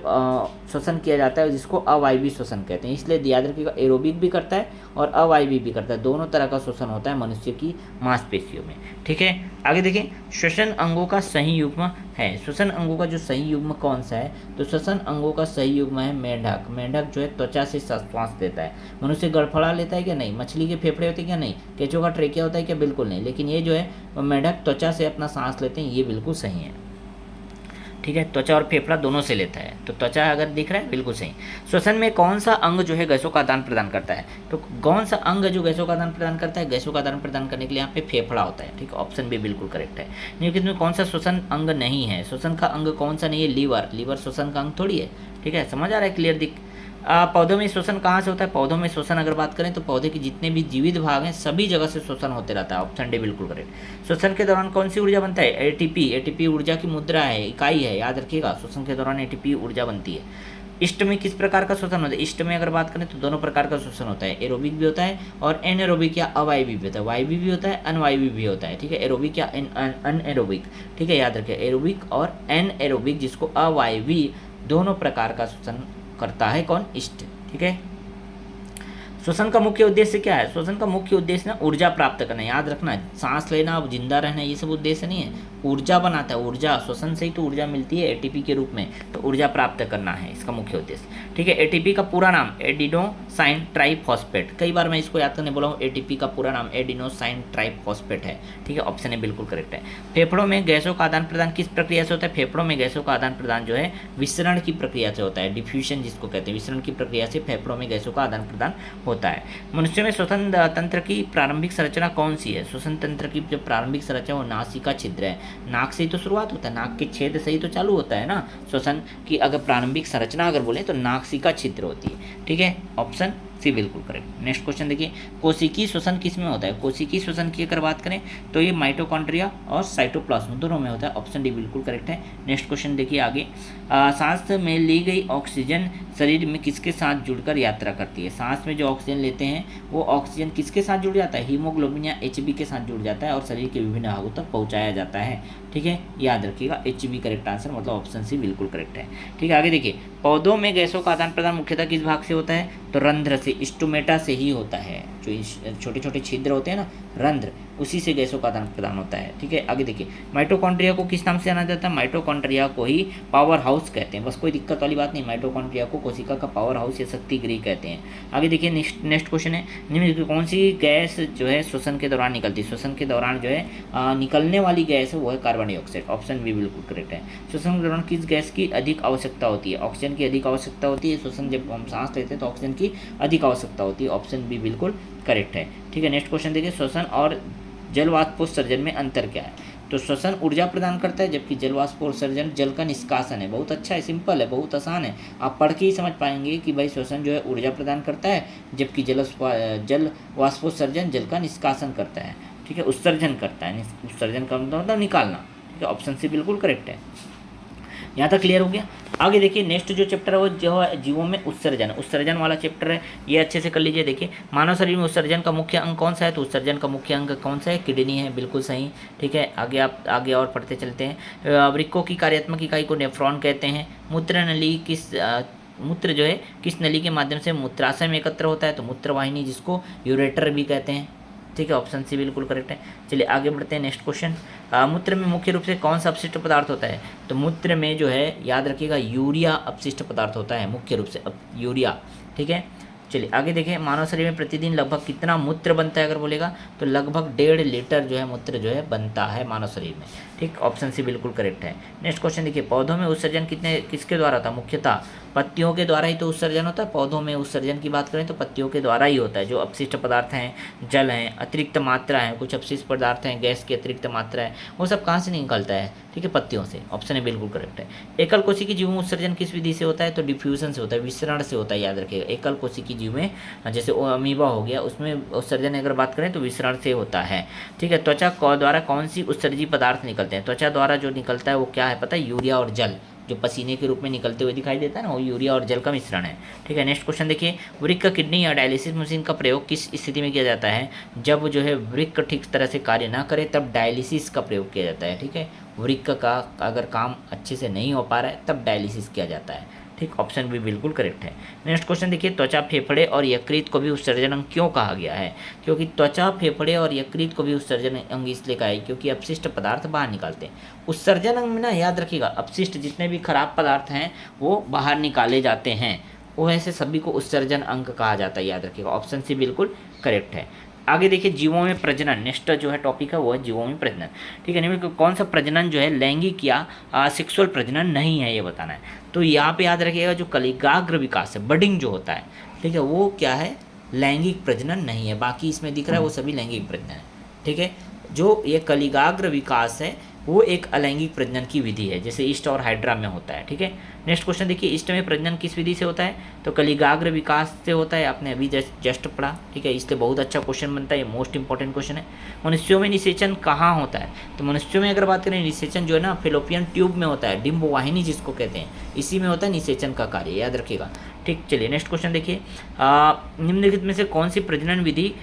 श्वसन किया जाता है, जिसको अवायवीय श्वसन कहते हैं। इसलिए याद रखिएगा, एरोबिक भी करता है और अवायवीय भी करता है, दोनों तरह का श्वसन होता है मनुष्य की मांसपेशियों में। ठीक है, आगे देखें, श्वसन अंगों का सही युग्म है। श्वसन अंगों का जो सही युग्म कौन सा है? तो श्वसन अंगों का सही युग्म है मेंढक। मेंढक जो है त्वचा से श्वास लेता है। मनुष्य गड़फड़ा लेता है क्या? नहीं। मछली के फेफड़े होते हैं क्या? नहीं। केंचुआ का ट्रेकिया होता है क्या? बिल्कुल नहीं। लेकिन ये जो है मेंढक त्वचा से अपना सांस लेते हैं, ये बिल्कुल सही है। ठीक है, त्वचा और फेफड़ा दोनों से लेता है, तो त्वचा अगर दिख रहा है बिल्कुल सही। श्वसन में कौन सा अंग जो है गैसों का आदान प्रदान करता है? तो कौन सा अंग जो गैसों का आदान प्रदान करता है? गैसों का आदान प्रदान करने के लिए यहाँ पे फेफड़ा होता है। ठीक है, ऑप्शन बी बिल्कुल करेक्ट है। लेकिन में कौन सा श्वसन अंग नहीं है? श्वसन का अंग कौन सा नहीं है? लीवर श्वसन का अंग थोड़ी है। ठीक है, समझ आ रहा है? क्लियर दिख। पौधों में श्वसन कहाँ से होता है? पौधों में श्वसन अगर बात करें तो पौधे के जितने भी जीवित भाग हैं सभी जगह से श्वसन होते रहता है। ऑप्शन डी बिल्कुल करेक्ट। श्वसन के दौरान कौन सी ऊर्जा बनता है? एटीपी ऊर्जा की मुद्रा है, इकाई है, याद रखिएगा। श्वसन के दौरान एटीपी ऊर्जा बनती है। इष्ट में किस प्रकार का श्वसन होता है? इष्ट में अगर बात करें तो दोनों प्रकार का श्वसन होता है, एरोबिक भी होता है और एनएरोबिक या अवायवीय भी होता है। वायवीय भी होता है, अनवायवीय भी होता है। ठीक है, एरोबिक या अनएरोबिक। ठीक है, याद रखिए, एरोबिक और एनएरोबिक, जिसको अवायवीय दोनों प्रकार का श्वसन करता है कौन? इष्ट। ठीक है, श्वसन का मुख्य उद्देश्य क्या है? श्वसन का मुख्य उद्देश्य ना ऊर्जा प्राप्त करना, याद रखना, सांस लेना, जिंदा रहना, ये सब उद्देश्य नहीं है। ऊर्जा बनाता है, ऊर्जा, श्वसन से ही तो ऊर्जा मिलती है एटीपी के रूप में, तो ऊर्जा प्राप्त करना है इसका मुख्य उद्देश्य। ठीक है, एटीपी का पूरा नाम एडिनोसाइन ट्राइफॉस्फेट। कई बार मैं इसको याद करने बोला हूँ, एटीपी का पूरा नाम एडिनोसाइन ट्राइफॉस्फेट है। ठीक है, ऑप्शन ए बिल्कुल करेक्ट है। फेफड़ों में गैसों का आदान प्रदान किस प्रक्रिया से होता है? फेफड़ों में गैसों का आदान प्रदान जो है विसरण की प्रक्रिया से होता है, डिफ्यूजन जिसको कहते हैं। विसरण की प्रक्रिया से फेफड़ों में गैसों का आदान प्रदान होता है। मनुष्य में श्वसन तंत्र की प्रारंभिक संरचना कौन सी है? श्वसन तंत्र की जो प्रारंभिक संरचना वो नासिका छिद्र है। नाक से ही तो शुरुआत होता है, नाक के छेद से ही तो चालू होता है ना। श्वसन की अगर प्रारंभिक संरचना अगर बोले तो नासिका छिद्र होती है। ठीक है, ऑप्शन सी बिल्कुल करेक्ट। नेक्स्ट क्वेश्चन देखिए, कोशिकीय श्वसन किस में होता है? कोशिकीय श्वसन की अगर बात करें तो ये माइटोकॉन्ड्रिया और साइटोप्लाज्म दोनों में होता है। ऑप्शन डी बिल्कुल करेक्ट है। नेक्स्ट क्वेश्चन देखिए आगे, सांस में ली गई ऑक्सीजन शरीर में किसके साथ जुड़कर यात्रा करती है? सांस में जो ऑक्सीजन लेते हैं वो ऑक्सीजन किसके साथ जुड़ जाता है? हीमोग्लोबिन या एचबी के साथ जुड़ जाता है और शरीर के विभिन्न भागों तक पहुंचाया जाता है। ठीक है, याद रखिएगा, एचबी करेक्ट आंसर, मतलब ऑप्शन सी बिल्कुल करेक्ट है। ठीक है, आगे देखिए, पौधों में गैसों का आदान प्रदान मुख्यतः किस भाग से होता है? तो रंध्र से, स्टोमेटा से ही होता है। जो छोटे छोटे छिद्र होते हैं ना, रंध्र, उसी से गैसों का आदान प्रदान होता है। ठीक है, आगे देखिए, माइटोकॉन्ड्रिया को किस नाम से जाना जाता है? माइटोकॉन्ड्रिया को ही पावर हाउस कहते हैं। बस कोई दिक्कत वाली बात नहीं, माइटोकॉन्ड्रिया को कोशिका का पावर हाउस या शक्ति गृह कहते हैं। आगे देखिए, नेक्स्ट क्वेश्चन है, निम्न की कौन सी गैस जो है श्वसन के दौरान निकलती है? श्वसन के दौरान जो है निकलने वाली गैस है वो है कार्बन डाइऑक्साइड। ऑप्शन बी बिल्कुल करेक्ट है। श्वसन के दौरान किस गैस की अधिक आवश्यकता होती है? ऑक्सीजन की अधिक आवश्यकता होती है। श्वसन जब हम सांस लेते हैं तो ऑक्सीजन की अधिक आवश्यकता होती है। ऑप्शन बी बिल्कुल करेक्ट है। ठीक है, नेक्स्ट क्वेश्चन देखिए, श्वसन और जल वाष्पोत्सर्जन में अंतर क्या है? तो श्वसन ऊर्जा प्रदान करता है, जबकि जल वाष्पोत्सर्जन जल का निष्कासन है। बहुत अच्छा है, सिंपल है, बहुत आसान है। आप पढ़ के ही समझ पाएंगे कि भाई श्वसन जो है ऊर्जा प्रदान करता है, जबकि जल वाष्पोत्सर्जन जल का निष्कासन करता है। ठीक है, उत्सर्जन करता है, उत्सर्जन का मतलब निकालना। ठीक है, ऑप्शन सी बिल्कुल करेक्ट है। यहाँ तक क्लियर हो गया। आगे देखिए, नेक्स्ट जो चैप्टर है वो जो है जीवों में उत्सर्जन वाला चैप्टर है। ये अच्छे से कर लीजिए। देखिए, मानव शरीर में उत्सर्जन का मुख्य अंग कौन सा है? तो उत्सर्जन का मुख्य अंग कौन सा है? किडनी है, बिल्कुल सही। ठीक है, आगे आप आगे और पढ़ते चलते हैं। वृक्कों की कार्यात्मक इकाई को नेफ्रॉन कहते हैं। मूत्र नली मूत्र जो है किस नली के माध्यम से मूत्राशय में एकत्र होता है? तो मूत्रवाहिनी, जिसको यूरेटर भी कहते हैं। ठीक है, ऑप्शन सी बिल्कुल करेक्ट है। चलिए आगे बढ़ते हैं, नेक्स्ट क्वेश्चन। मूत्र में मुख्य रूप से कौन सा अपशिष्ट पदार्थ होता है? तो मूत्र में जो है याद रखिएगा यूरिया अपशिष्ट पदार्थ होता है, मुख्य रूप से यूरिया। ठीक है, चलिए आगे देखें, मानव शरीर में प्रतिदिन लगभग कितना मूत्र बनता है? अगर बोलेगा तो लगभग 1.5 लीटर जो है मूत्र जो है बनता है मानव शरीर में। ठीक, ऑप्शन सी बिल्कुल करेक्ट है। नेक्स्ट क्वेश्चन देखिए, पौधों में उत्सर्जन किसके द्वारा था? मुख्यतः पत्तियों के द्वारा ही तो उत्सर्जन होता है। पौधों में उत्सर्जन की बात करें तो पत्तियों के द्वारा ही होता है। जो अपशिष्ट पदार्थ हैं, जल हैं, अतिरिक्त मात्रा है, कुछ अपशिष्ट पदार्थ हैं, गैस की अतिरिक्त मात्रा है, वो सब कहाँ से निकलता है? ठीक है, पत्तियों से। ऑप्शन ए बिल्कुल करेक्ट है। एकल कोशिकीय जीवों में उत्सर्जन किस विधि से होता है? तो डिफ्यूजन से होता है, विसरण से होता है, याद रखिएगा। एकल कोशिकीय जीव में जैसे अमीबा हो गया, उसमें उत्सर्जन अगर बात करें तो विसरण से होता है। ठीक है, त्वचा द्वारा कौन सी उत्सर्जी पदार्थ निकलते हैं? त्वचा द्वारा जो निकलता है वो क्या है पता है? यूरिया और जल, जो पसीने के रूप में निकलते हुए दिखाई देता है ना, वो यूरिया और जल का मिश्रण है। ठीक है, नेक्स्ट क्वेश्चन देखिए, वृक्क किडनी या डायलिसिस मशीन का प्रयोग किस स्थिति में किया जाता है? जब जो है वृक्क ठीक तरह से कार्य ना करे तब डायलिसिस का प्रयोग किया जाता है। ठीक है, वृक्क का अगर काम अच्छे से नहीं हो पा रहा है तब डायलिसिस किया जाता है। ठीक, ऑप्शन भी बिल्कुल करेक्ट है। नेक्स्ट क्वेश्चन देखिए, त्वचा, फेफड़े और यकृत को भी उत्सर्जन अंग क्यों कहा गया है? क्योंकि त्वचा, फेफड़े और यकृत को भी उत्सर्जन अंग इसलिए कहा है क्योंकि अपशिष्ट पदार्थ बाहर निकालते हैं। उत्सर्जन अंग में ना याद रखिएगा, अपशिष्ट जितने भी खराब पदार्थ हैं वो बाहर निकाले जाते हैं, वो ऐसे सभी को उत्सर्जन अंग कहा जाता है, याद रखिएगा। ऑप्शन सी बिल्कुल करेक्ट है। आगे देखिए, जीवों में प्रजनन, नेक्स्ट जो है टॉपिक है वो है जीवों में प्रजनन। ठीक है, निम्न कौन सा प्रजनन जो है लैंगिक या सेक्सुअल प्रजनन नहीं है, ये बताना है। तो यहाँ पे याद रखिएगा, जो कलिकाग्र विकास है, बडिंग जो होता है, ठीक है, वो क्या है? लैंगिक प्रजनन नहीं है। बाकी इसमें दिख रहा है वो सभी लैंगिक प्रजनन है। ठीक है, जो ये कलिकाग्र विकास है वो एक अलैंगिक प्रजनन की विधि है, जैसे ईस्ट और हाइड्रा में होता है। ठीक है, नेक्स्ट क्वेश्चन देखिए, ईस्ट में प्रजनन किस विधि से होता है? तो कलिकाग्र विकास से होता है, आपने अभी जस्ट पढ़ा। ठीक है, इसलिए बहुत अच्छा क्वेश्चन बनता है, ये मोस्ट इंपॉर्टेंट क्वेश्चन है। मनुष्यों में निषेचन कहाँ होता है? तो मनुष्यों में अगर बात करें, निषेचन जो है ना फेलोपियन ट्यूब में होता है, डिम्ब वाहिनी जिसको कहते हैं, इसी में होता है निषेचन का कार्य, याद रखिएगा। ठीक, चलिए नेक्स्ट क्वेश्चन देखिए, निम्नलिखित में से कौन सी प्रजनन विधि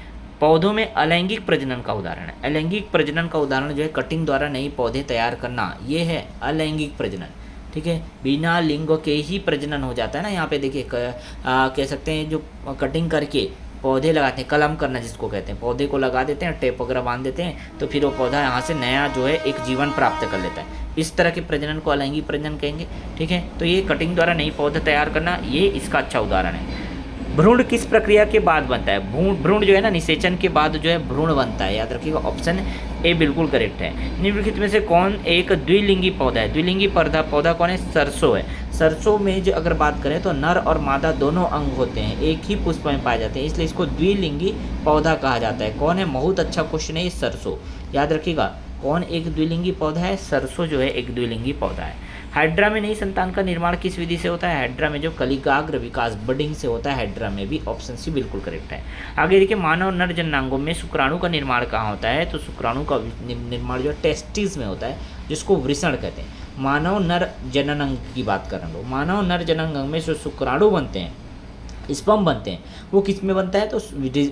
पौधों में अलैंगिक प्रजनन का उदाहरण है? अलैंगिक प्रजनन का उदाहरण जो है कटिंग द्वारा नई पौधे तैयार करना, ये है अलैंगिक प्रजनन। ठीक है, बिना लिंग के ही प्रजनन हो जाता है ना। यहाँ पे देखिए कह सकते हैं, जो कटिंग करके पौधे लगाते हैं, कलम करना जिसको कहते हैं, पौधे को लगा देते हैं, टेप वगैरह बांध देते हैं, तो फिर वो पौधा यहाँ से नया जो है एक जीवन प्राप्त कर लेता है। इस तरह के प्रजनन को अलैंगिक प्रजनन कहेंगे। ठीक है, तो ये कटिंग द्वारा नई पौधे तैयार करना, ये इसका अच्छा उदाहरण है। भ्रूण किस प्रक्रिया के बाद बनता है? भ्रूण जो है ना निषेचन के बाद जो है भ्रूण बनता है, याद रखिएगा। ऑप्शन ए बिल्कुल करेक्ट है। निम्नलिखित में से कौन एक द्विलिंगी पौधा है? द्विलिंगी पौधा कौन है? सरसों है। सरसों में जो अगर बात करें तो नर और मादा दोनों अंग होते हैं, एक ही पुष्प में पाए जाते हैं, इसलिए इसको द्विलिंगी पौधा कहा जाता है। कौन है? बहुत अच्छा क्वेश्चन है ये, सरसों, याद रखिएगा। कौन एक द्विलिंगी पौधा है? सरसों जो है एक द्विलिंगी पौधा है। हाइड्रा में नई संतान का निर्माण किस विधि से होता है? हाइड्रा में जो कलिकाग्र विकास बडिंग से होता है, हाइड्रा में भी। ऑप्शन सी बिल्कुल करेक्ट है। आगे देखिए, मानव नर जननांगों में शुक्राणु का निर्माण कहाँ होता है? तो शुक्राणु का निर्माण जो है टेस्टिस में होता है, जिसको वृषण कहते हैं। मानव नर जननांग की बात कर रहा हूँ, मानव नर जननांग में जो शुक्राणु बनते हैं, स्पर्म बनते हैं वो किस में बनता है, तो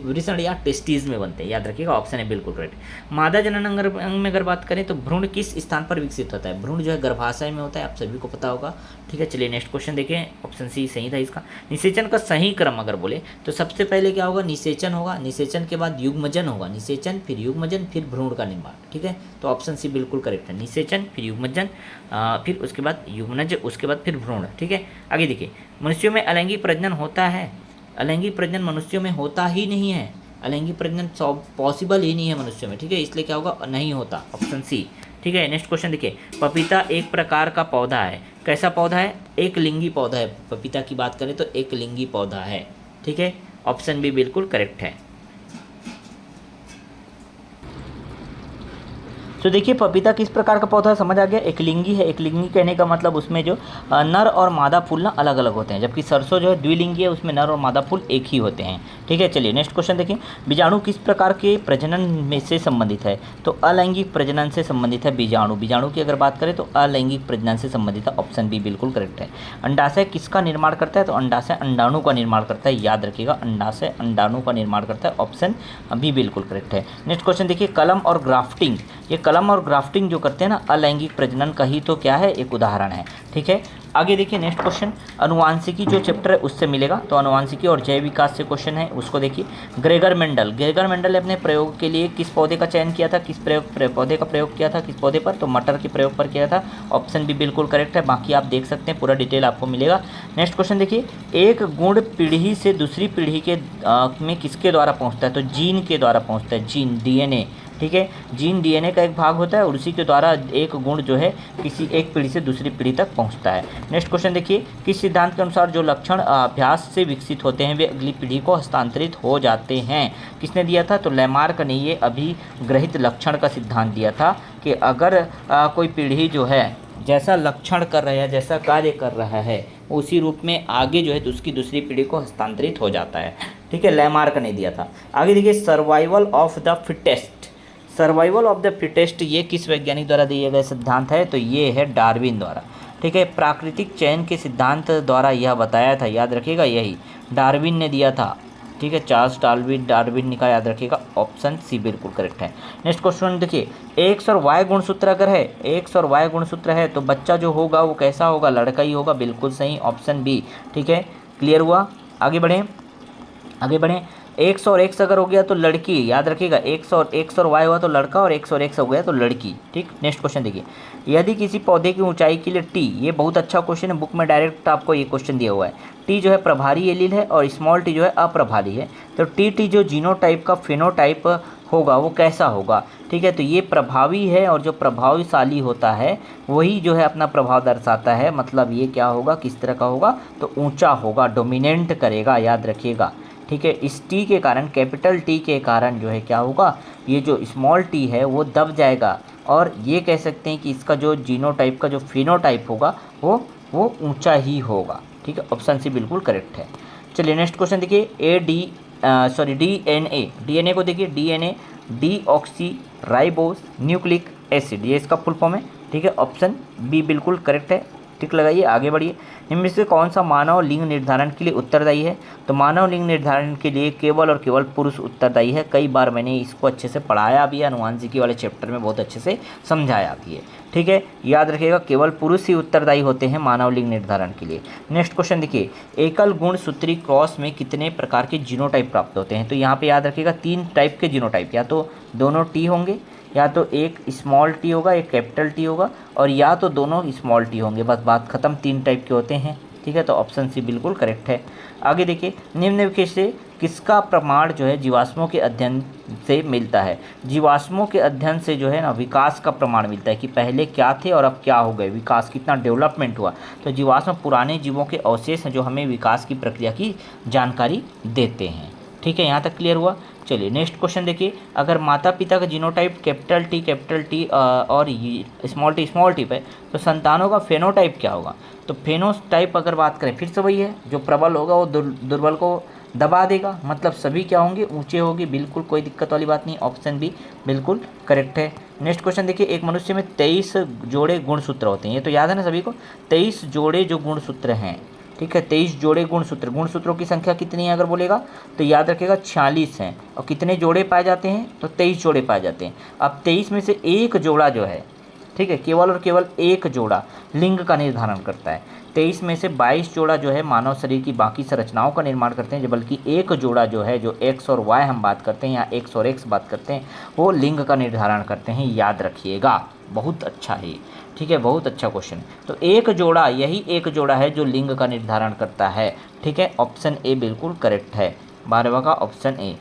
वृषण या टेस्टीज में बनते हैं। याद रखिएगा, ऑप्शन है बिल्कुल करेक्ट। मादा जनन अंग में अगर बात करें तो भ्रूण किस स्थान पर विकसित होता है, भ्रूण जो है गर्भाशय में होता है, आप सभी को पता होगा। ठीक है, चलिए नेक्स्ट क्वेश्चन देखें, ऑप्शन सी सही था इसका। निषेचन का सही क्रम अगर बोले तो सबसे पहले क्या होगा, निषेचन होगा, निषेचन के बाद युग्मजन होगा, निषेचन फिर युग्मजन फिर भ्रूण का निर्माण। ठीक है, तो ऑप्शन सी बिल्कुल करेक्ट है, निषेचन फिर युग्मजन, फिर उसके बाद युग्मनज, उसके बाद फिर भ्रूण। ठीक है, आगे देखिए, मनुष्यों में अलैंगिक प्रजनन होता है, अलैंगिक प्रजनन मनुष्यों में होता ही नहीं है, अलैंगिक प्रजनन पॉसिबल ही नहीं है मनुष्यों में। ठीक है, इसलिए क्या होगा, नहीं होता, ऑप्शन सी। ठीक है, नेक्स्ट क्वेश्चन देखिए, पपीता एक प्रकार का पौधा है, कैसा पौधा है, एक लिंगी पौधा है। पपीता की बात करें तो एक लिंगी पौधा है। ठीक है, ऑप्शन बी बिल्कुल करेक्ट है। तो देखिए पपीता किस प्रकार का पौधा है, समझ आ गया, एक लिंगी है। एक लिंगी कहने का मतलब उसमें जो नर और मादा फूल ना अलग अलग होते हैं, जबकि सरसों जो है द्विलिंगी है, उसमें नर और मादा फूल एक ही होते हैं। ठीक है, चलिए नेक्स्ट क्वेश्चन देखिए, बीजाणु किस प्रकार के प्रजनन में से संबंधित है, तो अलैंगिक प्रजनन से संबंधित है बीजाणु। बीजाणु की अगर बात करें तो अलैंगिक प्रजनन से संबंधित है, ऑप्शन बी बिल्कुल करेक्ट है। अंडाशय किसका निर्माण करता है, तो अंडाशय अंडाणु का निर्माण करता है। याद रखिएगा, अंडाशय अंडाणु का निर्माण करता है, ऑप्शन बी बिल्कुल करेक्ट है। नेक्स्ट क्वेश्चन देखिए, कलम और ग्राफ्टिंग, ये कलम और ग्राफ्टिंग जो करते हैं ना, अलैंगिक प्रजनन का ही तो क्या है, एक उदाहरण है। ठीक है, आगे देखिए नेक्स्ट क्वेश्चन, अनुवांशिकी जो चैप्टर है उससे मिलेगा, तो अनुवांशिकी और जैव विकास से क्वेश्चन है, उसको देखिए। ग्रेगर मेंडल ने अपने प्रयोग के लिए किस पौधे का चयन किया था, किस पौधे का प्रयोग किया था, किस पौधे पर, तो मटर के प्रयोग पर किया था, ऑप्शन भी बिल्कुल करेक्ट है। बाकी आप देख सकते हैं, पूरा डिटेल आपको मिलेगा। नेक्स्ट क्वेश्चन देखिए, एक गुण पीढ़ी से दूसरी पीढ़ी के में किसके द्वारा पहुँचता है, तो जीन के द्वारा पहुँचता है, जीन डीएनए। ठीक है, जीन डीएनए का एक भाग होता है और उसी के द्वारा एक गुण जो है किसी एक पीढ़ी से दूसरी पीढ़ी तक पहुंचता है। नेक्स्ट क्वेश्चन देखिए, किस सिद्धांत के अनुसार जो लक्षण अभ्यास से विकसित होते हैं वे अगली पीढ़ी को हस्तांतरित हो जाते हैं, किसने दिया था, तो लैमार्क ने ये अभिग्रहित लक्षण का सिद्धांत दिया था कि अगर कोई पीढ़ी जो है जैसा लक्षण कर रहा है, जैसा कार्य कर रहा है, उसी रूप में आगे जो है तो उसकी दूसरी पीढ़ी को हस्तांतरित हो जाता है। ठीक है, लैमार्क ने दिया था। आगे देखिए, survival of the fittest, survival of the fittest ये किस वैज्ञानिक द्वारा दिए गए सिद्धांत है, तो ये है डार्विन द्वारा। ठीक है, प्राकृतिक चयन के सिद्धांत द्वारा यह बताया था, याद रखिएगा, यही डार्विन ने दिया था। ठीक है, चार्ल्स डार्विन का, याद रखिएगा, ऑप्शन सी बिल्कुल करेक्ट है। नेक्स्ट क्वेश्चन देखिए, एक्स और वाई गुणसूत्र अगर है, एक्स और वाई गुणसूत्र है तो बच्चा जो होगा वो कैसा होगा, लड़का ही होगा, बिल्कुल सही, ऑप्शन बी। ठीक है, क्लियर हुआ, आगे बढ़ें। एक्स और एक्स अगर हो गया तो लड़की, याद रखिएगा, एक्स और वाई हुआ तो लड़का, और एक्स और एक्स हो गया तो लड़की। ठीक, नेक्स्ट क्वेश्चन देखिए, यदि किसी पौधे की ऊंचाई के लिए टी, ये बहुत अच्छा क्वेश्चन है, बुक में डायरेक्ट आपको ये क्वेश्चन दिया हुआ है, टी जो है प्रभारी एलील है और स्मॉल टी जो है अप्रभारी है, तो टी जो जीनोटाइप का फिनोटाइप होगा वो कैसा होगा। ठीक है, तो ये प्रभावी है और जो प्रभावशाली होता है वही जो है अपना प्रभाव दर्शाता है, मतलब ये क्या होगा, किस तरह का होगा, तो ऊंचा होगा, डोमिनेंट करेगा, याद रखिएगा। ठीक है, इस टी के कारण, कैपिटल टी के कारण जो है क्या होगा, ये जो स्मॉल टी है वो दब जाएगा, और ये कह सकते हैं कि इसका जो जीनोटाइप का जो फिनोटाइप होगा वो ऊंचा ही होगा। ठीक है, ऑप्शन सी बिल्कुल करेक्ट है। चलिए नेक्स्ट क्वेश्चन देखिए, डीएनए को देखिए, DNA deoxy ribose nucleic acid, ये इसका फुल फॉर्म है। ठीक है, ऑप्शन बी बिल्कुल करेक्ट है, टिक लगाइए, आगे बढ़िए। निम्न में से कौन सा मानव लिंग निर्धारण के लिए उत्तरदायी है, तो मानव लिंग निर्धारण के लिए केवल और केवल पुरुष उत्तरदायी है। कई बार मैंने इसको अच्छे से पढ़ाया भी है, अनुवांशिकी वाले चैप्टर में बहुत अच्छे से समझाया भी है। ठीक है, याद रखिएगा, केवल पुरुष ही उत्तरदायी होते हैं मानव लिंग निर्धारण के लिए। नेक्स्ट क्वेश्चन देखिए, एकल गुणसूत्री क्रॉस में कितने प्रकार के जीनोटाइप प्राप्त होते हैं, तो यहाँ पे याद रखिएगा 3 टाइप के जीनोटाइप, या तो दोनों टी होंगे, या तो एक स्मॉल टी होगा, एक कैपिटल टी होगा, और या तो दोनों स्मॉल टी होंगे, बस बात खत्म, 3 टाइप के होते हैं। ठीक है, तो ऑप्शन सी बिल्कुल करेक्ट है। आगे देखिए, निम्नलिखित से किसका प्रमाण जो है जीवाश्मों के अध्ययन से मिलता है, जीवाश्मों के अध्ययन से जो है ना विकास का प्रमाण मिलता है कि पहले क्या थे और अब क्या हो गए, विकास कितना डेवलपमेंट हुआ। तो जीवाश्म पुराने जीवों के अवशेष हैं जो हमें विकास की प्रक्रिया की जानकारी देते हैं। ठीक है, यहाँ तक क्लियर हुआ। चलिए नेक्स्ट क्वेश्चन देखिए, अगर माता पिता का जीनोटाइप कैपिटल टी और स्मॉल टी पे, तो संतानों का फेनोटाइप क्या होगा, तो फेनोटाइप अगर बात करें फिर से वही है, जो प्रबल होगा वो दुर्बल को दबा देगा, मतलब सभी क्या होंगे, ऊंचे होंगे, बिल्कुल कोई दिक्कत वाली बात नहीं, ऑप्शन बी बिल्कुल करेक्ट है। नेक्स्ट क्वेश्चन देखिए, एक मनुष्य में 23 जोड़े गुणसूत्र होते हैं, ये तो याद है ना सभी को, 23 जोड़े जो गुणसूत्र हैं ठीक है। 23 जोड़े गुणसूत्र, गुणसूत्रों की संख्या कितनी है अगर बोलेगा तो याद रखेगा 46 हैं। और कितने जोड़े पाए जाते हैं तो 23 जोड़े पाए जाते हैं। अब 23 में से एक जोड़ा जो है, ठीक है, केवल और केवल एक जोड़ा लिंग का निर्धारण करता है। 23 में से 22 जोड़ा जो है मानव शरीर की बाकी संरचनाओं का निर्माण करते हैं, बल्कि एक जोड़ा जो है, जो एक्स और वाई हम बात करते हैं या एक्स और एक्स बात करते हैं, वो लिंग का निर्धारण करते हैं। याद रखिएगा, बहुत अच्छा है, ठीक है, बहुत अच्छा क्वेश्चन। तो एक जोड़ा, यही एक जोड़ा है जो लिंग का निर्धारण करता है, ठीक है। ऑप्शन ए बिल्कुल करेक्ट है, 12वां का ऑप्शन ए।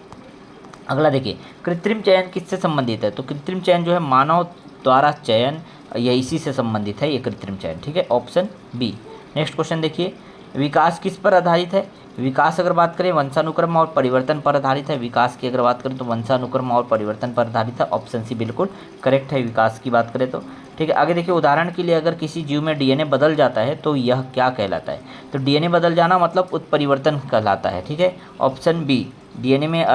अगला देखिए, कृत्रिम चयन किससे संबंधित है? तो कृत्रिम चयन जो है मानव द्वारा चयन, यह इसी से संबंधित है, ये कृत्रिम चयन, ठीक है, ऑप्शन बी। नेक्स्ट क्वेश्चन देखिए, विकास किस पर आधारित है? विकास अगर बात करें वंशानुक्रम और परिवर्तन पर आधारित है। विकास की अगर बात करें तो वंशानुक्रम और परिवर्तन पर आधारित है, ऑप्शन सी बिल्कुल करेक्ट है विकास की बात करें तो, ठीक है। आगे देखिए, उदाहरण के लिए अगर किसी जीव में डीएनए बदल जाता है तो यह क्या कहलाता है? तो डीएनए बदल जाना मतलब उत्परिवर्तन कहलाता है, ठीक है, ऑप्शन बी। डीएनए में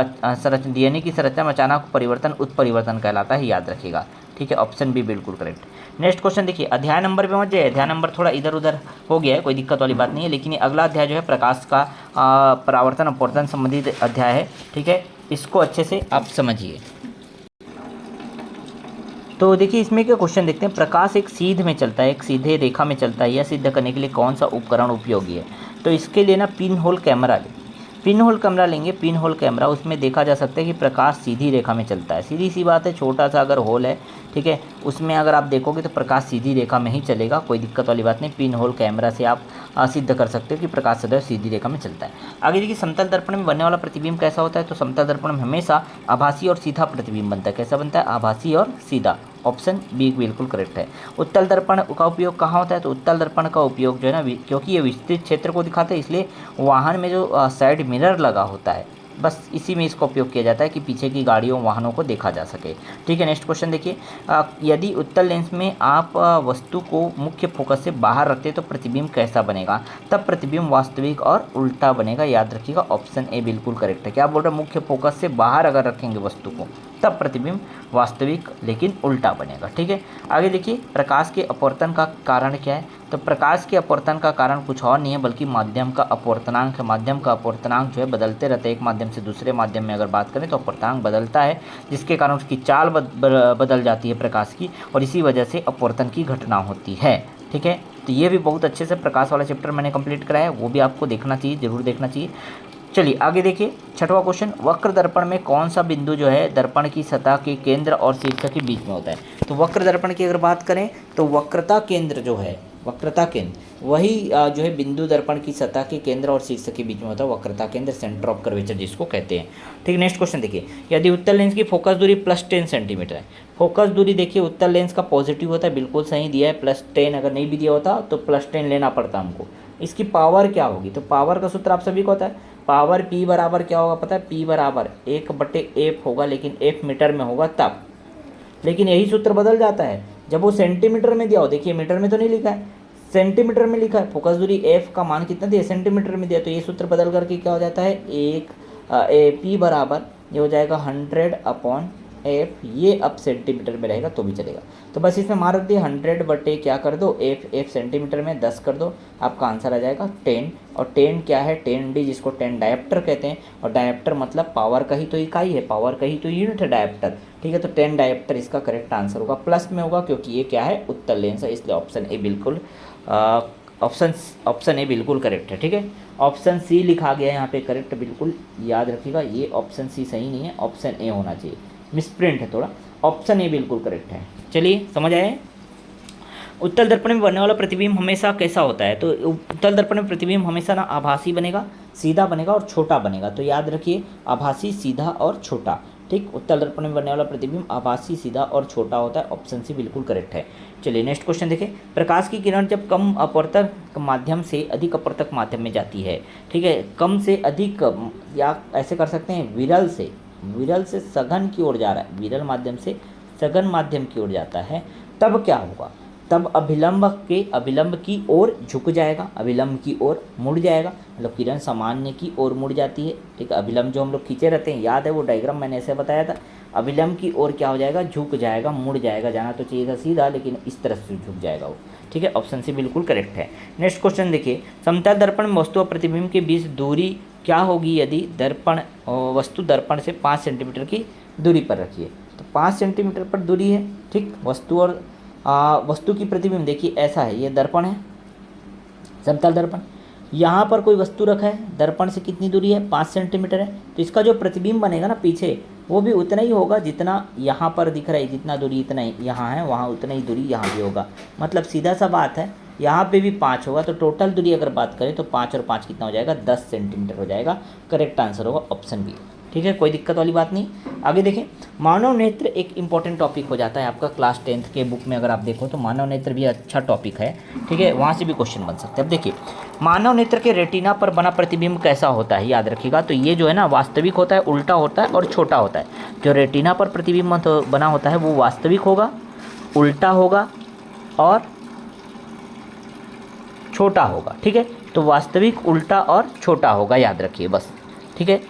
डीएनए की संरचना में अचानक परिवर्तन उत्परिवर्तन कहलाता है, याद रखिएगा, ठीक है, ऑप्शन बी बिल्कुल करेक्ट। नेक्स्ट क्वेश्चन देखिए, अध्याय नंबर पे मत जाइए, अध्याय नंबर थोड़ा इधर उधर हो गया है, कोई दिक्कत वाली बात नहीं है, लेकिन ये अगला अध्याय जो है प्रकाश का परावर्तन अपवर्तन संबंधित अध्याय है, ठीक है, इसको अच्छे से आप समझिए। तो देखिए इसमें क्या क्वेश्चन देखते हैं, प्रकाश एक सीध में चलता है, एक सीधे रेखा में चलता है, यह सिद्ध करने के लिए कौन सा उपकरण उपयोगी है? तो इसके लिए ना pin hole camera pin hole camera लेंगे। पिन होल कैमरा, उसमें देखा जा सकता है कि प्रकाश सीधी रेखा में चलता है। सीधी सी बात है, छोटा सा अगर होल है, ठीक है, उसमें अगर आप देखोगे तो प्रकाश सीधी रेखा में ही चलेगा, कोई दिक्कत वाली बात नहीं। पिन होल कैमरा से आप सिद्ध कर सकते हो कि प्रकाश सदैव सीधी रेखा में चलता है। आगे देखिए, समतल दर्पण में बनने वाला प्रतिबिंब कैसा होता है? तो समतल दर्पण में हमेशा आभासी और सीधा प्रतिबिंब बनता है। कैसा बनता है? आभासी और सीधा, ऑप्शन बी बिल्कुल करेक्ट है। उत्तल दर्पण का उपयोग कहाँ होता है? तो उत्तल दर्पण का उपयोग जो है ना, क्योंकि ये विस्तृत क्षेत्र को दिखाते हैं, इसलिए वाहन में जो साइड मिरर लगा होता है, बस इसी में इसका उपयोग किया जाता है कि पीछे की गाड़ियों वाहनों को देखा जा सके, ठीक है। नेक्स्ट क्वेश्चन देखिए, यदि उत्तल लेंस में आप वस्तु को मुख्य फोकस से बाहर रखते हैं तो प्रतिबिंब कैसा बनेगा? तब प्रतिबिंब वास्तविक और उल्टा बनेगा, याद रखिएगा, ऑप्शन ए बिल्कुल करेक्ट है। क्या बोल रहे हैं? मुख्य फोकस से बाहर अगर रखेंगे वस्तु को तब प्रतिबिंब वास्तविक लेकिन उल्टा बनेगा, ठीक है। आगे देखिए, प्रकाश के अपवर्तन का कारण क्या है? तो प्रकाश के अपवर्तन का कारण कुछ और नहीं है बल्कि माध्यम का अपवर्तनांक है। माध्यम का अपवर्तनांक जो है बदलते रहते हैं, एक माध्यम से दूसरे माध्यम में अगर बात करें तो अपवर्तनांक बदलता है, जिसके कारण उसकी चाल बदल जाती है प्रकाश की, और इसी वजह से अपवर्तन की घटना होती है, ठीक है। तो ये भी बहुत अच्छे से प्रकाश वाला चैप्टर मैंने कंप्लीट कराया है, वो भी आपको देखना चाहिए, जरूर देखना चाहिए। चलिए आगे देखिए, छठवां क्वेश्चन, वक्र दर्पण में कौन सा बिंदु जो है दर्पण की सतह के केंद्र और शीर्ष के बीच में होता है? तो वक्र दर्पण की अगर बात करें तो वक्रता केंद्र जो है, वक्रता केंद्र वही जो है बिंदु दर्पण की सतह के केंद्र और शीर्ष के बीच में होता है, वक्रता केंद्र, सेंटर ऑफ कर्वेचर जिसको कहते हैं, ठीक। नेक्स्ट क्वेश्चन देखिए, यदि उत्तल लेंस की फोकस दूरी +10 सेंटीमीटर है, फोकस दूरी देखिए उत्तल लेंस का पॉजिटिव होता है, बिल्कुल सही दिया है, +10, अगर नहीं भी दिया होता तो +10 लेना पड़ता हमको। इसकी पावर क्या होगी? तो पावर का सूत्र आप सभी को होता है, पावर P बराबर क्या होगा पता है? P बराबर 1/f होगा, लेकिन f मीटर में होगा तब, लेकिन यही सूत्र बदल जाता है जब वो सेंटीमीटर में दिया हो। देखिए मीटर में तो नहीं लिखा है, सेंटीमीटर में लिखा है। फोकस दूरी f का मान कितना दिया? सेंटीमीटर में दिया, तो ये सूत्र बदल करके क्या हो जाता है? P बराबर ये हो जाएगा 100/f, ये अब सेंटीमीटर में रहेगा तो भी चलेगा। तो बस इसमें मान रख दिए 100 क्या कर दो, f सेंटीमीटर में 10 कर दो, आपका आंसर आ जाएगा 10। और 10 क्या है? 10D, जिसको 10 डायप्टर कहते हैं, और डायप्टर मतलब पावर का ही तो इकाई है, पावर का ही तो यूनिट है डायप्टर, ठीक है। तो 10 डायप्टर इसका करेक्ट आंसर होगा, प्लस में होगा क्योंकि ये क्या है? उत्तल लेंस है, इसलिए ऑप्शन ए बिल्कुल ऑप्शन ए बिल्कुल करेक्ट है, ठीक है। ऑप्शन सी लिखा गया है यहाँ पे करेक्ट, बिल्कुल याद रखिएगा, ये ऑप्शन सी सही नहीं है, ऑप्शन ए होना चाहिए, मिसप्रिंट है थोड़ा, ऑप्शन ए बिल्कुल करेक्ट है। चलिए समझ आए। उत्तल दर्पण में बनने वाला प्रतिबिंब हमेशा कैसा होता है? तो उत्तल दर्पण में प्रतिबिंब हमेशा ना आभासी बनेगा, सीधा बनेगा और छोटा बनेगा, तो याद रखिए आभासी, सीधा और छोटा, ठीक। उत्तल दर्पण में बनने वाला प्रतिबिंब आभासी, सीधा और छोटा होता है, ऑप्शन सी बिल्कुल करेक्ट है। चलिए नेक्स्ट क्वेश्चन देखें, प्रकाश की किरण जब कम अपवर्तक माध्यम से अधिक अपवर्तक माध्यम में जाती है, ठीक है, कम से अधिक, या ऐसे कर सकते हैं विरल से सघन की ओर जा रहा है, विरल माध्यम से सघन माध्यम की ओर जाता है, तब क्या होगा? तब अभिलंब की ओर झुक जाएगा, अभिलंब की ओर मुड़ जाएगा, मतलब किरण सामान्य की ओर मुड़ जाती है, ठीक है। अभिलंब जो हम लोग खींचे रहते हैं, याद है वो डायग्राम मैंने ऐसे बताया था, अभिलंब की ओर क्या हो जाएगा? झुक जाएगा, मुड़ जाएगा, जाना तो चाहिए था सीधा, लेकिन इस तरफ से झुक जाएगा वो, ठीक है, ऑप्शन सी बिल्कुल करेक्ट है। नेक्स्ट क्वेश्चन देखिए, समतल दर्पण में वस्तु और प्रतिबिंब के बीच दूरी क्या होगी यदि वस्तु दर्पण से 5 सेंटीमीटर की दूरी पर रखिए। तो 5 सेंटीमीटर पर दूरी है, ठीक, वस्तु और वस्तु की प्रतिबिंब देखिए ऐसा है, ये दर्पण है, समतल दर्पण, यहाँ पर कोई वस्तु रखा है, दर्पण से कितनी दूरी है, 5 सेंटीमीटर है, तो इसका जो प्रतिबिंब बनेगा ना पीछे वो भी उतना ही होगा जितना यहाँ पर दिख रहा है, जितना दूरी इतना ही यहाँ है, वहाँ उतना ही दूरी यहाँ भी होगा। मतलब सीधा सा बात है, यहाँ पे भी 5 होगा, तो टोटल दूरी अगर बात करें तो 5 और 5 कितना हो जाएगा, 10 सेंटीमीटर हो जाएगा। करेक्ट आंसर होगा ऑप्शन बी। ठीक है, कोई दिक्कत वाली बात नहीं। आगे देखें, मानव नेत्र एक इंपॉर्टेंट टॉपिक हो जाता है आपका क्लास 10th के बुक में अगर आप देखो तो मानव नेत्र भी अच्छा टॉपिक है। ठीक है, वहाँ से भी क्वेश्चन बन सकते हैं। अब देखिए, मानव नेत्र के रेटिना पर बना प्रतिबिंब कैसा होता है, याद रखिएगा। तो ये जो है ना वास्तविक होता है, उल्टा होता है और छोटा होता है। जो रेटिना पर प्रतिबिंब बना होता है वो वास्तविक होगा, उल्टा होगा और छोटा होगा। ठीक है, तो वास्तविक, उल्टा और छोटा होगा, याद रखिए बस। ठीक है,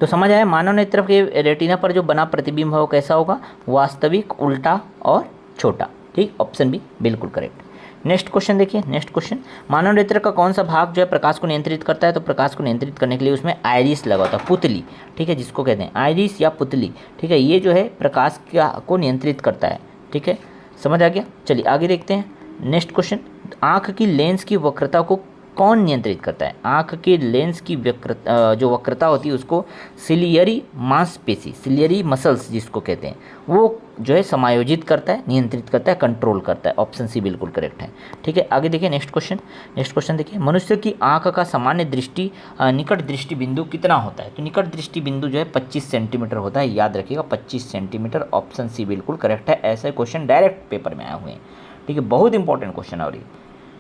तो समझ आया, मानव नेत्र के रेटिना पर जो बना प्रतिबिंब है वो कैसा होगा, वास्तविक, उल्टा और छोटा। ठीक, ऑप्शन बी बिल्कुल करेक्ट। नेक्स्ट क्वेश्चन देखिए, नेक्स्ट क्वेश्चन, मानव नेत्र का कौन सा भाग जो है प्रकाश को नियंत्रित करता है। तो प्रकाश को नियंत्रित करने के लिए उसमें आइरिस लगा होता है, पुतली। ठीक है, जिसको कहते हैं आइरिस या पुतली। ठीक है, ये जो है प्रकाश को नियंत्रित करता है। ठीक है, समझ आ गया। चलिए आगे देखते हैं। नेक्स्ट क्वेश्चन, आँख की लेंस की वक्रता को कौन नियंत्रित करता है। आँख के लेंस की जो वक्रता होती है उसको सिलियरी मांसपेशी, सिलियरी मसल्स जिसको कहते हैं, वो जो है समायोजित करता है, नियंत्रित करता है, कंट्रोल करता है। ऑप्शन सी बिल्कुल करेक्ट है। ठीक है, आगे देखिए नेक्स्ट क्वेश्चन। नेक्स्ट क्वेश्चन देखिए, मनुष्य की आँख का सामान्य दृष्टि निकट दृष्टि बिंदु कितना होता है। तो निकट दृष्टि बिंदु जो है 25 सेंटीमीटर होता है, याद रखिएगा 25 सेंटीमीटर। ऑप्शन सी बिल्कुल करेक्ट है। ऐसे क्वेश्चन डायरेक्ट पेपर में आए हुए हैं। ठीक है, बहुत इंपॉर्टेंट क्वेश्चन। और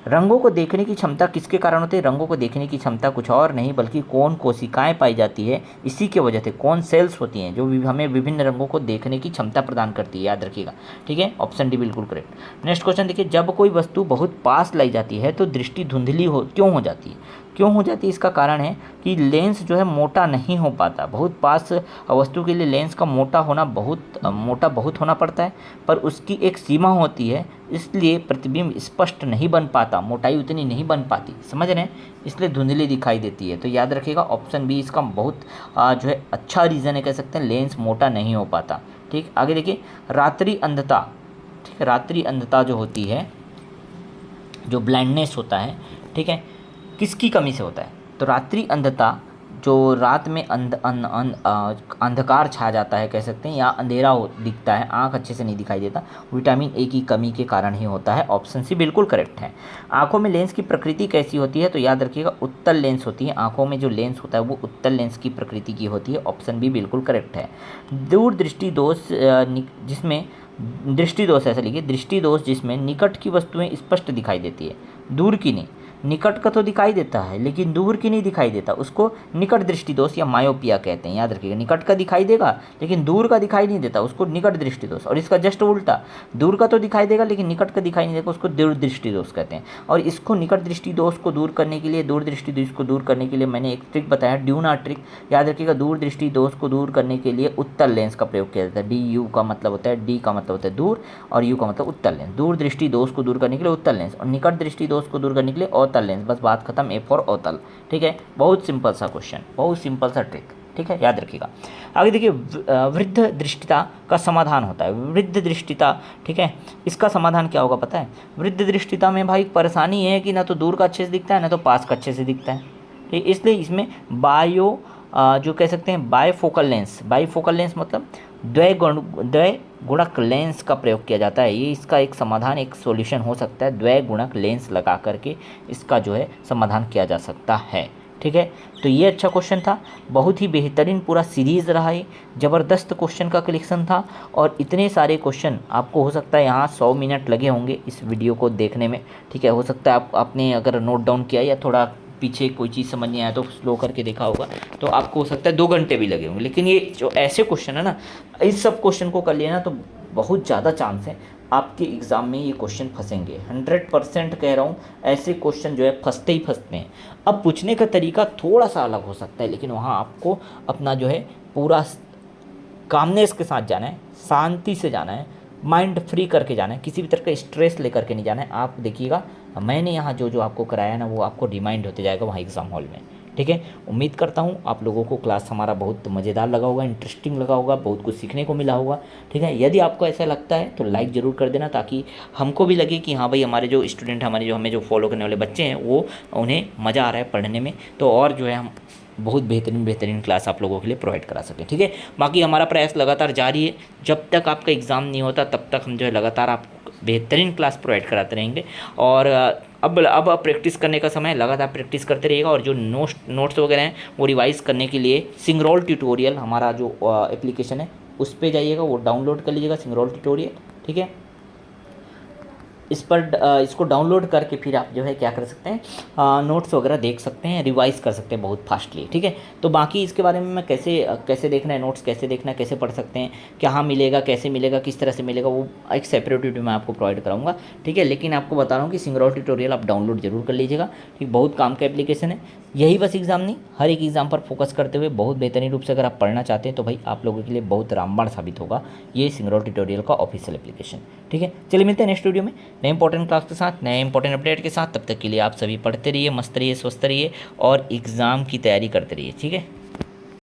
रंगों को देखने की क्षमता किसके कारण होती है। रंगों को देखने की क्षमता कुछ और नहीं बल्कि कौन कोशिकाएं पाई जाती है, इसी के वजह से कौन सेल्स होती हैं जो हमें विभिन्न रंगों को देखने की क्षमता प्रदान करती है, याद रखिएगा। ठीक है, ऑप्शन डी बिल्कुल करेक्ट। नेक्स्ट क्वेश्चन देखिए, जब कोई वस्तु बहुत पास लाई जाती है तो दृष्टि धुंधली क्यों हो जाती है। क्यों हो जाती है, इसका कारण है कि लेंस जो है मोटा नहीं हो पाता। बहुत पास वस्तु के लिए लेंस का मोटा बहुत होना पड़ता है, पर उसकी एक सीमा होती है, इसलिए प्रतिबिंब स्पष्ट नहीं बन पाता, मोटाई उतनी नहीं बन पाती, समझ रहे हैं, इसलिए धुंधली दिखाई देती है। तो याद रखिएगा ऑप्शन बी इसका बहुत जो है अच्छा रीज़न है, कह सकते हैं, लेंस मोटा नहीं हो पाता। ठीक, आगे देखिए, रात्रि अंधता। ठीक है, रात्रि अंधता जो होती है, जो ब्लाइंडनेस होता है, ठीक है, किसकी कमी से होता है। तो रात्रि अंधता, जो रात में अंधकार छा जाता है, कह सकते हैं, या अंधेरा दिखता है, आँख अच्छे से नहीं दिखाई देता, विटामिन ए की कमी के कारण ही होता है। ऑप्शन सी बिल्कुल करेक्ट है। आँखों में लेंस की प्रकृति कैसी होती है। तो याद रखिएगा उत्तल लेंस होती है। आँखों में जो लेंस होता है वो उत्तल लेंस की प्रकृति की होती है। ऑप्शन बी बिल्कुल करेक्ट है। दूरदृष्टि दोष जिसमें दृष्टि दोष, ऐसा लिखिए, दृष्टि दोष जिसमें निकट की वस्तुएं स्पष्ट दिखाई देती है, दूर की नहीं। निकट का तो दिखाई देता है लेकिन दूर की नहीं दिखाई देता, उसको निकट दृष्टि दोष या मायोपिया कहते हैं, याद रखिएगा। निकट का दिखाई देगा लेकिन दूर का दिखाई नहीं देता, उसको निकट दृष्टि दोष। और इसका जस्ट उल्टा, दूर का तो दिखाई देगा लेकिन निकट का दिखाई नहीं देगा, उसको दूर दृष्टि दोष कहते हैं। और इसको निकट दृष्टि दोष को दूर करने के लिए, दूर दृष्टि दोष को दूर करने के लिए मैंने एक ट्रिक बताया, ड्यूना ट्रिक, याद रखिएगा। दूर दृष्टि दोष को दूर करने के लिए उत्तल लेंस का प्रयोग किया जाता है। डी यू का मतलब होता है, डी का मतलब होता है दूर और यू का मतलब उत्तल लेंस। दूर दृष्टि दोष को दूर करने के लिए उत्तल लेंस और निकट दृष्टि दोष को दूर करने के लिए अवतल लेंस। बस बात खत्म, ए फॉर अवतल। ठीक है, बहुत सिंपल सा क्वेश्चन, बहुत सिंपल सा ट्रिक। ठीक है, याद रखिएगा। आगे देखिए, वृद्ध दृष्टिता का समाधान होता है। वृद्ध दृष्टिता, ठीक है, इसका समाधान क्या होगा पता है। वृद्ध दृष्टिता में भाई परेशानी है कि ना तो दूर का अच्छे से दिखता है ना तो पास का अच्छे से दिखता है। ठीक, इसलिए इसमें जो कह सकते हैं बायफोकल लेंस मतलब द्वय गुणक लेंस का प्रयोग किया जाता है। ये इसका एक समाधान, एक सॉल्यूशन हो सकता है। द्वय गुणक लेंस लगा करके इसका जो है समाधान किया जा सकता है। ठीक है, तो ये अच्छा क्वेश्चन था, बहुत ही बेहतरीन पूरा सीरीज़ रहा है, ज़बरदस्त क्वेश्चन का कलेक्शन था। और इतने सारे क्वेश्चन आपको हो सकता है यहाँ 100 मिनट लगे होंगे इस वीडियो को देखने में। ठीक है, हो सकता है आपने अगर नोट डाउन किया या थोड़ा पीछे कोई चीज़ समझ नहीं आया तो स्लो करके देखा होगा, तो आपको हो सकता है 2 घंटे भी लगे होंगे। लेकिन ये जो ऐसे क्वेश्चन है ना, इस सब क्वेश्चन को कर लिया ना तो बहुत ज़्यादा चांस है आपके एग्ज़ाम में ये क्वेश्चन फंसेंगे। 100% कह रहा हूँ, ऐसे क्वेश्चन जो है फंसते ही फंसते हैं। अब पूछने का तरीका थोड़ा सा अलग हो सकता है, लेकिन वहाँ आपको अपना जो है पूरा कामनेस के साथ जाना है, शांति से जाना है, माइंड फ्री करके जाना है, किसी भी तरह का स्ट्रेस लेकर के नहीं जाना है। आप देखिएगा मैंने यहाँ जो जो आपको कराया ना वो आपको रिमाइंड होते जाएगा वहाँ एग्ज़ाम हॉल में। ठीक है, उम्मीद करता हूँ आप लोगों को क्लास हमारा बहुत मज़ेदार लगा होगा, इंटरेस्टिंग लगा होगा, बहुत कुछ सीखने को मिला होगा। ठीक है, यदि आपको ऐसा लगता है तो लाइक ज़रूर कर देना, ताकि हमको भी लगे कि हाँ भाई हमारे जो स्टूडेंट, हमारे जो हमें जो फॉलो करने वाले बच्चे हैं वो उन्हें मज़ा आ रहा है पढ़ने में, तो और जो है हम बहुत बेहतरीन क्लास आप लोगों के लिए प्रोवाइड करा सकें। ठीक है, बाकी हमारा प्रयास लगातार जारी है, जब तक आपका एग्ज़ाम नहीं होता तब तक हम जो है लगातार आप बेहतरीन क्लास प्रोवाइड कराते रहेंगे। और अब प्रैक्टिस करने का समय है, लगातार प्रैक्टिस करते रहिएगा। और जो नोट्स वगैरह हैं वो रिवाइज़ करने के लिए सिंगरोल ट्यूटोरियल हमारा जो एप्लीकेशन है उस पर जाइएगा, वो डाउनलोड कर लीजिएगा सिंगरोल ट्यूटोरियल। ठीक है, इस पर इसको डाउनलोड करके फिर आप जो है क्या कर सकते हैं, नोट्स वगैरह देख सकते हैं, रिवाइज़ कर सकते हैं बहुत फास्टली। ठीक है, तो बाकी इसके बारे में मैं कैसे देखना है नोट्स, कैसे देखना है, कैसे पढ़ सकते हैं, कहाँ मिलेगा, कैसे मिलेगा, किस तरह से मिलेगा, वो एक सेपरेट वीडियो मैं आपको प्रोवाइड कराऊंगा। ठीक है, लेकिन आपको बता रहा हूँ कि सिंगरोल ट्यूटोरियल आप डाउनलोड जरूर कर लीजिएगा। ठीक, बहुत काम का एप्लीकेशन है। यही बस एग्ज़ाम नहीं, हर एक एग्ज़ाम पर फोकस करते हुए बहुत बेहतरीन रूप से अगर आप पढ़ना चाहते हैं तो भाई आप लोगों के लिए बहुत रामबाण साबित होगा ये सिंगरोल ट्यूटोरियल का ऑफिशियल एप्लीकेशन। ठीक है, चलिए मिलते हैं नेक्स्ट वीडियो में नए इंपॉर्टेंट क्लास के साथ, नए इंपॉर्टेंट अपडेट के साथ। तब तक के लिए आप सभी पढ़ते रहिए, मस्त रहिए, स्वस्थ रहिए और एग्ज़ाम की तैयारी करते रहिए। ठीक है।